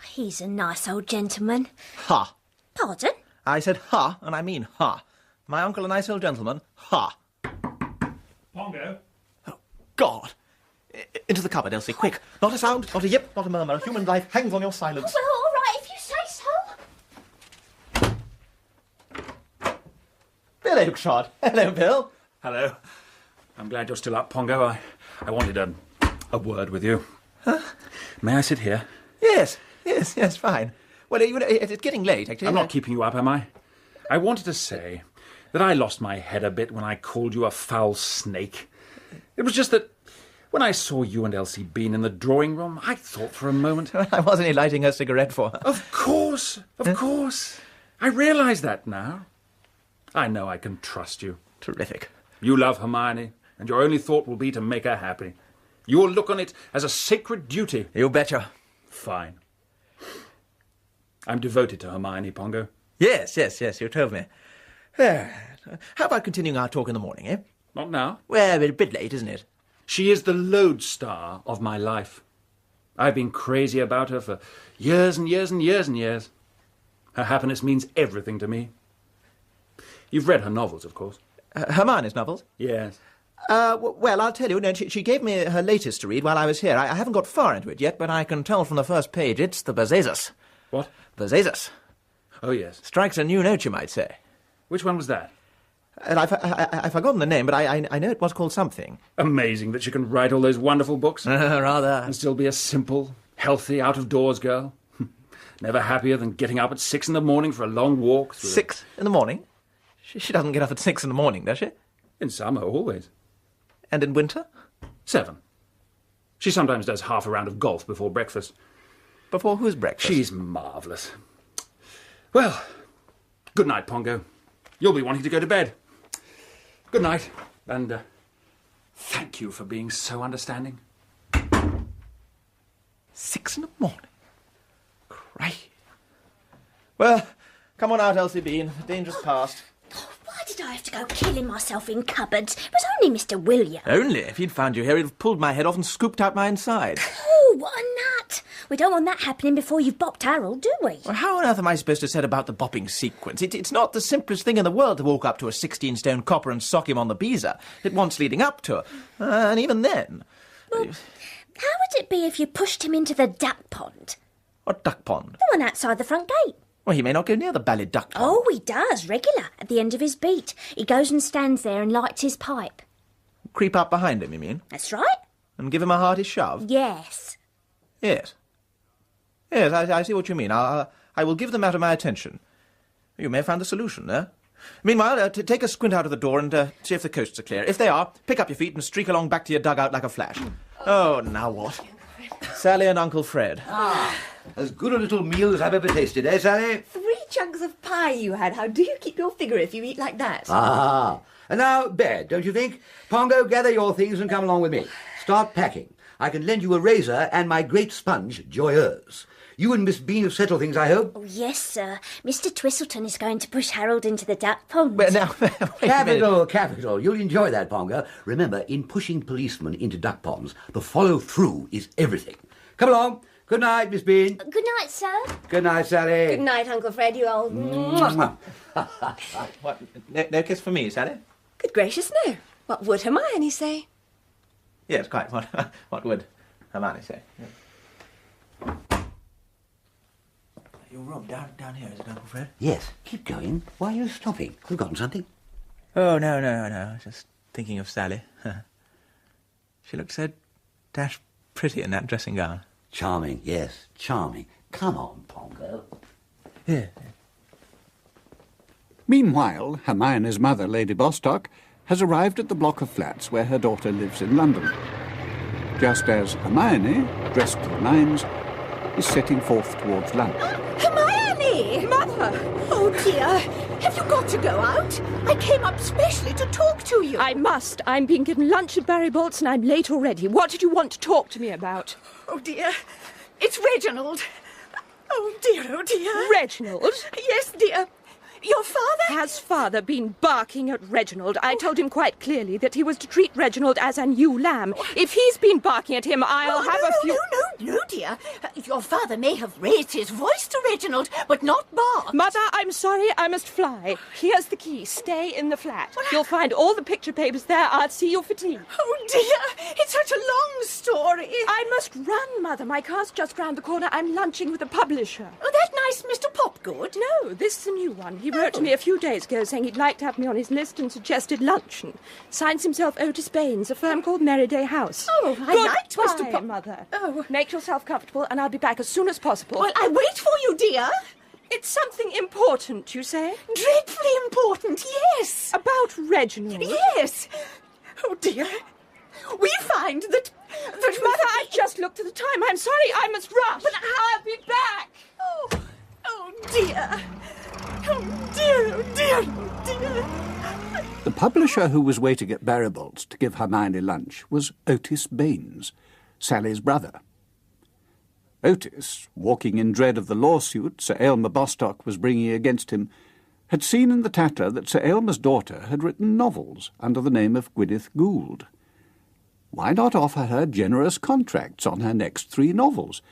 He's a nice old gentleman. Ha! Pardon? I said ha, and I mean ha. My uncle a nice old gentleman? Ha! Pongo? Oh, God! Into the cupboard, Elsie, quick. Not a sound, not a yip, not a murmur. Human life hangs on your silence. Well, all right, if you say so. Bill Oakshott. Hello, Bill. Hello. I'm glad you're still up, Pongo. I wanted a word with you. Huh? May I sit here? Yes, fine. Well, it's getting late, actually. I'm not keeping you up, am I? I wanted to say that I lost my head a bit when I called you a foul snake. It was just that when I saw you and Elsie Bean in the drawing room, I thought for a moment... I wasn't lighting her cigarette for her. Of course. I realise that now. I know I can trust you. Terrific. You love Hermione, and your only thought will be to make her happy. You will look on it as a sacred duty. You betcha. Fine. I'm devoted to Hermione, Pongo. Yes, you told me. How about continuing our talk in the morning, eh? Not now. Well, a bit late, isn't it? She is the lodestar of my life. I've been crazy about her for years and years and years and years. Her happiness means everything to me. You've read her novels, of course. Hermione's novels? Yes. Well, I'll tell you, she gave me her latest to read while I was here. I haven't got far into it yet, but I can tell from the first page it's the Berzesus. What? Berzesus. Oh, yes. Strikes a new note, you might say. Which one was that? And I've forgotten the name, but I know it was called something. Amazing that she can write all those wonderful books. Rather. And still be a simple, healthy, out-of-doors girl. Never happier than getting up at 6 in the morning for a long walk through... 6 in the morning? She doesn't get up at 6 in the morning, does she? In summer, always. And in winter? 7. She sometimes does half a round of golf before breakfast. Before whose breakfast? She's marvellous. Well, good night, Pongo. You'll be wanting to go to bed. Good night, and thank you for being so understanding. 6 in the morning? Crikey. Well, come on out, Elsie Bean. The danger's past. Why did I have to go killing myself in cupboards? It was only Mr. William. Only? If he'd found you here, he'd have pulled my head off and scooped out my inside. Oh, what a nut! We don't want that happening before you've bopped Harold, do we? Well, how on earth am I supposed to set about the bopping sequence? It's not the simplest thing in the world to walk up to a 16-stone copper and sock him on the beezer. It wants leading up to it. And even then... Well, how would it be if you pushed him into the duck pond? What duck pond? The one outside the front gate. Well, he may not go near the ballad duck pond. Oh, he does, regular, at the end of his beat. He goes and stands there and lights his pipe. Creep up behind him, you mean? That's right. And give him a hearty shove? Yes. Yes. Yes, I see what you mean. I will give the matter my attention. You may have found the solution there. Meanwhile, take a squint out of the door and see if the coasts are clear. If they are, pick up your feet and streak along back to your dugout like a flash. Oh, now what? Sally and Uncle Fred. As good a little meal as I've ever tasted, eh, Sally? 3 chunks of pie you had. How do you keep your figure if you eat like that? And And now, bed, don't you think? Pongo, gather your things and come along with me. Start packing. I can lend you a razor and my great sponge, Joyeuse. You and Miss Bean have settled things, I hope? Oh, yes, sir. Mr. Twistleton is going to push Harold into the duck pond. But now, capital. You'll enjoy that, Pongo. Remember, in pushing policemen into duck ponds, the follow-through is everything. Come along. Good night, Miss Bean. Good night, sir. Good night, Sally. Good night, Uncle Fred, you old... What? No kiss for me, Sally? Good gracious, no. What would Hermione say? Yes, quite. What would Hermione say? Yeah. Your room down here, is it, Uncle Fred? Yes, keep going. Why are you stopping? Forgotten something? Oh, no. I was just thinking of Sally. She looked so dash pretty in that dressing gown. Charming, yes, charming. Come on, Pongo. Yeah. Meanwhile, Hermione's mother, Lady Bostock, has arrived at the block of flats where her daughter lives in London. Just as Hermione, dressed to the nines, is setting forth towards lunch. Hermione! Mother! Oh, dear. Have you got to go out? I came up specially to talk to you. I must. I'm being given lunch at Barry Bolt's and I'm late already. What did you want to talk to me about? Oh, dear. It's Reginald. Oh, dear. Reginald? Yes, dear. Your father... Has father been barking at Reginald? I told him quite clearly that he was to treat Reginald as an ewe lamb. If he's been barking at him, I'll have a few... No, dear. Your father may have raised his voice to Reginald, but not barked. Mother, I'm sorry, I must fly. Here's the key. Stay in the flat. You'll find all the picture papers there. I'll see you for tea. Oh, dear. It's such a long story. I must run, Mother. My car's just round the corner. I'm lunching with a publisher. Oh, that nice Mr. Popgood? No, this is a new one. He wrote to me a few days ago saying he'd like to have me on his list and suggested luncheon. Signs himself Otis Baines, a firm called Merryday House. Oh, I liked Mr. Mother. Oh. Make yourself comfortable and I'll be back as soon as possible. Well, I wait for you, dear. It's something important, you say? Dreadfully important, yes. About Reginald? Yes. Oh, dear. We find that... Mother, I just looked at the time. I'm sorry, I must rush. But I'll be back. Oh, dear. Oh, dear. The publisher who was waiting at Barrybolt's to give Hermione lunch was Otis Baines, Sally's brother. Otis, walking in dread of the lawsuit Sir Aylmer Bostock was bringing against him, had seen in the Tatter that Sir Aylmer's daughter had written novels under the name of Gwyneth Gould. Why not offer her generous contracts on her next 3 novels,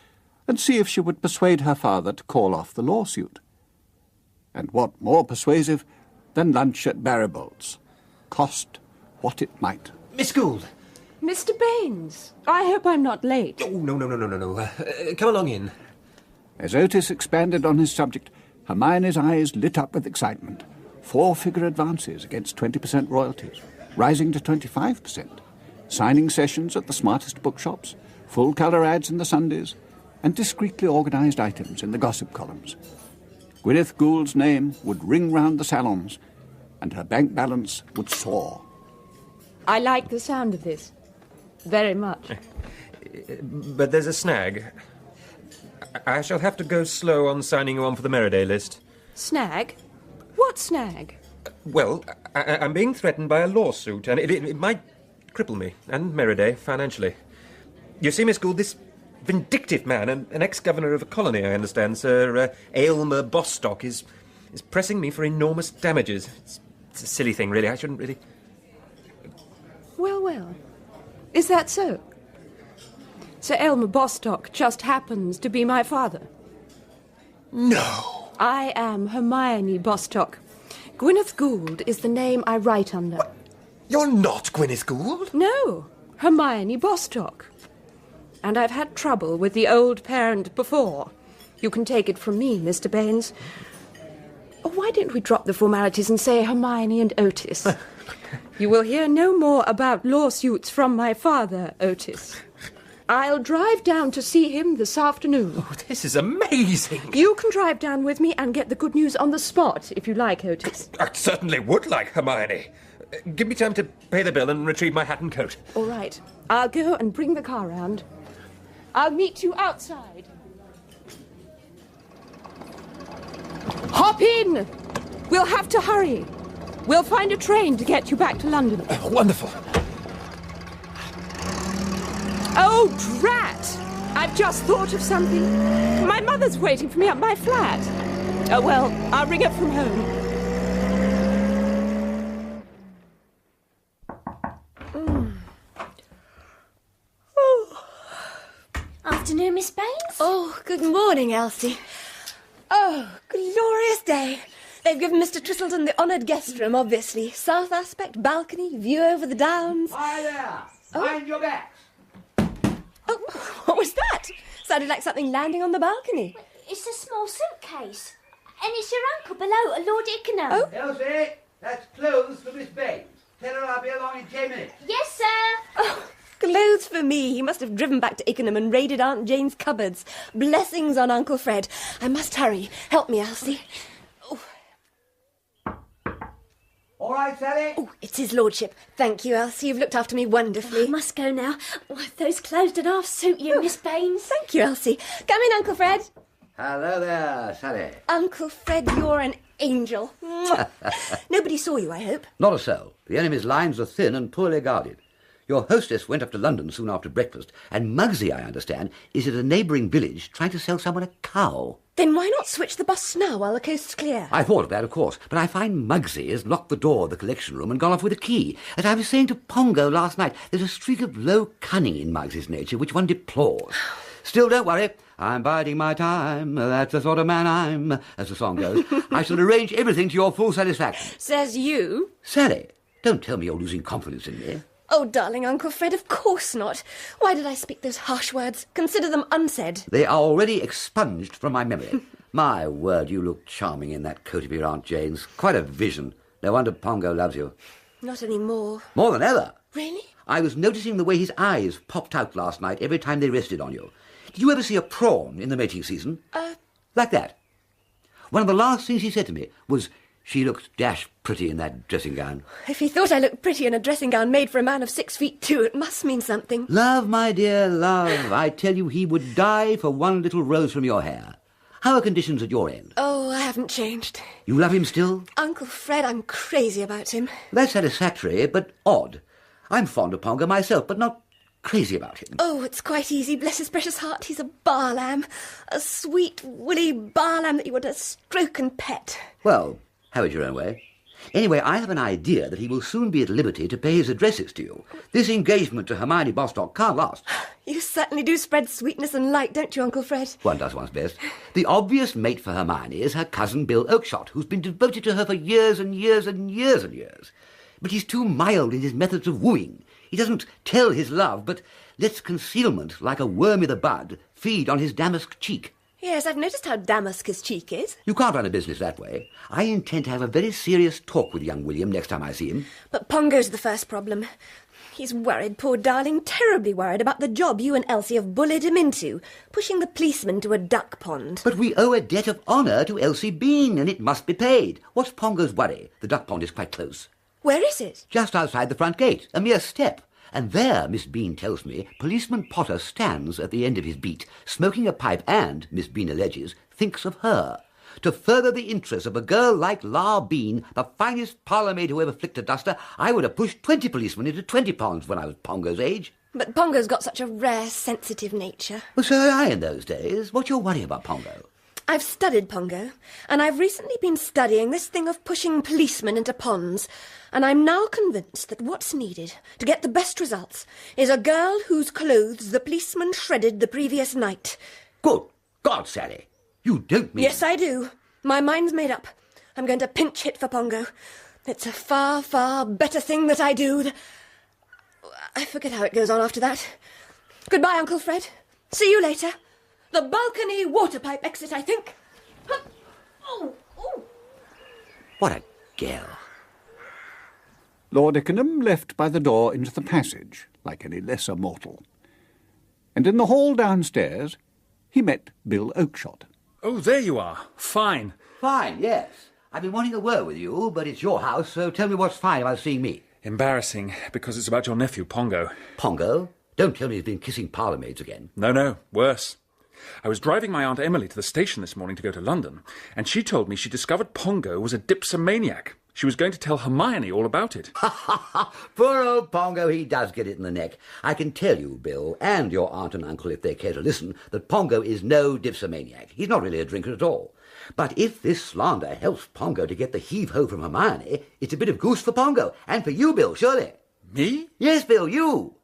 and see if she would persuade her father to call off the lawsuit? And what more persuasive than lunch at Barrybolt's, cost what it might. Miss Gould! Mr. Baines, I hope I'm not late. Oh, no. Come along in. As Otis expanded on his subject, Hermione's eyes lit up with excitement. 4-figure advances against 20% royalties, rising to 25%. Signing sessions at the smartest bookshops, full-colour ads in the Sundays, and discreetly organised items in the gossip columns. Gwyneth Gould's name would ring round the salons, and her bank balance would soar. I like the sound of this. Very much. But there's a snag. I shall have to go slow on signing you on for the Merryday list. Snag? What snag? Well, I'm being threatened by a lawsuit, and it might cripple me and Merryday financially. You see, Miss Gould, this vindictive man, an ex-governor of a colony, I understand, Sir Aylmer Bostock, is pressing me for enormous damages. It's a silly thing, really. I shouldn't really... Well. Is that so? Sir Aylmer Bostock just happens to be my father. No! I am Hermione Bostock. Gwyneth Gould is the name I write under. What? You're not Gwyneth Gould? No, Hermione Bostock. And I've had trouble with the old parent before. You can take it from me, Mr. Baines. Oh, why don't we drop the formalities and say Hermione and Otis? You will hear no more about lawsuits from my father, Otis. I'll drive down to see him this afternoon. Oh, this is amazing. You can drive down with me and get the good news on the spot, if you like, Otis. I certainly would like, Hermione. Give me time to pay the bill and retrieve my hat and coat. All right. I'll go and bring the car round. I'll meet you outside. Hop in! We'll have to hurry. We'll find a train to get you back to London. Wonderful. Oh, drat! I've just thought of something. My mother's waiting for me at my flat. Oh, well, I'll ring her from home. Afternoon, Miss Baines. Oh, good morning, Elsie. Oh, glorious day. They've given Mr. Twistleton the honoured guest room, obviously. South aspect, balcony, view over the downs. Hi there! Mind your backs! Oh, what was that? Sounded like something landing on the balcony. It's a small suitcase. And it's your uncle below, Lord Ikenham. Oh. Elsie, that's clothes for Miss Baines. Tell her I'll be along in 10 minutes. Yes, sir. Oh, clothes for me. He must have driven back to Ikenham and raided Aunt Jane's cupboards. Blessings on Uncle Fred. I must hurry. Help me, Elsie. All right, Sally? Oh, it's his lordship. Thank you, Elsie. You've looked after me wonderfully. I must go now. Those clothes did half suit you, Miss Baines. Thank you, Elsie. Come in, Uncle Fred. Hello there, Sally. Uncle Fred, you're an angel. Nobody saw you, I hope. Not a soul. The enemy's lines are thin and poorly guarded. Your hostess went up to London soon after breakfast, and Muggsy, I understand, is at a neighbouring village trying to sell someone a cow. Then why not switch the bus now while the coast's clear? I thought of that, of course, but I find Muggsy has locked the door of the collection room and gone off with a key. As I was saying to Pongo last night, there's a streak of low cunning in Muggsy's nature which one deplores. Still, don't worry. I'm biding my time. That's the sort of man I'm, as the song goes. I shall arrange everything to your full satisfaction. Says you? Sally, don't tell me you're losing confidence in me. Oh, darling Uncle Fred, of course not. Why did I speak those harsh words? Consider them unsaid. They are already expunged from my memory. My word, you look charming in that coat of your Aunt Jane's. Quite a vision. No wonder Pongo loves you. Not any more. More than ever. Really? I was noticing the way his eyes popped out last night every time they rested on you. Did you ever see a prawn in the mating season? Like that. One of the last things he said to me was, "She looked dash pretty in that dressing gown." If he thought I looked pretty in a dressing gown made for a man of 6'2", it must mean something. Love, my dear, love. I tell you, he would die for one little rose from your hair. How are conditions at your end? Oh, I haven't changed. You love him still? Uncle Fred, I'm crazy about him. That's satisfactory, but odd. I'm fond of Pongo myself, but not crazy about him. Oh, it's quite easy. Bless his precious heart. He's a bar lamb. A sweet, woolly bar lamb that you want to stroke and pet. Well, have it your own way. Anyway, I have an idea that he will soon be at liberty to pay his addresses to you. This engagement to Hermione Bostock can't last. You certainly do spread sweetness and light, don't you, Uncle Fred? One does one's best. The obvious mate for Hermione is her cousin Bill Oakshott, who's been devoted to her for years and years and years and years. But he's too mild in his methods of wooing. He doesn't tell his love, but lets concealment, like a worm i' the bud, feed on his damask cheek. Yes, I've noticed how damask his cheek is. You can't run a business that way. I intend to have a very serious talk with young William next time I see him. But Pongo's the first problem. He's worried, poor darling, terribly worried about the job you and Elsie have bullied him into, pushing the policeman to a duck pond. But we owe a debt of honour to Elsie Bean, and it must be paid. What's Pongo's worry? The duck pond is quite close. Where is it? Just outside the front gate, a mere step. And there, Miss Bean tells me, Policeman Potter stands at the end of his beat, smoking a pipe and, Miss Bean alleges, thinks of her. To further the interests of a girl like La Bean, the finest parlour-maid who ever flicked a duster, I would have pushed 20 policemen into 20 ponds when I was Pongo's age. But Pongo's got such a rare, sensitive nature. Well, so had I in those days. What's your worry about Pongo? I've studied Pongo, and I've recently been studying this thing of pushing policemen into ponds, and I'm now convinced that what's needed to get the best results is a girl whose clothes the policeman shredded the previous night. Good God, Sally! You don't mean... Yes, I do. My mind's made up. I'm going to pinch hit for Pongo. It's a far, far better thing that I do. I forget how it goes on after that. Goodbye, Uncle Fred. See you later. The balcony water pipe exit, I think. Oh, oh. What a girl. Lord Ikenham left by the door into the passage, like any lesser mortal. And in the hall downstairs, he met Bill Oakshott. Oh, there you are. Fine. Fine, yes. I've been wanting a word with you, but it's your house, so tell me what's fine about seeing me. Embarrassing, because it's about your nephew, Pongo. Pongo? Don't tell me he's been kissing parlour-maids again. No, worse. I was driving my Aunt Emily to the station this morning to go to London, and she told me she discovered Pongo was a dipsomaniac. She was going to tell Hermione all about it. Poor old Pongo, he does get it in the neck. I can tell you, Bill, and your aunt and uncle, if they care to listen, that Pongo is no dipsomaniac. He's not really a drinker at all. But if this slander helps Pongo to get the heave-ho from Hermione, it's a bit of goose for Pongo, and for you, Bill, surely. Me? Yes, Bill, you.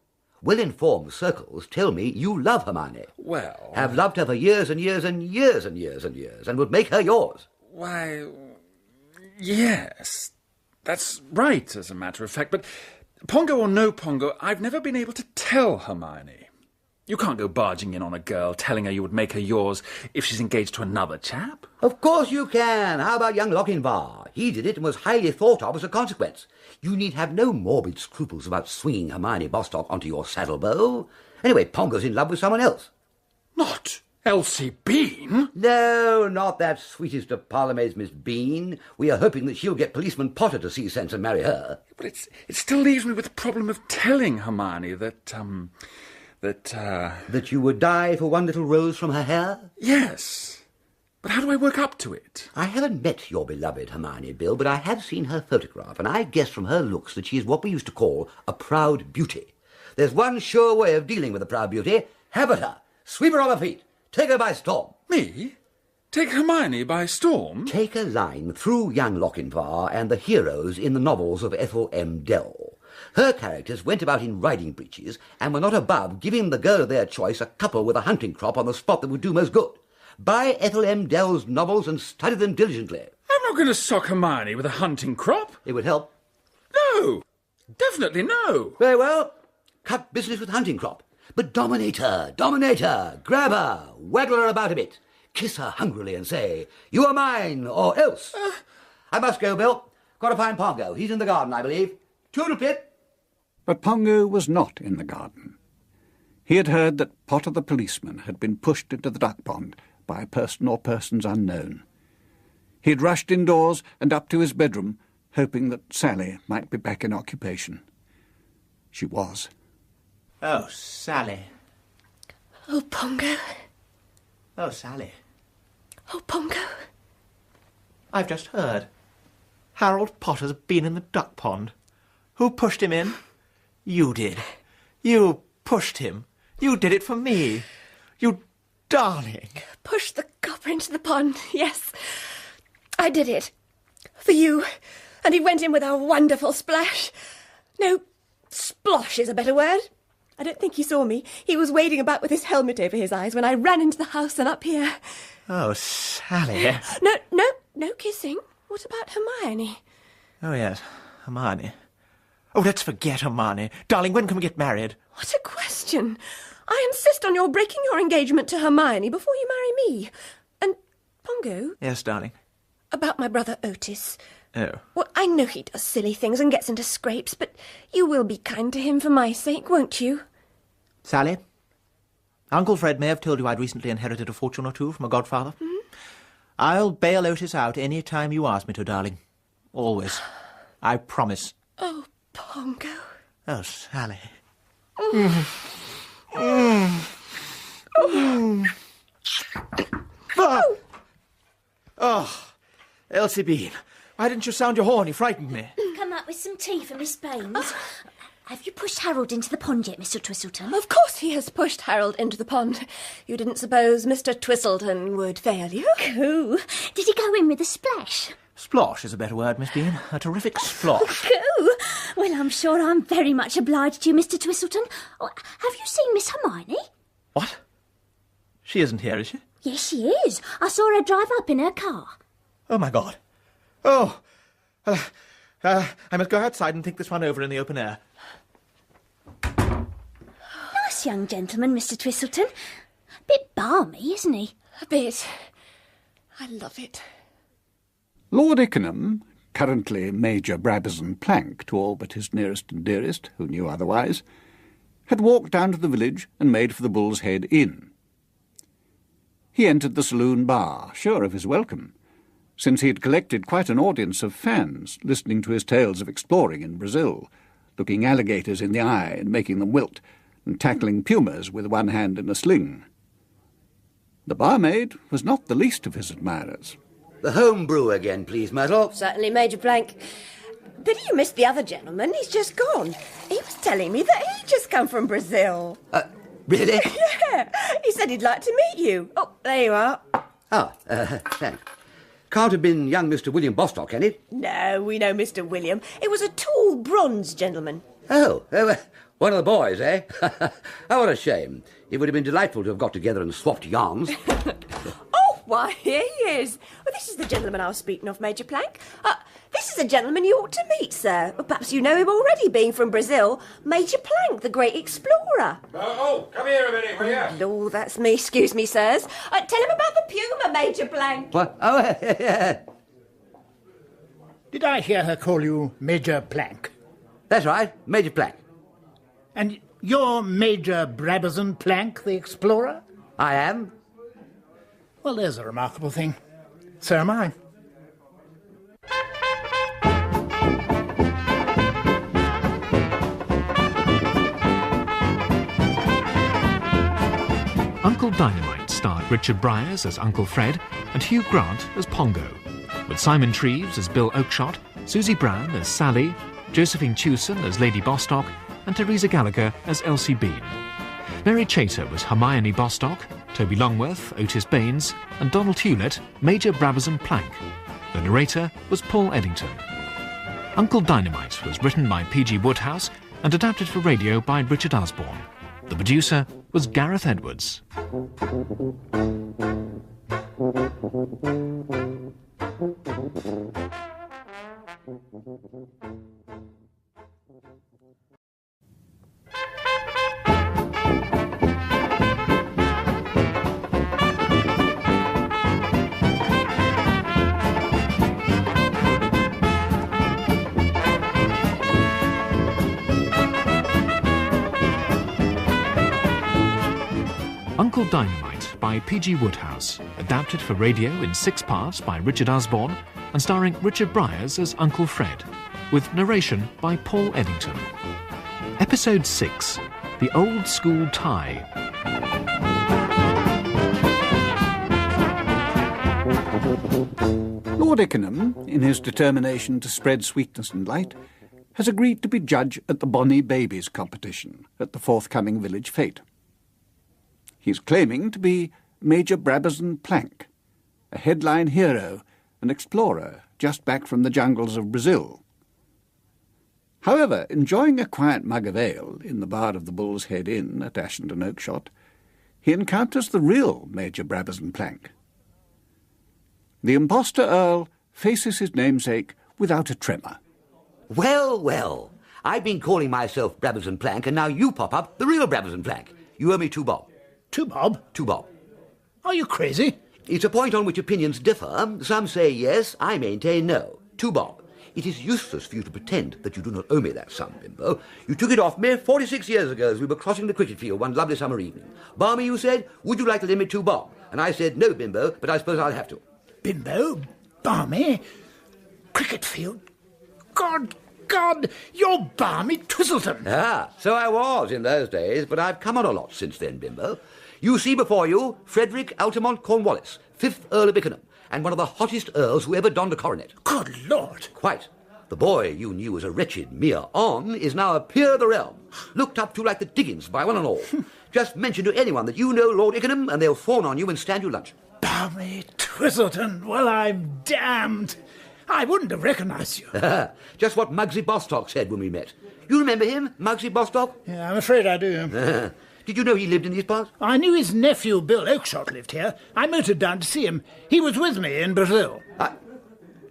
Well-informed circles tell me you love Hermione. Well... Have loved her for years and years and years and years and years, and would make her yours. Why... yes, that's right, as a matter of fact, but Pongo or no Pongo, I've never been able to tell Hermione. You can't go barging in on a girl, telling her you would make her yours if she's engaged to another chap. Of course you can. How about young Lochinvar? He did it and was highly thought of as a consequence. You need have no morbid scruples about swinging Hermione Bostock onto your saddle bow. Anyway, Pongo's in love with someone else. Not Elsie Bean? No, not that sweetest of parlourmaids, Miss Bean. We are hoping that she'll get Policeman Potter to see sense and marry her. But it still leaves me with the problem of telling Hermione that you would die for one little rose from her hair? Yes. But how do I work up to it? I haven't met your beloved Hermione, Bill, but I have seen her photograph, and I guess from her looks that she is what we used to call a proud beauty. There's one sure way of dealing with a proud beauty. Have at her. Sweep her off her feet. Take her by storm. Me? Take Hermione by storm? Take a line through young Lochinvar and the heroes in the novels of Ethel M. Dell. Her characters went about in riding breeches and were not above giving the girl of their choice a couple with a hunting crop on the spot that would do most good. Buy Ethel M. Dell's novels and study them diligently. I'm not going to sock Hermione with a hunting crop. It would help. No. Definitely no. Very well. Cut business with hunting crop. But dominate her, grab her, waggle her about a bit, kiss her hungrily and say, "You are mine, or else." I must go, Bill. Got to find Pongo. He's in the garden, I believe. Toodle-pip. But Pongo was not in the garden. He had heard that Potter the policeman had been pushed into the duck pond by a person or persons unknown. He had rushed indoors and up to his bedroom, hoping that Sally might be back in occupation. She was. Oh, Sally. Oh, Pongo. Oh, Sally. Oh, Pongo. I've just heard. Harold Potter's been in the duck pond. Who pushed him in? You did. You pushed him. You did it for me. You darling. Pushed the copper into the pond, yes. I did it. For you. And he went in with a wonderful splash. No, splosh is a better word. I don't think he saw me. He was wading about with his helmet over his eyes when I ran into the house and up here. Oh, Sally. No kissing. What about Hermione? Oh, yes, Hermione. Oh, let's forget Hermione. Darling, when can we get married? What a question. I insist on your breaking your engagement to Hermione before you marry me. And, Pongo? Yes, darling? About my brother Otis. Oh. Well, I know he does silly things and gets into scrapes, but you will be kind to him for my sake, won't you? Sally, Uncle Fred may have told you I'd recently inherited a fortune or two from a godfather. Mm-hmm. I'll bail Otis out any time you ask me to, darling. Always. I promise. Oh, Pongo. Oh, Sally. Oh, Elsie Bean. Why didn't you sound your horn? You frightened me. Come up with some tea for Miss Baines. Have you pushed Harold into the pond yet, Mr. Twistleton? Of course he has pushed Harold into the pond. You didn't suppose Mr. Twistleton would fail you? Coo. Did he go in with a splash? Splosh is a better word, Miss Bean. A terrific splosh. Coo. Well, I'm sure I'm very much obliged to you, Mr. Twistleton. Oh, have you seen Miss Hermione? What? She isn't here, is she? Yes, she is. I saw her drive up in her car. Oh, my God. Oh, I must go outside and think this one over in the open air. Nice young gentleman, Mr. Twistleton. Bit balmy, isn't he? A bit. I love it. Lord Ikenham, currently Major Brabazon Plank to all but his nearest and dearest, who knew otherwise, had walked down to the village and made for the Bull's Head Inn. He entered the saloon bar, sure of his welcome, since he had collected quite an audience of fans listening to his tales of exploring in Brazil, looking alligators in the eye and making them wilt, and tackling pumas with one hand in a sling. The barmaid was not the least of his admirers. The home brew again, please, Myrtle. Certainly, Major Plank. Pity you missed the other gentleman. He's just gone. He was telling me that he'd just come from Brazil. Really? Yeah. He said he'd like to meet you. Oh, there you are. Thanks. Can't have been young Mr. William Bostock, can it? No, we know Mr. William. It was a tall, bronze gentleman. Oh, one of the boys, eh? Oh, what a shame. It would have been delightful to have got together and swapped yarns. Oh, why, here he is. Well, this is the gentleman I was speaking of, Major Plank. This is a gentleman you ought to meet, sir. Well, perhaps you know him already, being from Brazil. Major Plank, the great explorer. Come here a minute, will you? Oh, that's me. Excuse me, sirs. Tell him about the puma, Major Plank. What? Oh, yeah. Did I hear her call you Major Plank? That's right, Major Plank. And you're Major Brabazon Plank, the explorer? I am. Well, there's a remarkable thing. So am I. Uncle Dynamite starred Richard Briers as Uncle Fred and Hugh Grant as Pongo, with Simon Treves as Bill Oakeshott, Susie Brown as Sally, Josephine Tewson as Lady Bostock, and Teresa Gallagher as Elsie Bean. Mary Chater was Hermione Bostock, Toby Longworth, Otis Baines, and Donald Hewlett, Major Brabazon Plank. The narrator was Paul Eddington. Uncle Dynamite was written by P.G. Wodehouse and adapted for radio by Richard Osborne. The producer was Gareth Edwards. Uncle Dynamite by P.G. Wodehouse, adapted for radio in 6 parts by Richard Osborne and starring Richard Briers as Uncle Fred, with narration by Paul Eddington. Episode 6, The Old School Tie. Lord Ikenham, in his determination to spread sweetness and light, has agreed to be judge at the Bonnie Babies competition at the forthcoming village fete. He's claiming to be Major Brabazon Plank, a headline hero, an explorer just back from the jungles of Brazil. However, enjoying a quiet mug of ale in the bar of the Bull's Head Inn at Ashendon Oakeshott, he encounters the real Major Brabazon Plank. The impostor Earl faces his namesake without a tremor. Well, well, I've been calling myself Brabazon Plank, and now you pop up, the real Brabazon Plank. You owe me 2 bob. 2 bob? 2 bob. Are you crazy? It's a point on which opinions differ. Some say yes, I maintain no. 2 bob. It is useless for you to pretend that you do not owe me that sum, Bimbo. You took it off me 46 years ago as we were crossing the cricket field one lovely summer evening. Barmy, you said, would you like to lend me 2 bob? And I said, no, Bimbo, but I suppose I'll have to. Bimbo? Barmy? Cricket field? God, you're Barmy Twistleton. Ah, so I was in those days, but I've come on a lot since then, Bimbo. You see before you Frederick Altamont Cornwallis, 5th Earl of Ickenham, and one of the hottest earls who ever donned a coronet. Good Lord. Quite. The boy you knew as a wretched mere-on is now a peer of the realm, looked up to like the Diggins by one and all. Just mention to anyone that you know Lord Ickenham, and they'll fawn on you and stand you lunch. Barmy Twistleton, well, I'm damned. I wouldn't have recognised you. Just what Muggsy Bostock said when we met. You remember him, Muggsy Bostock? Yeah, I'm afraid I do. Did you know he lived in these parts? I knew his nephew, Bill Oakeshott, lived here. I motored down to see him. He was with me in Brazil.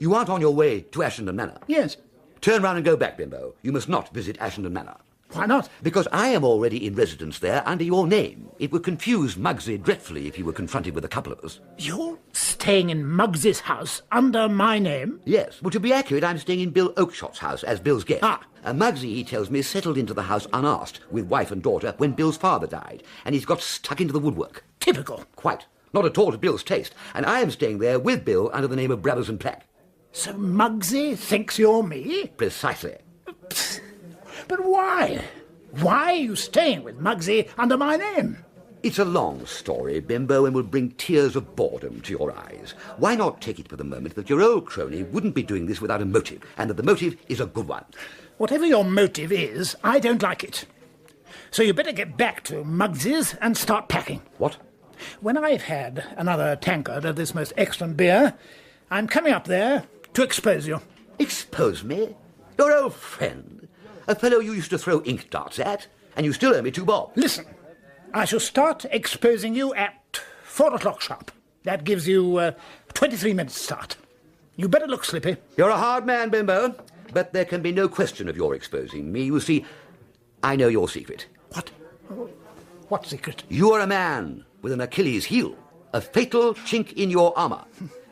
You aren't on your way to Ashendon Manor? Yes. Turn round and go back, Bimbo. You must not visit Ashendon Manor. Why not? Because I am already in residence there under your name. It would confuse Muggsy dreadfully if he were confronted with a couple of us. You're staying in Muggsy's house under my name? Yes. Well, to be accurate, I'm staying in Bill Oakeshott's house as Bill's guest. Muggsy, he tells me, settled into the house unasked with wife and daughter when Bill's father died, and he's got stuck into the woodwork. Typical. Quite. Not at all to Bill's taste. And I am staying there with Bill under the name of Brabazon Plank. So Muggsy thinks you're me? Precisely. But why? Why are you staying with Muggsy under my name? It's a long story, Bimbo, and will bring tears of boredom to your eyes. Why not take it for the moment that your old crony wouldn't be doing this without a motive, and that the motive is a good one? Whatever your motive is, I don't like it. So you better get back to Muggsy's and start packing. What? When I've had another tankard of this most excellent beer, I'm coming up there to expose you. Expose me? Your old friend? A fellow you used to throw ink darts at, and you still owe me 2 bob. Listen, I shall start exposing you at 4 o'clock sharp. That gives you 23 minutes start. You better look slippy. You're a hard man, Bimbo, but there can be no question of your exposing me. You see, I know your secret. What? What secret? You are a man with an Achilles heel, a fatal chink in your armour.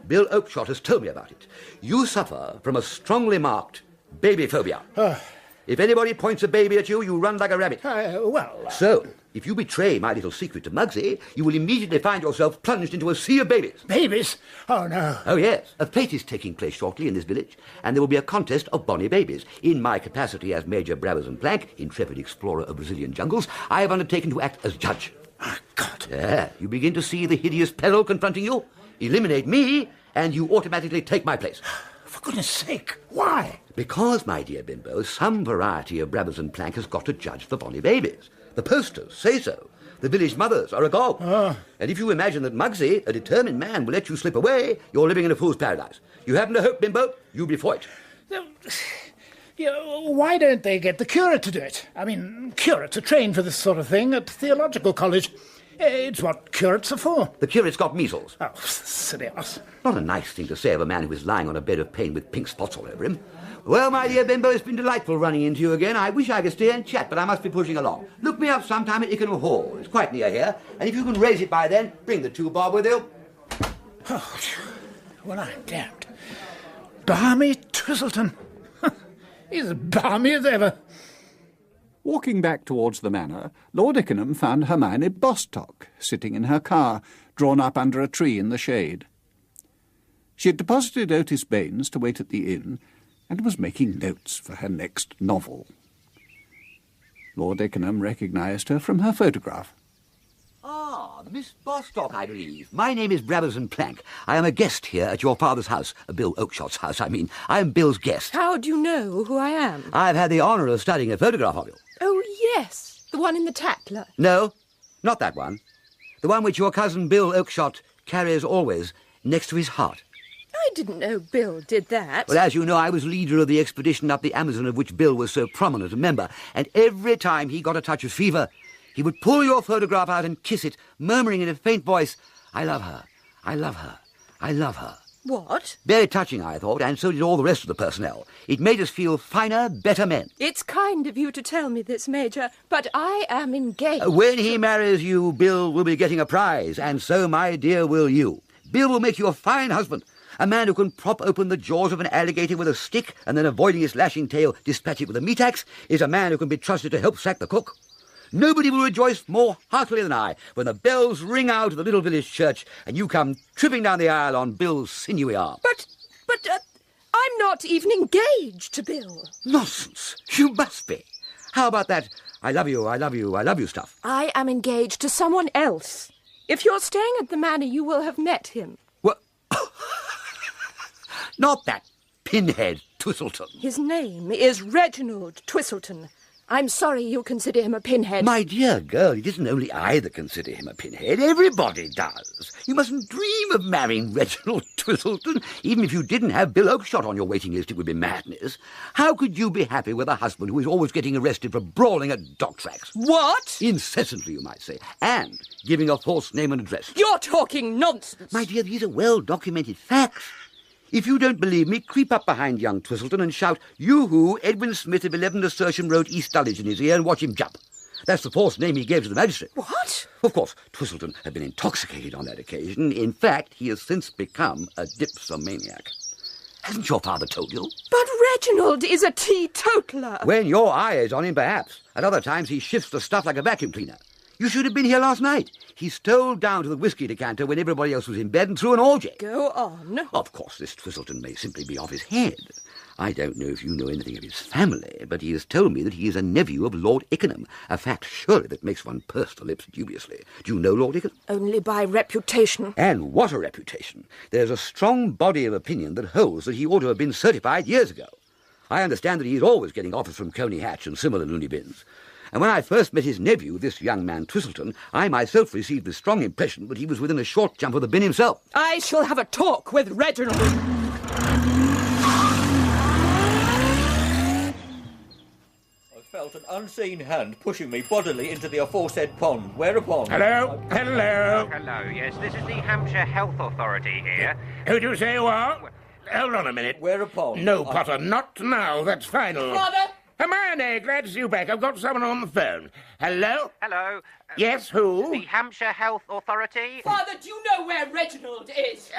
Bill Oakshott has told me about it. You suffer from a strongly marked baby phobia. If anybody points a baby at you, you run like a rabbit. So, if you betray my little secret to Muggsy, you will immediately find yourself plunged into a sea of babies. Babies? Oh, no. Oh, yes. A fete is taking place shortly in this village, and there will be a contest of bonny babies. In my capacity as Major Briers and Plank, intrepid explorer of Brazilian jungles, I have undertaken to act as judge. Oh, God. Yeah, you begin to see the hideous peril confronting you. Eliminate me, and you automatically take my place. For goodness sake, why? Because, my dear Bimbo, some variety of Briers and Plank has got to judge the bonny babies. The posters say so. The village mothers are agog. And if you imagine that Muggsy, a determined man, will let you slip away, you're living in a fool's paradise. You haven't a hope, Bimbo, you be for it. Why don't they get the curate to do it? I mean, curates are trained for this sort of thing at theological college. It's what curates are for. The curate's got measles. Oh, silly ass. Not a nice thing to say of a man who is lying on a bed of pain with pink spots all over him. Well, my dear Bimbo, it's been delightful running into you again. I wish I could stay and chat, but I must be pushing along. Look me up sometime at Ikenham Hall. It's quite near here. And if you can raise it by then, bring the 2 bob with you. Oh, well, I'm damned. Balmy Twistleton. He's as balmy as ever. Walking back towards the manor, Lord Ikenham found Hermione Bostock sitting in her car, drawn up under a tree in the shade. She had deposited Otis Baines to wait at the inn, and was making notes for her next novel. Lord Ikenham recognised her from her photograph. Ah, Miss Bostock, I believe. My name is Briers and Plank. I am a guest here at your father's house, Bill Oakshott's house, I mean. I am Bill's guest. How do you know who I am? I've had the honour of studying a photograph of you. Oh, yes, the one in the Tatler. No, not that one. The one which your cousin Bill Oakshott carries always next to his heart. I didn't know Bill did that. Well, as you know, I was leader of the expedition up the Amazon of which Bill was so prominent a member, and every time he got a touch of fever, he would pull your photograph out and kiss it, murmuring in a faint voice, "I love her, I love her, I love her." What? Very touching, I thought, and so did all the rest of the personnel. It made us feel finer, better men. It's kind of you to tell me this, Major, but I am engaged. When he marries you, Bill will be getting a prize, and so, my dear, will you. Bill will make you a fine husband. A man who can prop open the jaws of an alligator with a stick and then, avoiding its lashing tail, dispatch it with a meat axe, is a man who can be trusted to help sack the cook. Nobody will rejoice more heartily than I when the bells ring out of the little village church and you come tripping down the aisle on Bill's sinewy arm. But I'm not even engaged to Bill. Nonsense. You must be. How about that I love you, I love you, I love you stuff? I am engaged to someone else. If you're staying at the manor, you will have met him. What? Not that pinhead Twistleton. His name is Reginald Twistleton. I'm sorry you consider him a pinhead. My dear girl, it isn't only I that consider him a pinhead. Everybody does. You mustn't dream of marrying Reginald Twistleton. Even if you didn't have Bill Oakshott on your waiting list, it would be madness. How could you be happy with a husband who is always getting arrested for brawling at dog tracks? What? Incessantly, you might say. And giving a false name and address. You're talking nonsense. My dear, these are well-documented facts. If you don't believe me, creep up behind young Twistleton and shout, "Yoo-hoo, Edwin Smith of 11 Assertion Road, East Dulwich," in his ear and watch him jump. That's the false name he gave to the magistrate. What? Of course, Twistleton had been intoxicated on that occasion. In fact, he has since become a dipsomaniac. Hasn't your father told you? But Reginald is a teetotaler. When your eye is on him, perhaps. At other times, he shifts the stuff like a vacuum cleaner. You should have been here last night. He stole down to the whiskey decanter when everybody else was in bed and threw an orgy. Go on. Of course, this Twistleton may simply be off his head. I don't know if you know anything of his family, but he has told me that he is a nephew of Lord Ikenham, a fact surely that makes one purse the lips dubiously. Do you know Lord Ikenham? Only by reputation. And what a reputation! There's a strong body of opinion that holds that he ought to have been certified years ago. I understand that he is always getting offers from Coney Hatch and similar loony bins. And when I first met his nephew, this young man Twistleton, I myself received the strong impression that he was within a short jump of the bin himself. I shall have a talk with Reginald. I felt an unseen hand pushing me bodily into the aforesaid pond, whereupon... Hello? Hello? Hello, yes, this is the Hampshire Health Authority here. Who do you say you are? Hold on a minute. Whereupon... No, Potter, not now. That's final. Father? Hermione, glad to see you back. I've got someone on the phone. Hello? Hello. Yes, who? The Hampshire Health Authority. Father, do you know where Reginald is?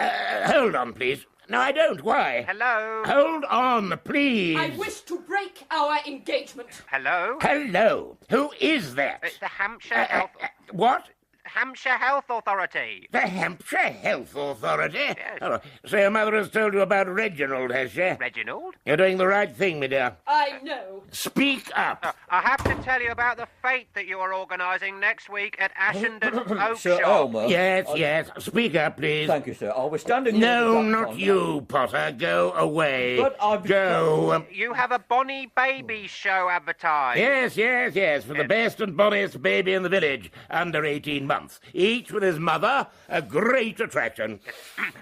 Hold on, please. No, I don't. Why? Hello. Hold on, please. I wish to break our engagement. Hello. Hello. Who is that? It's the Hampshire Health... What? Hampshire Health Authority. The Hampshire Health Authority? Yes. Oh, so your mother has told you about Reginald, has she? Reginald? You're doing the right thing, my dear. I know. Speak up. I have to tell you about the fete that you are organising next week at Ashendon Oak Sir Shop. Aylmer. Yes. Speak up, please. Thank you, sir. I was standing... No, not you, Potter. Go away. But I've... Go. You have a Bonnie Baby show advertised. Yes. For the best and bonniest baby in the village, under 18 months. Each with his mother, a great attraction.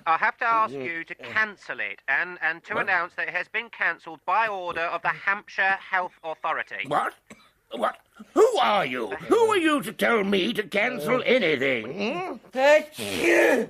I have to ask you to cancel it and to announce that it has been cancelled by order of the Hampshire Health Authority. What? Who are you? Who are you to tell me to cancel anything?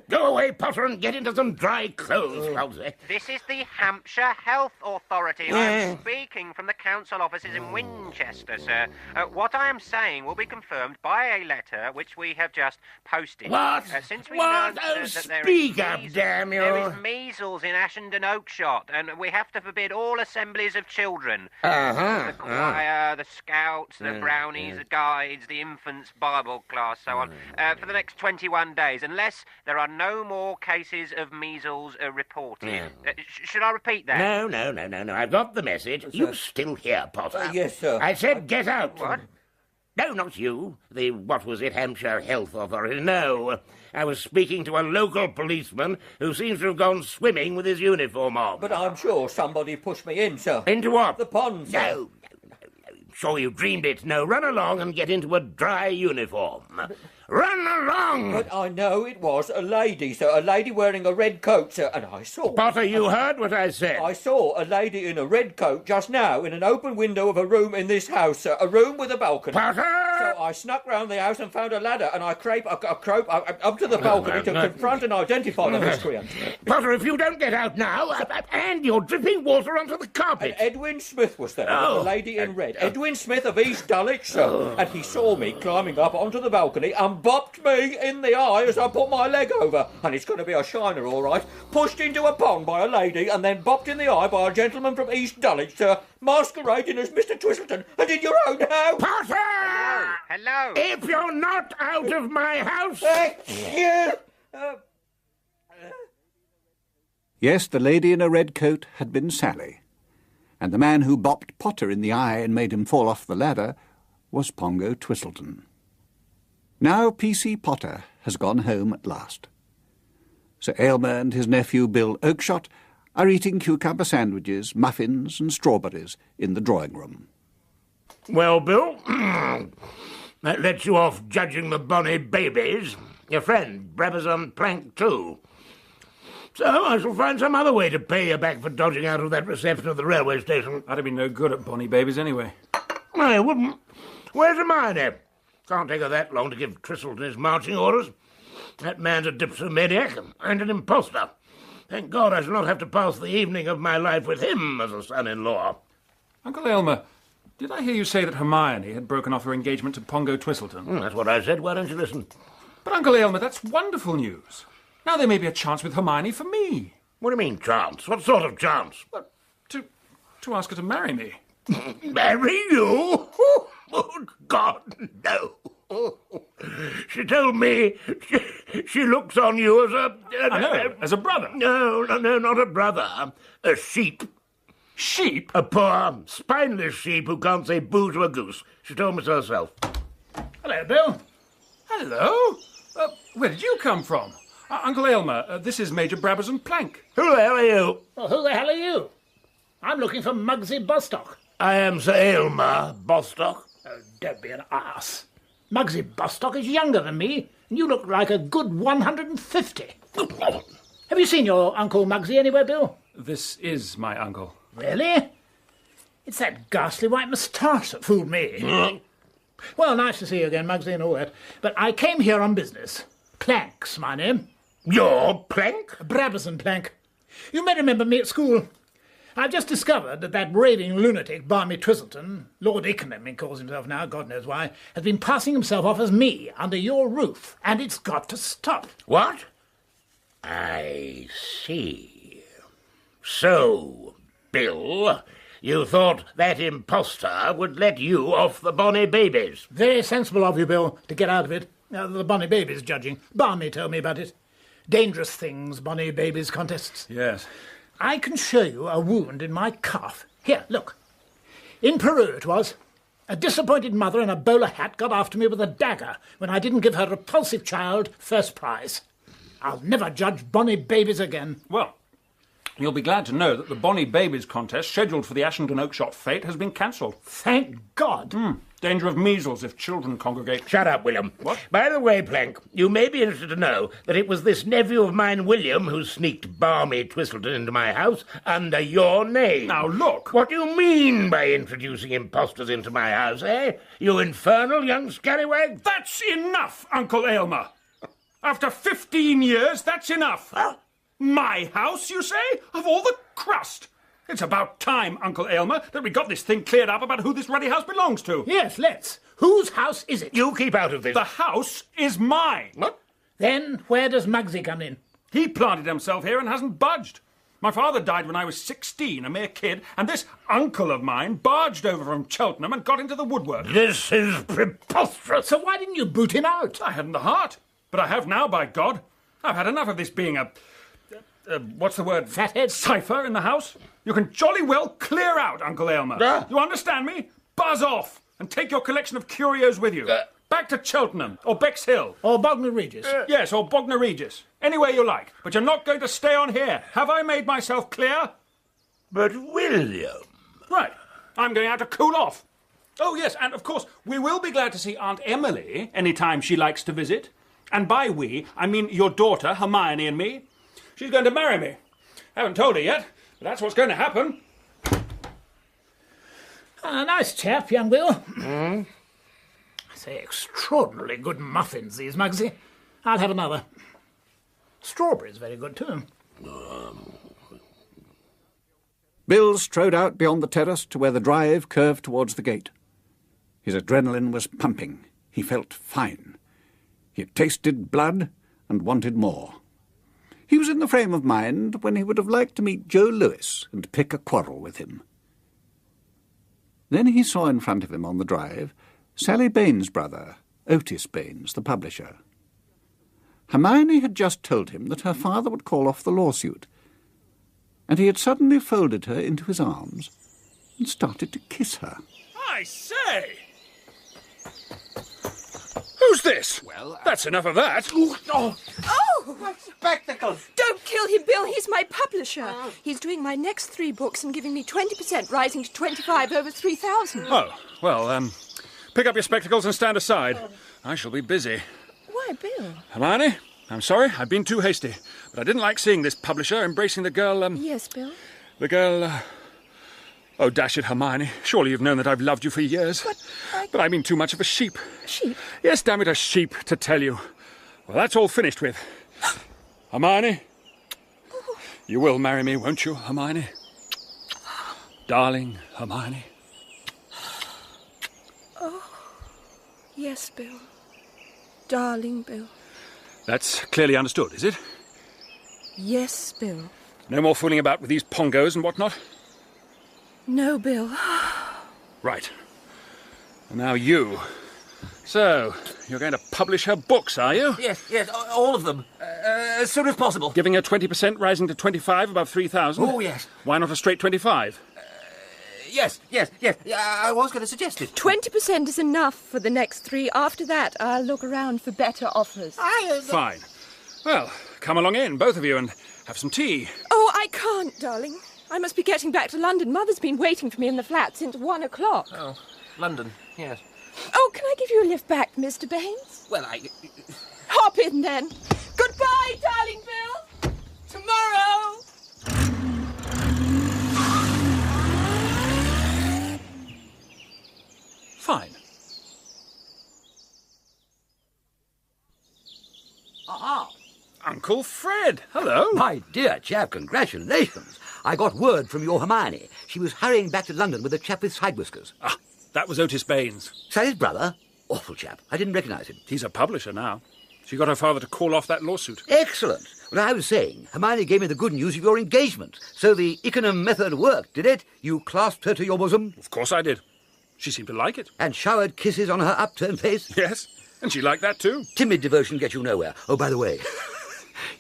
Go away, Potter, and get into some dry clothes, Rosie. This is the Hampshire Health Authority. I'm speaking from the council offices in Winchester, sir. What I am saying will be confirmed by a letter which we have just posted. What? Since we What? learned, Oh, that there speak is up, damn you. There is measles in Ashendon Oakshott, and we have to forbid all assemblies of children. The choir, the scouts, the brownies, the guides, the infants' Bible class, so on, for the next 21 days, unless there are no more cases of measles reported. Should I repeat that? No. I've got the message. You still here, Potter? Yes, sir. I said get out. What? No, not you. The, what was it, Hampshire Health Authority? No. I was speaking to a local policeman who seems to have gone swimming with his uniform on. But I'm sure somebody pushed me in, sir. Into what? The pond, sir. No. Sure you dreamed it. No, run along and get into a dry uniform. Run along! But I know it was a lady, sir. A lady wearing a red coat, sir. And I saw... Potter, you heard what I said. I saw a lady in a red coat just now in an open window of a room in this house, sir. A room with a balcony. Potter! So I snuck round the house and found a ladder, and I crope up to the balcony to confront and identify the miscreant. Potter, if you don't get out now, and you're dripping water onto the carpet. And Edwin Smith was there, the lady in red. Edwin Smith of East Dulwich, sir. And he saw me climbing up onto the balcony and bopped me in the eye as I put my leg over. And it's going to be a shiner, all right. Pushed into a pond by a lady and then bopped in the eye by a gentleman from East Dulwich, sir, masquerading as Mr. Twistleton and in your own house. Potter! Hello? If you're not out of my house... Yes, the lady in a red coat had been Sally, and the man who bopped Potter in the eye and made him fall off the ladder was Pongo Twistleton. Now P.C. Potter has gone home at last. Sir Aylmer and his nephew Bill Oakshott are eating cucumber sandwiches, muffins and strawberries in the drawing-room. Well, Bill, that lets you off judging the bonny babies. Your friend, Brabazon Plank, too. So I shall find some other way to pay you back for dodging out of that reception at the railway station. I'd have been no good at bonny babies anyway. I wouldn't. Where's Hermione? Can't take her that long to give Twistleton his marching orders. That man's a dipsomaniac and an impostor. Thank God I shall not have to pass the evening of my life with him as a son-in-law. Uncle Aylmer, did I hear you say that Hermione had broken off her engagement to Pongo Twistleton? That's what I said. Why don't you listen? But, Uncle Aylmer, that's wonderful news. Now there may be a chance with Hermione for me. What do you mean, chance? What sort of chance? Well, to ask her to marry me. Marry you? Oh, God, no. She told me she looks on you as I know, as a brother. No, not a brother. A sheep. Sheep? A poor, spineless sheep who can't say boo to a goose. She told me so herself. Hello, Bill. Hello? Where did you come from? Uncle Aylmer, this is Major Brabazon Plank. Who the hell are you? Well, who the hell are you? I'm looking for Muggsy Bostock. I am Sir Aylmer Bostock. Oh, don't be an ass. Muggsy Bostock is younger than me, and you look like a good 150. Have you seen your Uncle Muggsy anywhere, Bill? This is my uncle. Really? It's that ghastly white moustache that fooled me. Well, nice to see you again, Muggsy, and all that. But I came here on business. Plank's my name. Your Plank? Brabazon Plank. You may remember me at school. I've just discovered that raving lunatic, Barmy Twistleton, Lord Ikenham he calls himself now, God knows why, has been passing himself off as me under your roof, and it's got to stop. What? I see. So, Bill, you thought that impostor would let you off the bonny babies? Very sensible of you, Bill, to get out of it. The bonny babies judging. Barmy told me about it. Dangerous things, bonny babies contests. Yes. I can show you a wound in my calf. Here, look. In Peru it was. A disappointed mother in a bowler hat got after me with a dagger when I didn't give her repulsive child first prize. I'll never judge bonny babies again. Well, you'll be glad to know that the bonny babies contest scheduled for the Ashendon Oakshott fete has been cancelled. Thank God. Danger of measles if children congregate. Shut up, William. What? By the way, Plank, you may be interested to know that it was this nephew of mine, William, who sneaked Barmy Twistleton into my house under your name. Now, look. What do you mean by introducing impostors into my house, eh? You infernal young scallywag? That's enough, Uncle Aylmer. After 15 years, that's enough. Huh? My house, you say? Of all the crust. It's about time, Uncle Aylmer, that we got this thing cleared up about who this ruddy house belongs to. Yes, let's. Whose house is it? You keep out of this. The house is mine. What? Then where does Muggsy come in? He planted himself here and hasn't budged. My father died when I was 16, a mere kid, and this uncle of mine barged over from Cheltenham and got into the woodwork. This is preposterous. So why didn't you boot him out? I hadn't the heart. But I have now, by God. I've had enough of this being what's the word? Fathead? Cipher in the house. You can jolly well clear out, Uncle Aylmer. You understand me? Buzz off and take your collection of curios with you. Back to Cheltenham or Bexhill. Or Bognor Regis. Yes, or Bognor Regis. Anywhere you like. But you're not going to stay on here. Have I made myself clear? But William... Right. I'm going out to cool off. Oh, yes, and of course, we will be glad to see Aunt Emily any time she likes to visit. And by we, I mean your daughter, Hermione, and me. She's going to marry me. Haven't told her yet, but that's what's going to happen. Nice chap, young Will. I say, extraordinarily good muffins, these, Muggsy. I'll have another. Strawberries very good, too. Bill strode out beyond the terrace to where the drive curved towards the gate. His adrenaline was pumping. He felt fine. He had tasted blood and wanted more. He was in the frame of mind when he would have liked to meet Joe Lewis and pick a quarrel with him. Then he saw in front of him on the drive Sally Baines' brother, Otis Baines, the publisher. Hermione had just told him that her father would call off the lawsuit, and he had suddenly folded her into his arms and started to kiss her. I say! Who's this? Well, that's enough of that. Oh! My spectacles! Don't kill him, Bill. He's my publisher. He's doing my next 3 books and giving me 20%, rising to 25 over 3,000. Oh, well, pick up your spectacles and stand aside. I shall be busy. Why, Bill? Hermione, I'm sorry, I've been too hasty, but I didn't like seeing this publisher embracing the girl, Yes, Bill? The girl, Oh, dash it, Hermione. Surely you've known that I've loved you for years. But I mean too much of a sheep. Sheep? Yes, damn it, a sheep, to tell you. Well, that's all finished with. Hermione, you will marry me, won't you, Hermione? Darling Hermione. Oh, yes, Bill. Darling Bill. That's clearly understood, is it? Yes, Bill. No more fooling about with these pongos and whatnot? No, Bill. Right. And now you. So, you're going to publish her books, are you? Yes, all of them. As soon as possible. Giving her 20%, rising to 25 above 3,000? Oh, yes. Why not a straight 25? Yes. I was going to suggest it. 20% is enough for the next 3. After that, I'll look around for better offers. Fine. Well, come along in, both of you, and have some tea. Oh, I can't, darling. I must be getting back to London. Mother's been waiting for me in the flat since 1 o'clock. Oh, London, yes. Oh, can I give you a lift back, Mr. Baines? Well, I... Hop in, then. Goodbye, darling Bill. Tomorrow. Fine. Aha! Uncle Fred, hello. My dear chap, congratulations. I got word from your Hermione. She was hurrying back to London with a chap with side whiskers. Ah, that was Otis Baines. Sally's brother? Awful chap. I didn't recognise him. He's a publisher now. She got her father to call off that lawsuit. Excellent. Well, I was saying, Hermione gave me the good news of your engagement. So the Ikenham method worked, did it? You clasped her to your bosom? Of course I did. She seemed to like it. And showered kisses on her upturned face? Yes, and she liked that too. Timid devotion gets you nowhere. Oh, by the way,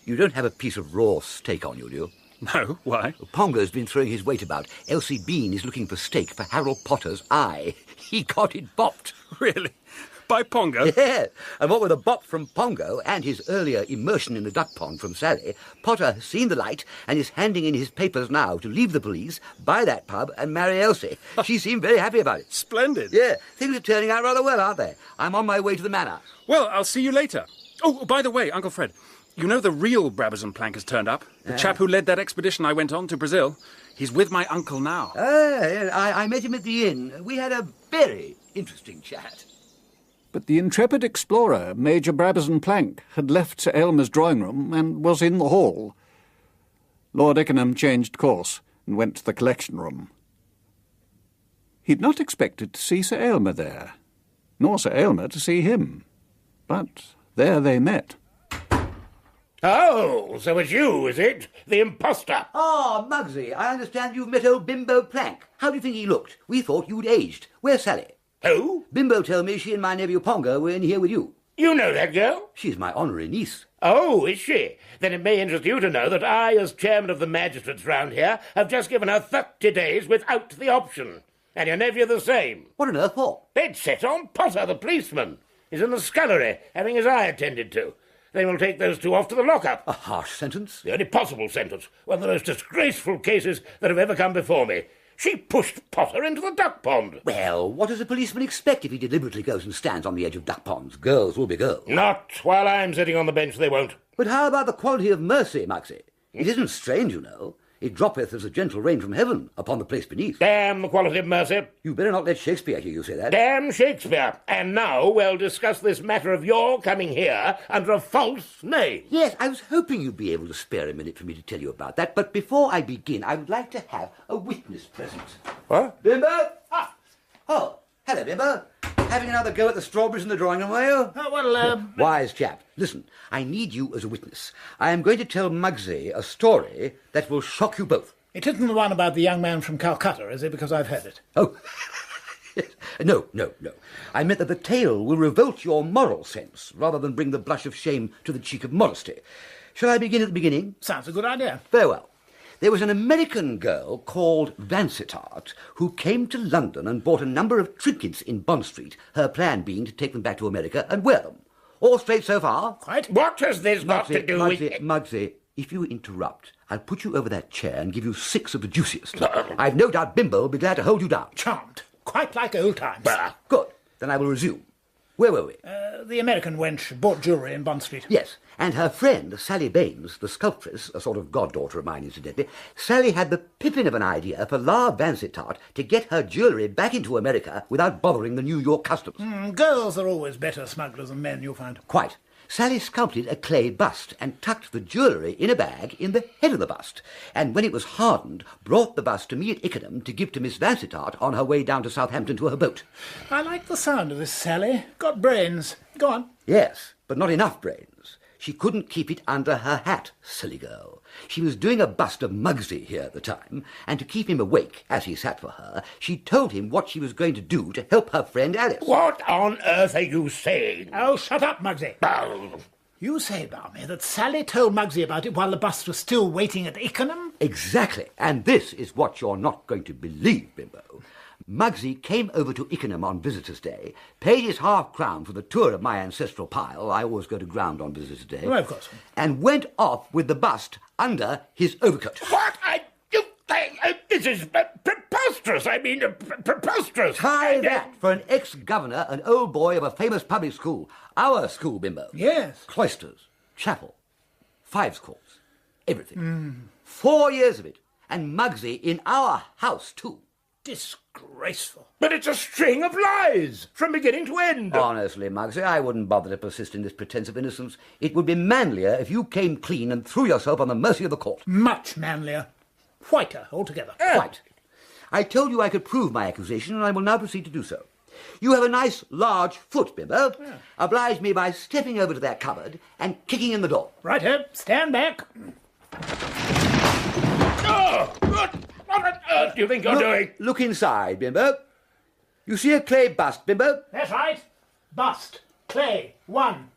you don't have a piece of raw steak on you, do you? No, why? Pongo's been throwing his weight about. Elsie Bean is looking for steak for Harold Potter's eye. He got it bopped. Really? By Pongo? Yeah, and what with a bop from Pongo and his earlier immersion in the duck pond from Sally, Potter has seen the light and is handing in his papers now to leave the police, buy that pub and marry Elsie. She seemed very happy about it. Splendid. Yeah, things are turning out rather well, aren't they? I'm on my way to the manor. Well, I'll see you later. Oh, by the way, Uncle Fred, you know the real Brabazon Plank has turned up? The chap who led that expedition I went on to Brazil. He's with my uncle now. I met him at the inn. We had a very interesting chat. But the intrepid explorer, Major Brabazon Plank, had left Sir Aylmer's drawing room and was in the hall. Lord Ikenham changed course and went to the collection room. He'd not expected to see Sir Aylmer there, nor Sir Aylmer to see him. But there they met. Oh, so it's you, is it? The imposter. Ah, Muggsy, I understand you've met old Bimbo Plank. How do you think he looked? We thought you'd aged. Where's Sally? Who? Bimbo told me she and my nephew Pongo were in here with you. You know that girl? She's my honorary niece. Oh, is she? Then it may interest you to know that I, as chairman of the magistrates round here, have just given her 30 days without the option. And your nephew the same. What on earth for? They'd set on Potter, the policeman. He's in the scullery, having his eye attended to. They will take those two off to the lockup. A harsh sentence? The only possible sentence. One of the most disgraceful cases that have ever come before me. She pushed Potter into the duck pond. Well, what does a policeman expect if he deliberately goes and stands on the edge of duck ponds? Girls will be girls. Not while I'm sitting on the bench, they won't. But how about the quality of mercy, Muggsy? It isn't strange, you know. It droppeth as a gentle rain from heaven upon the place beneath. Damn the quality of mercy. You better not let Shakespeare hear you say that. Damn Shakespeare. And now we'll discuss this matter of your coming here under a false name. Yes, I was hoping you'd be able to spare a minute for me to tell you about that. But before I begin, I would like to have a witness present. What? Bimbo? Ah. Oh, hello, Bimbo. Having another go at the strawberries in the drawing room, are you? Wise chap. Listen, I need you as a witness. I am going to tell Muggsy a story that will shock you both. It isn't the one about the young man from Calcutta, is it? Because I've heard it. Oh, no. I meant that the tale will revolt your moral sense rather than bring the blush of shame to the cheek of modesty. Shall I begin at the beginning? Sounds a good idea. Very well. There was an American girl called Vansittart who came to London and bought a number of trinkets in Bond Street, her plan being to take them back to America and wear them. All straight so far? Quite. What has this got to do with... Muggsy, if you interrupt, I'll put you over that chair and give you 6 of the juiciest. I've no doubt Bimbo will be glad to hold you down. Charmed. Quite like old times. Good. Then I will resume. Where were we? The American wench bought jewellery in Bond Street. Yes, and her friend, Sally Baines, the sculptress, a sort of goddaughter of mine, incidentally, Sally had the pippin of an idea for La Vansittart to get her jewellery back into America without bothering the New York customs. Girls are always better smugglers than men, you'll find. Quite. Sally sculpted a clay bust and tucked the jewellery in a bag in the head of the bust, and when it was hardened, brought the bust to me at Ikenham to give to Miss Vansittart on her way down to Southampton to her boat. I like the sound of this, Sally. Got brains. Go on. Yes, but not enough brains. She couldn't keep it under her hat, silly girl. She was doing a bust of Muggsy here at the time, and to keep him awake as he sat for her, she told him what she was going to do to help her friend Alice. What on earth are you saying? Oh, shut up, Muggsy. You say, Barmy, that Sally told Muggsy about it while the bus was still waiting at Ikenham? Exactly. And this is what you're not going to believe, Bimbo. Muggsy came over to Ikenham on Visitors' Day, paid his half-crown for the tour of my ancestral pile — I always go to ground on Visitors' Day — Oh, of course. And went off with the bust under his overcoat. What? This is preposterous. I mean, preposterous. Try that for an ex-governor, an old boy of a famous public school. Our school, Bimbo. Yes. Cloisters, chapel, fives courts, everything. 4 years of it. And Muggsy in our house, too. Disgraceful. But it's a string of lies, from beginning to end. Honestly, Muggsy, I wouldn't bother to persist in this pretence of innocence. It would be manlier if you came clean and threw yourself on the mercy of the court. Much manlier. Whiter altogether. Quite. I told you I could prove my accusation, and I will now proceed to do so. You have a nice, large foot, Bimbo. Yeah. Oblige me by stepping over to that cupboard and kicking in the door. Righto. Stand back. Oh, what on earth do you think you're doing? Look inside, Bimbo. You see a clay bust, Bimbo? That's right. Bust. Clay. 1.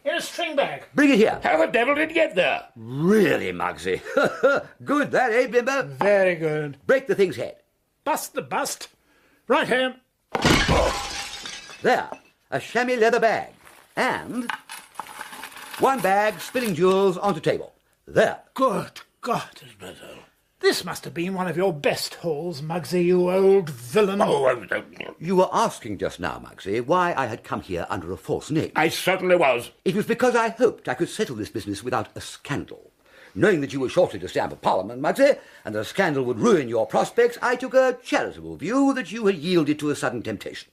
In a string bag. Bring it here. How the devil did it get there? Really, Muggsy. Good, that, eh, Bimbo? Very good. Break the thing's head. Bust the bust. Right here. There. A chamois leather bag. And 1 bag spilling jewels onto table. There. Good God. This must have been one of your best hauls, Muggsy, you old villain. You were asking just now, Muggsy, why I had come here under a false name. I certainly was. It was because I hoped I could settle this business without a scandal. Knowing that you were shortly to stand for Parliament, Muggsy, and that a scandal would ruin your prospects, I took a charitable view that you had yielded to a sudden temptation.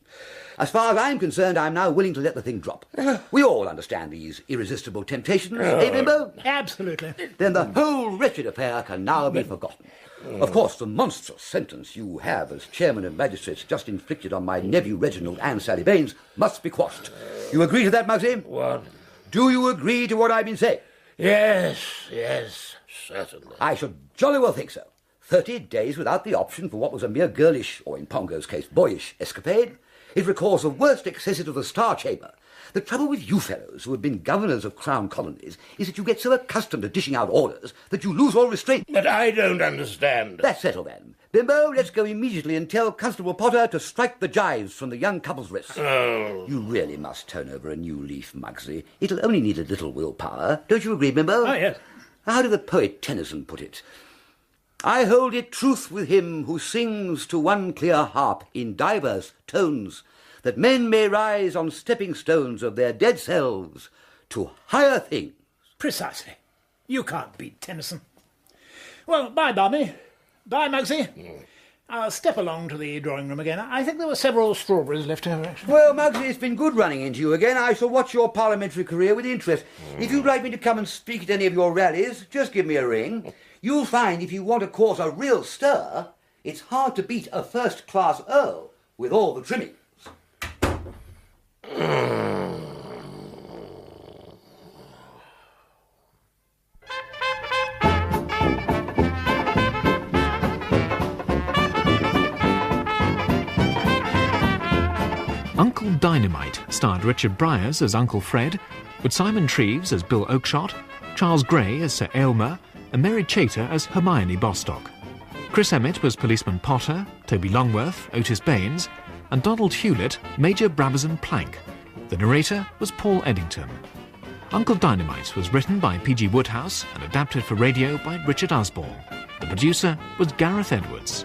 As far as I'm concerned, I'm now willing to let the thing drop. We all understand these irresistible temptations, eh, Bimbo? Absolutely. Then the whole wretched affair can now be forgotten. Of course, the monstrous sentence you have as chairman of magistrates just inflicted on my nephew Reginald and Sally Baines must be quashed. You agree to that, Muggsy? What? Do you agree to what I've been saying? Yes, certainly. I should jolly well think so. 30 days without the option for what was a mere girlish, or in Pongo's case, boyish escapade. It recalls the worst excesses of the Star Chamber. The trouble with you fellows who have been governors of Crown colonies is that you get so accustomed to dishing out orders that you lose all restraint. But I don't understand. That's settled then. Bimbo, let's go immediately and tell Constable Potter to strike the gyves from the young couple's wrists. Oh. You really must turn over a new leaf, Muggsy. It'll only need a little willpower. Don't you agree, Bimbo? Oh, yes. How did the poet Tennyson put it? I hold it truth with him who sings to one clear harp in diverse tones, that men may rise on stepping stones of their dead selves to higher things. Precisely. You can't beat Tennyson. Well, bye, Barmy. Bye, Muggsy. I'll step along to the drawing room again. I think there were several strawberries left over, actually. Well, Muggsy, it's been good running into you again. I shall watch your parliamentary career with interest. If you'd like me to come and speak at any of your rallies, just give me a ring. You'll find if you want to cause a real stir, it's hard to beat a first-class earl with all the trimmings. Uncle Dynamite starred Richard Briers as Uncle Fred, with Simon Treves as Bill Oakeshott, Charles Gray as Sir Aylmer, and Mary Chater as Hermione Bostock. Chris Emmett was Policeman Potter, Toby Longworth, Otis Baines, and Donald Hewlett, Major Brabazon Plank. The narrator was Paul Eddington. Uncle Dynamite was written by P.G. Wodehouse and adapted for radio by Richard Osborne. The producer was Gareth Edwards.